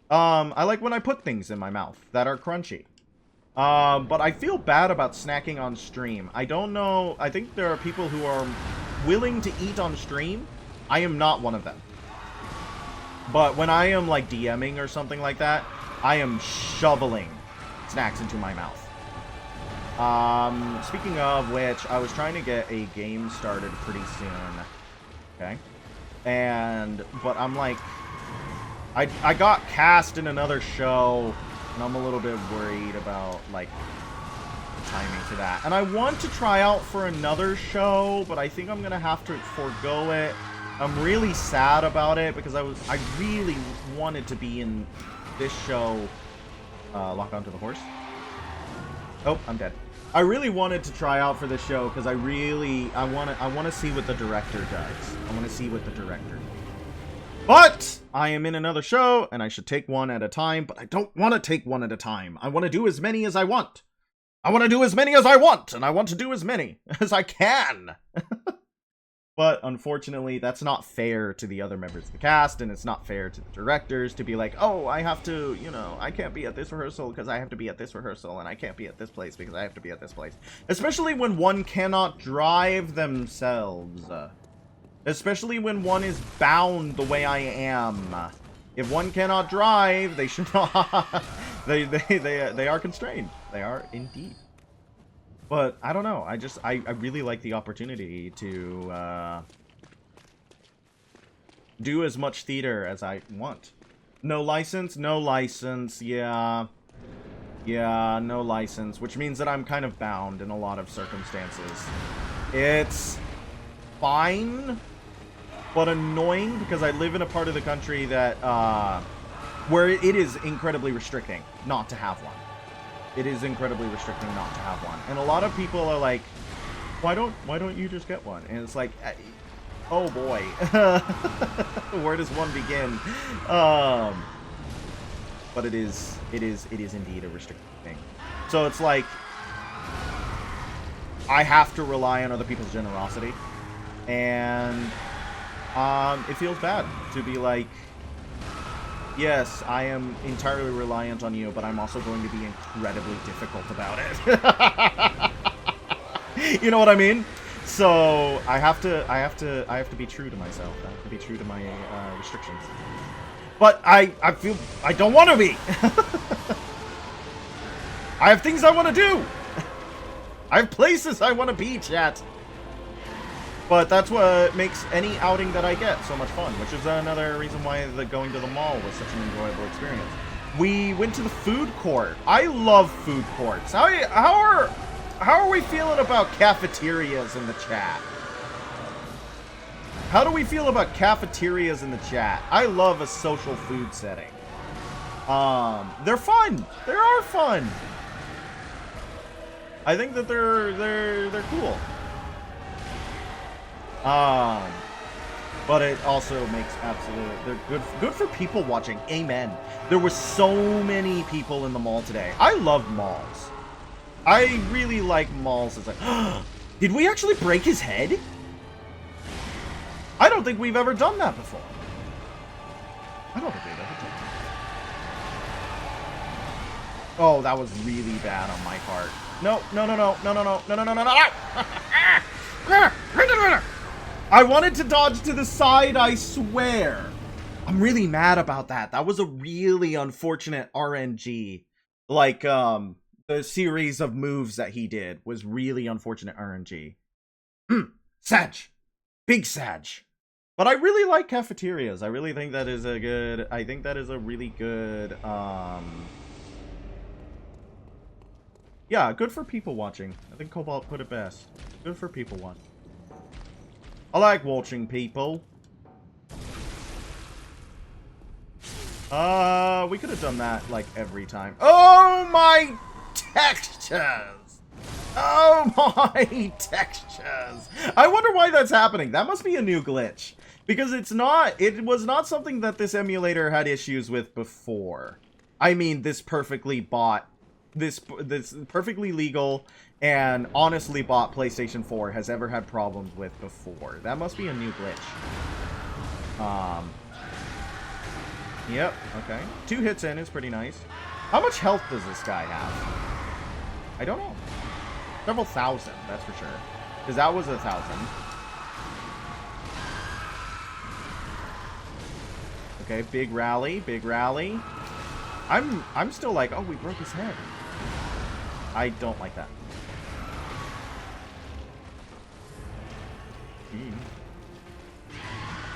I like when I put things in my mouth that are crunchy. But I feel bad about snacking on stream. I don't know. I think there are people who are willing to eat on stream. I am not one of them. But when I am, like, DMing or something like that, I am shoveling snacks into my mouth. Speaking of which, I was trying to get a game started pretty soon. Okay. But I'm like... I got cast in another show... And I'm a little bit worried about, like, the timing for that. And I want to try out for another show, but I think I'm going to have to forego it. I'm really sad about it because I really wanted to be in this show. Lock onto the horse. Oh, I'm dead. I really wanted to try out for this show because I want to see what the director does. I want to see what the director does. But I am in another show, and I should take one at a time, but I don't want to take one at a time. I want to do as many as I want. I want to do as many as I want, and I want to do as many as I can. But unfortunately, that's not fair to the other members of the cast, and it's not fair to the directors to be like, oh, I have to, you know, I can't be at this rehearsal because I have to be at this rehearsal, and I can't be at this place because I have to be at this place. Especially when one cannot drive themselves. Especially when one is bound the way I am. If one cannot drive, they should not. They are constrained. They are indeed. But I don't know. I really like the opportunity to do as much theater as I want. No license? No license. Yeah. Yeah, no license. Which means that I'm kind of bound in a lot of circumstances. It's fine, but annoying because I live in a part of the country that, where it is incredibly restricting not to have one. It is incredibly restricting not to have one. And a lot of people are like, why don't you just get one? And it's like, oh boy. Where does one begin? But it is indeed a restricting thing. So it's like, I have to rely on other people's generosity. And it feels bad to be like, yes, I am entirely reliant on you, but I'm also going to be incredibly difficult about it. You know what I mean? So I have to be true to myself. I have to be true to my restrictions. But I feel I don't want to be. I have things I want to do. I have places I want to be, chat. But that's what makes any outing that I get so much fun, which is another reason why going to the mall was such an enjoyable experience. We went to the food court. I love food courts. How are we feeling about cafeterias in the chat? How do we feel about cafeterias in the chat? I love a social food setting. They're fun. They are fun. I think that they're cool. But it also makes they're good for people watching. Amen. There were so many people in the mall today. I love malls. I really like malls. It's like, did we actually break his head? I don't think we've ever done that before. I don't think we've ever done that. Oh, that was really bad on my part. No. I wanted to dodge to the side, I swear. I'm really mad about that. That was a really unfortunate RNG. Like, the series of moves that he did was really unfortunate RNG. Sag! Big Sag! But I really like cafeterias. I really think that is a good... I think that is a really good, yeah, good for people watching. I think Cobalt put it best. Good for people watching. I like watching people. We could have done that, like, every time. Oh, my textures! Oh, my textures! I wonder why that's happening. That must be a new glitch. Because it was not something that this emulator had issues with before. I mean, this perfectly perfectly legal and honestly bought PlayStation 4 has ever had problems with before. That must be a new glitch. Yep, okay. 2 hits in is pretty nice. How much health does this guy have? I don't know. Several thousand, that's for sure. Because that was 1,000. Okay, big rally, big rally. I'm still like, oh, we broke his head. I don't like that.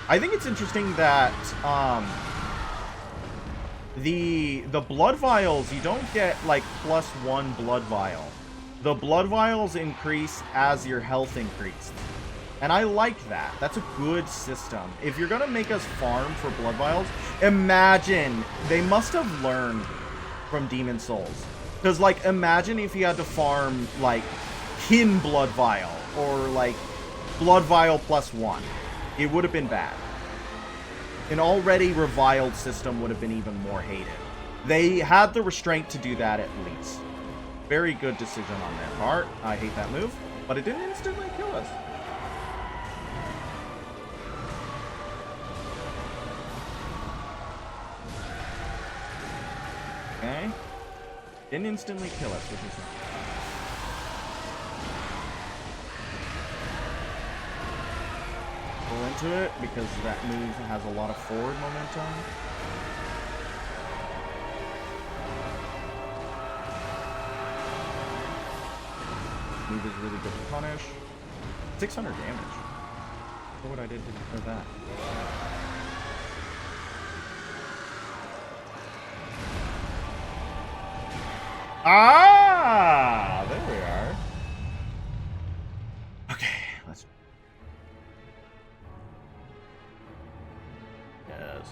I think it's interesting that the blood vials, you don't get like +1 blood vial. The blood vials increase as your health increases. And I like that. That's a good system. If you're gonna make us farm for blood vials, imagine they must have learned from Demon Souls. Because, like, imagine if you had to farm, like, Kin blood vial or, like, blood vial +1. It would have been bad. An already reviled system would have been even more hated. They had the restraint to do that at least. Very good decision on their part. I hate that move, but it didn't instantly kill us. Okay. Didn't instantly kill us, which is nice. Pull into it because that move has a lot of forward momentum. Move is really good to punish. 600 damage. Look what I did for that. Ah! There we are. Okay, let's... Yes.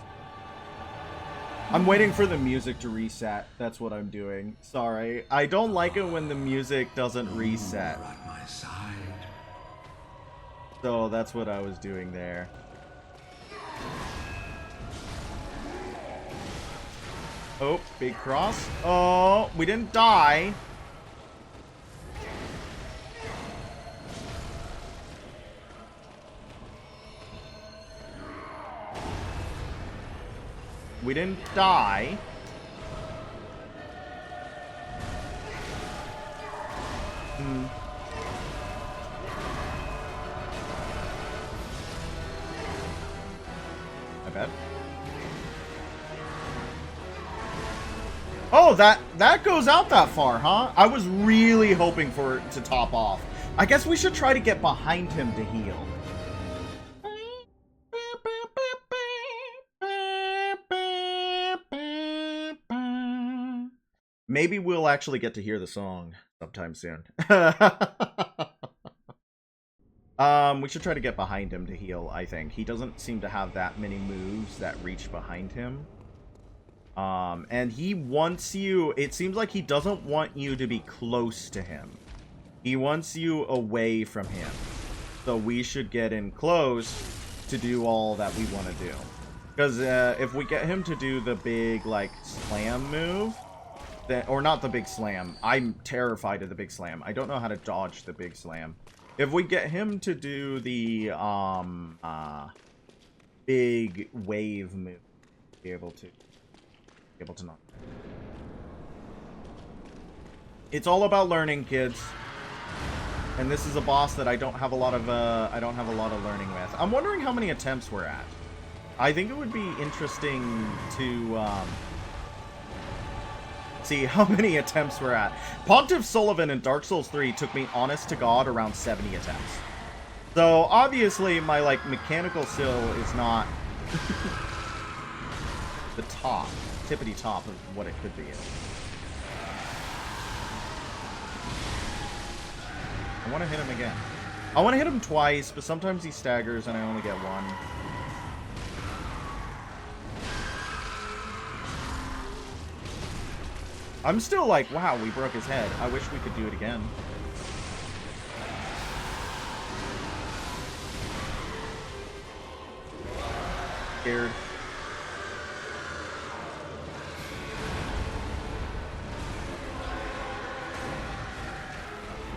I'm waiting for the music to reset. That's what I'm doing. Sorry. I don't like it when the music doesn't reset. At my side. So that's what I was doing there. Oh, big cross. Oh, we didn't die. We didn't die. I bet. Oh, that goes out that far, huh? I was really hoping for it to top off. I guess we should try to get behind him to heal. Maybe we'll actually get to hear the song sometime soon. We should try to get behind him to heal, I think. He doesn't seem to have that many moves that reach behind him. And he wants you... It seems like he doesn't want you to be close to him. He wants you away from him. So we should get in close to do all that we want to do. Because if we get him to do the big, like, slam move... Or not the big slam. I'm terrified of the big slam. I don't know how to dodge the big slam. If we get him to do the big wave move, be able to knock. It's all about learning, kids. And this is a boss that I don't have a lot of learning with. I'm wondering how many attempts we're at. I think it would be interesting to see how many attempts we're at. Pontiff Sullivan in Dark Souls 3 took me, honest to God, around 70 attempts. So, obviously, my, like, mechanical skill is not the top, tippity top of what it could be. I want to hit him again. I want to hit him twice, but sometimes he staggers and I only get one. I'm still like, wow, we broke his head. I wish we could do it again. Scared.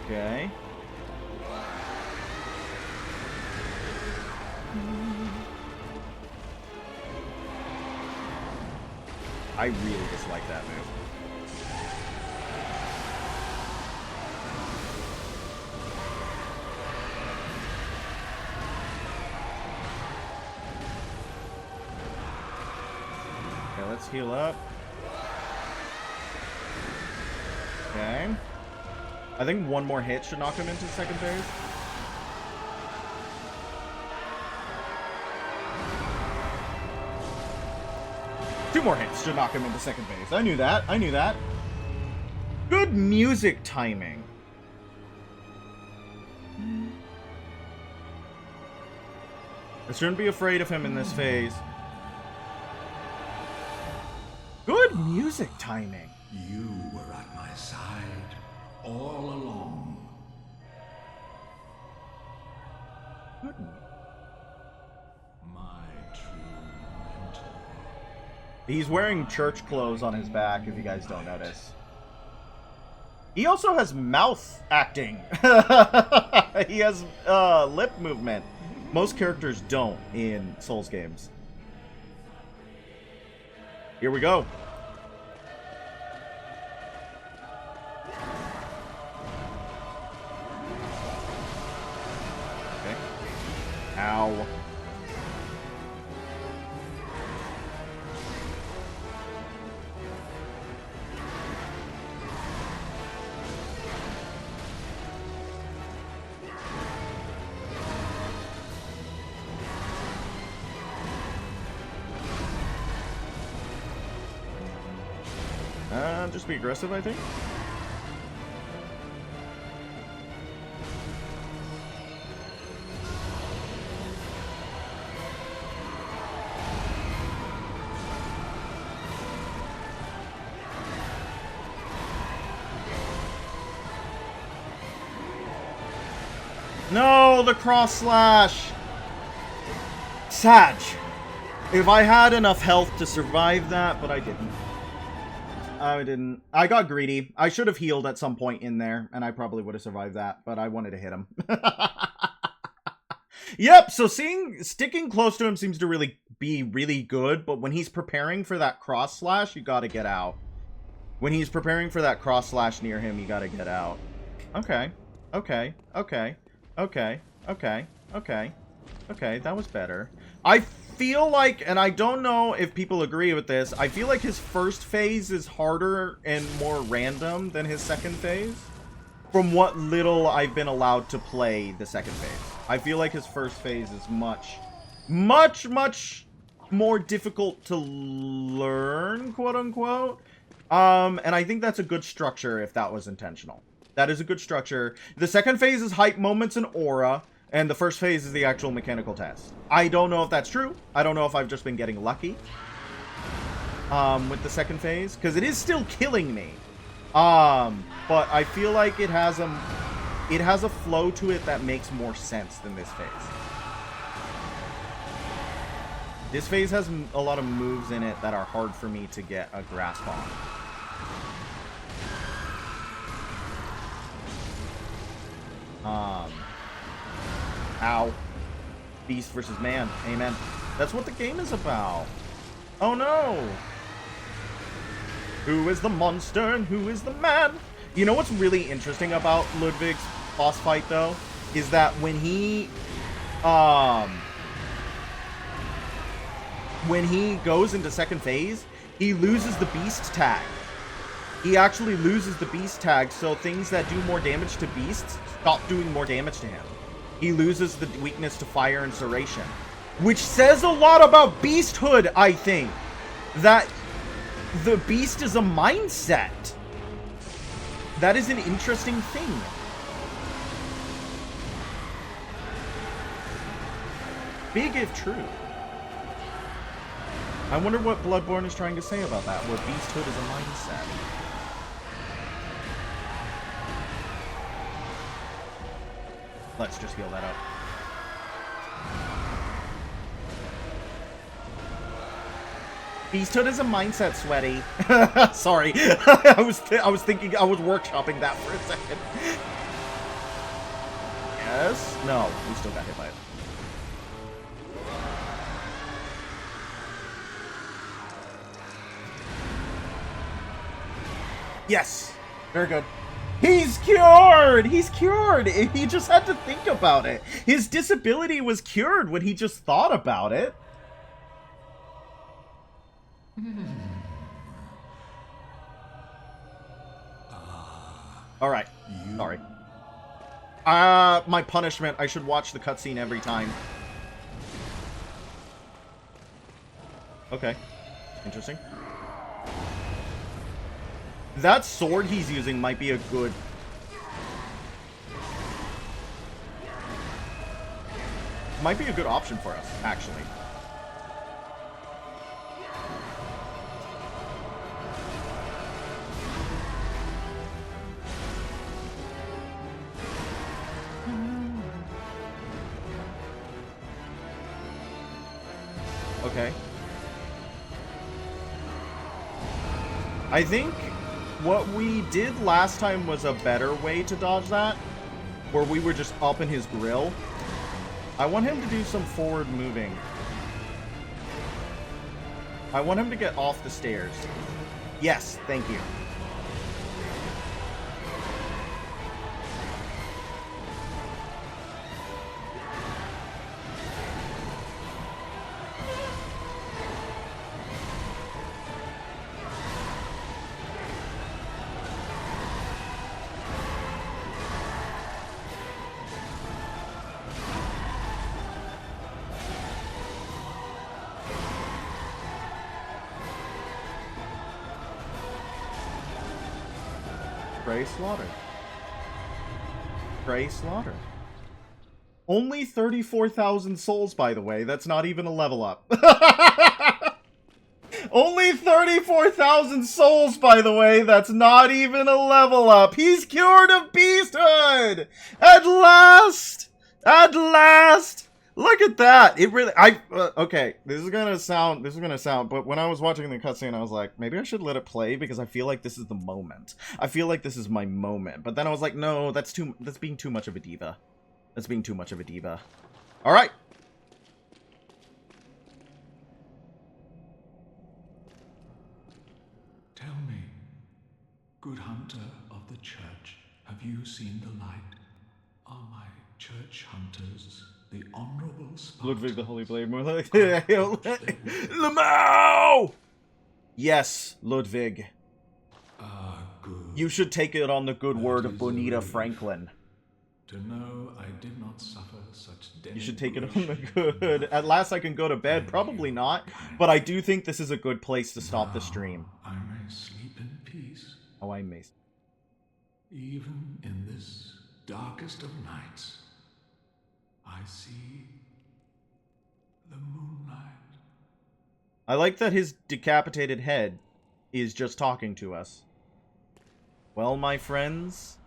Okay. I really dislike that move. Okay, let's heal up. Okay. I think one more hit should knock him into second phase. Two more hits should knock him into second phase. I knew that. I knew that. Good music timing. I shouldn't be afraid of him in this phase. Good music timing. You were at my side all along. Good. My true mentor. He's wearing church clothes on his back, if you guys don't notice. He also has mouth acting. He has lip movement. Most characters don't in Souls games. Here we go. Okay. Ow. Just be aggressive, I think. No, the cross slash. Sag. If I had enough health to survive that, but I didn't. I didn't. I got greedy. I should have healed at some point in there, and I probably would have survived that, but I wanted to hit him. Yep, so sticking close to him seems to be really good, but when he's preparing for that cross slash, you gotta get out. When he's preparing for that cross slash near him, you gotta get out. Okay. Okay. Okay. Okay. Okay. Okay. Okay, that was better. I feel like, and I don't know if people agree with this, I feel like his first phase is harder and more random than his second phase. From what little I've been allowed to play the second phase. I feel like his first phase is much more difficult to learn, quote unquote. And I think that's a good structure if that was intentional. That is a good structure. The second phase is hype moments and aura. And the first phase is the actual mechanical test. I don't know if that's true. I don't know if I've just been getting lucky with the second phase, because it is still killing me. But I feel like it has a flow to it that makes more sense than this phase. This phase has a lot of moves in it that are hard for me to get a grasp on. Ow. Beast versus man. Amen. That's what the game is about. Oh no! Who is the monster and who is the man? You know what's really interesting about Ludwig's boss fight, though? Is that when he goes into second phase, he loses the beast tag. he actually loses the beast tag, so things that do more damage to beasts stop doing more damage to him. He loses the weakness to fire and serration, which says a lot about beasthood, I think. That the beast is a mindset. That is an interesting thing. Big if true. I wonder what Bloodborne is trying to say about that, where beasthood is a mindset. Let's just heal that up. Beasthood is a mindset, Sweaty. Sorry. I was thinking, I was workshopping that for a second. Yes? No, we still got hit by it. Yes! Very good. He's cured! He's cured! He just had to think about it. His disability was cured when he just thought about it. Alright. Sorry. My punishment. I should watch the cutscene every time. Okay. Interesting. That sword he's using might be a good... Might be a good option for us, actually. Okay. I think what we did last time was a better way to dodge that, where we were just up in his grill. I want him to do some forward moving. I want him to get off the stairs. Yes, thank you. Prey slaughtered. Prey slaughtered. Only 34,000 souls, by the way. That's not even a level up. Only 34,000 souls, by the way. That's not even a level up. He's cured of beasthood! At last! At last! Look at that! It really... okay, this is gonna sound... But when I was watching the cutscene, I was like, maybe I should let it play because I feel like this is the moment. I feel like this is my moment. But then I was like, no, that's being too much of a diva. That's being too much of a diva. Alright! Tell me, good hunter of the church, have you seen the light? Are my church hunters the honorable Spartans? Ludwig the Holy Blade, more like... Lamau! Yes, Ludwig. Ah, good. You should take it on the good word of is a Bonita relief. Franklin. To know I did not suffer such You should take it on the denigration. good. At last I can go to bed. Probably not. But I do think this is a good place to stop the stream. I may sleep in peace, Oh, I may. even in this darkest of nights. I see the moonlight. I like that his decapitated head is just talking to us. Well, my friends,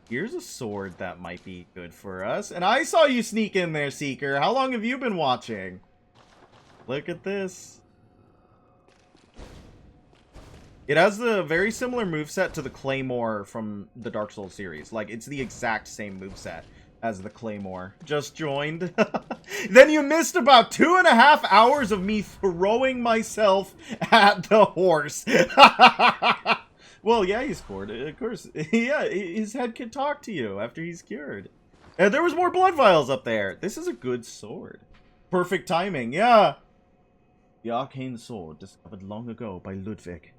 here's a sword that might be good for us. And I saw you sneak in there, Seeker. How long have you been watching? Look at this. It has the very similar moveset to the Claymore from the Dark Souls series. Like, it's the exact same moveset as the Claymore. Just joined. Then you missed about 2.5 hours of me throwing myself at the horse. Well, yeah, he's cured. Of course. Yeah, his head can talk to you after he's cured. And there was more blood vials up there. This is a good sword. Perfect timing, yeah. The arcane sword discovered long ago by Ludwig.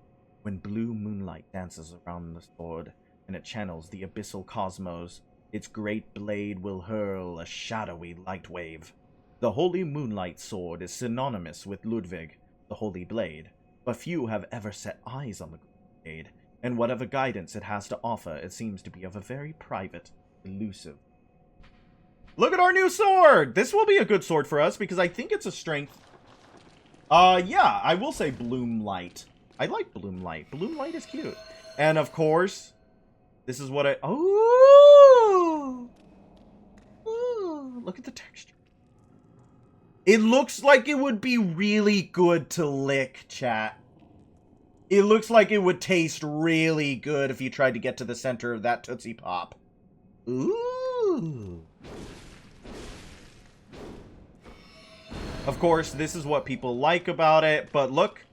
When blue moonlight dances around the sword, and it channels the abyssal cosmos, its great blade will hurl a shadowy light wave. The holy moonlight sword is synonymous with Ludwig, the holy blade, but few have ever set eyes on the blade, and whatever guidance it has to offer, it seems to be of a very private, elusive. Look at our new sword! This will be a good sword for us, because I think it's a strength. Yeah, I will say Bloomlight. I like Bloomlight. Bloomlight is cute. And of course, this is what I... Oh! Ooh, look at the texture. It looks like it would be really good to lick, chat. It looks like it would taste really good if you tried to get to the center of that Tootsie Pop. Ooh. Of course, this is what people like about it, but look,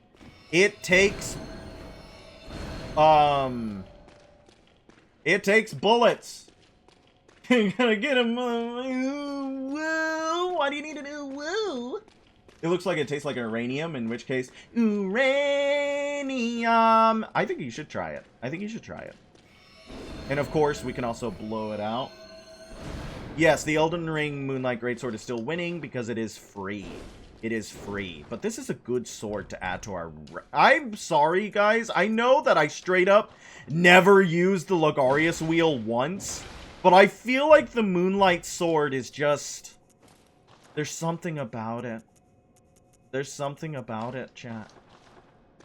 it takes bullets. You're gonna get him. Ooh, woo. Why do you need an ooh woo? It looks like it tastes like uranium, in which case, uranium. I think you should try it. I think you should try it. And of course, we can also blow it out. Yes, the Elden Ring Moonlight Greatsword is still winning because it is free. It is free. But this is a good sword to add to our... I'm sorry, guys. I know that I straight up never used the Logarius wheel once. But I feel like the Moonlight Sword is just... There's something about it. There's something about it, chat.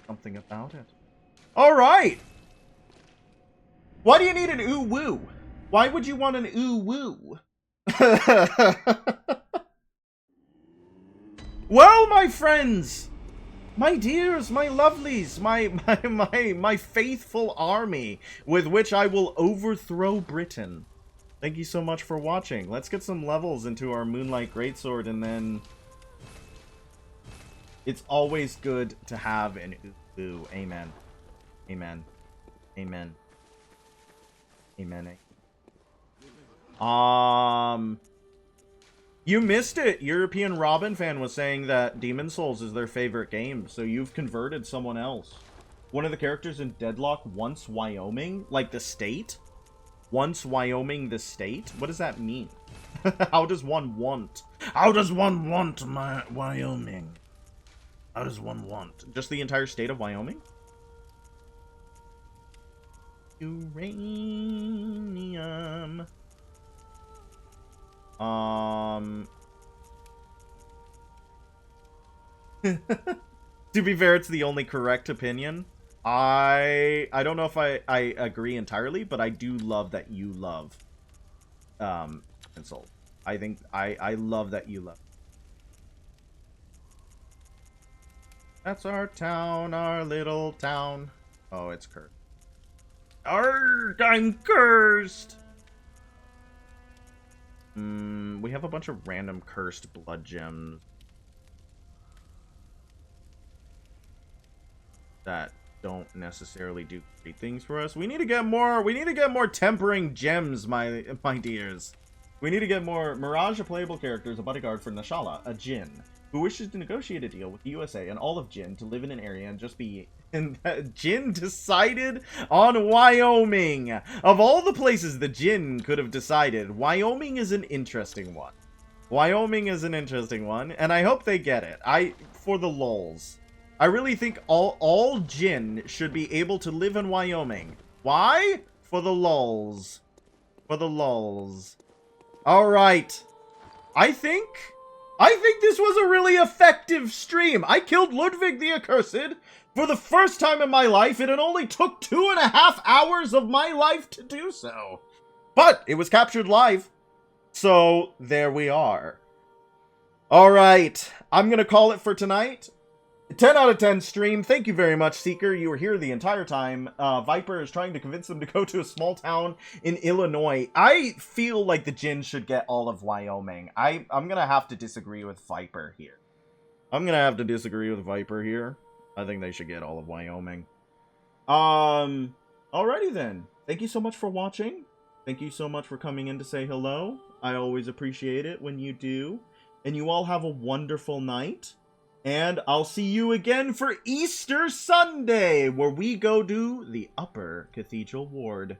Something about it. Alright! Why do you need an ooh-woo? Why would you want an ooh-woo? Well, my friends, my dears, my lovelies, my faithful army with which I will overthrow Britain. Thank you so much for watching. Let's get some levels into our Moonlight Greatsword, and then it's always good to have an ooh. Amen. Amen. Amen. Amen. You missed it. European Robin fan was saying that Demon Souls is their favorite game, so you've converted someone else. One of the characters in Deadlock wants Wyoming, like the state. Wants Wyoming the state? What does that mean? How does one want? How does one want my Wyoming? How does one want? Just the entire state of Wyoming? Uranium. To be fair, it's the only correct opinion. I don't know if I agree entirely, but I do love that you love Insult. I think I love that you love. That's our town, our little town. Oh, it's cursed. Arrgh, I'm cursed! We have a bunch of random cursed blood gems that don't necessarily do great things for us. We need to get more tempering gems, my dears. We need to get more. Mirage, a playable character, is a bodyguard for Nashala, a Jinn, who wishes to negotiate a deal with the USA and all of Jinn to live in an area and just be... And Jinn decided on Wyoming. Of all the places the Jinn could have decided, Wyoming is an interesting one. Wyoming is an interesting one, and I hope they get it. For the lulz. I really think all Jinn should be able to live in Wyoming. Why? For the lulz. For the lulz. Alright. I think this was a really effective stream. I killed Ludwig the Accursed for the first time in my life, and it only took 2.5 hours of my life to do so. But it was captured live. So there we are. Alright. I'm going to call it for tonight. 10 out of 10 stream. Thank you very much, Seeker. You were here the entire time. Viper is trying to convince them to go to a small town in Illinois. I feel like the Jinn should get all of Wyoming. I'm going to have to disagree with Viper here. I think they should get all of Wyoming. Alrighty then. Thank you so much for watching. Thank you so much for coming in to say hello. I always appreciate it when you do. And you all have a wonderful night. And I'll see you again for Easter Sunday, where we go do the Upper Cathedral Ward.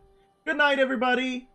Good night, everybody!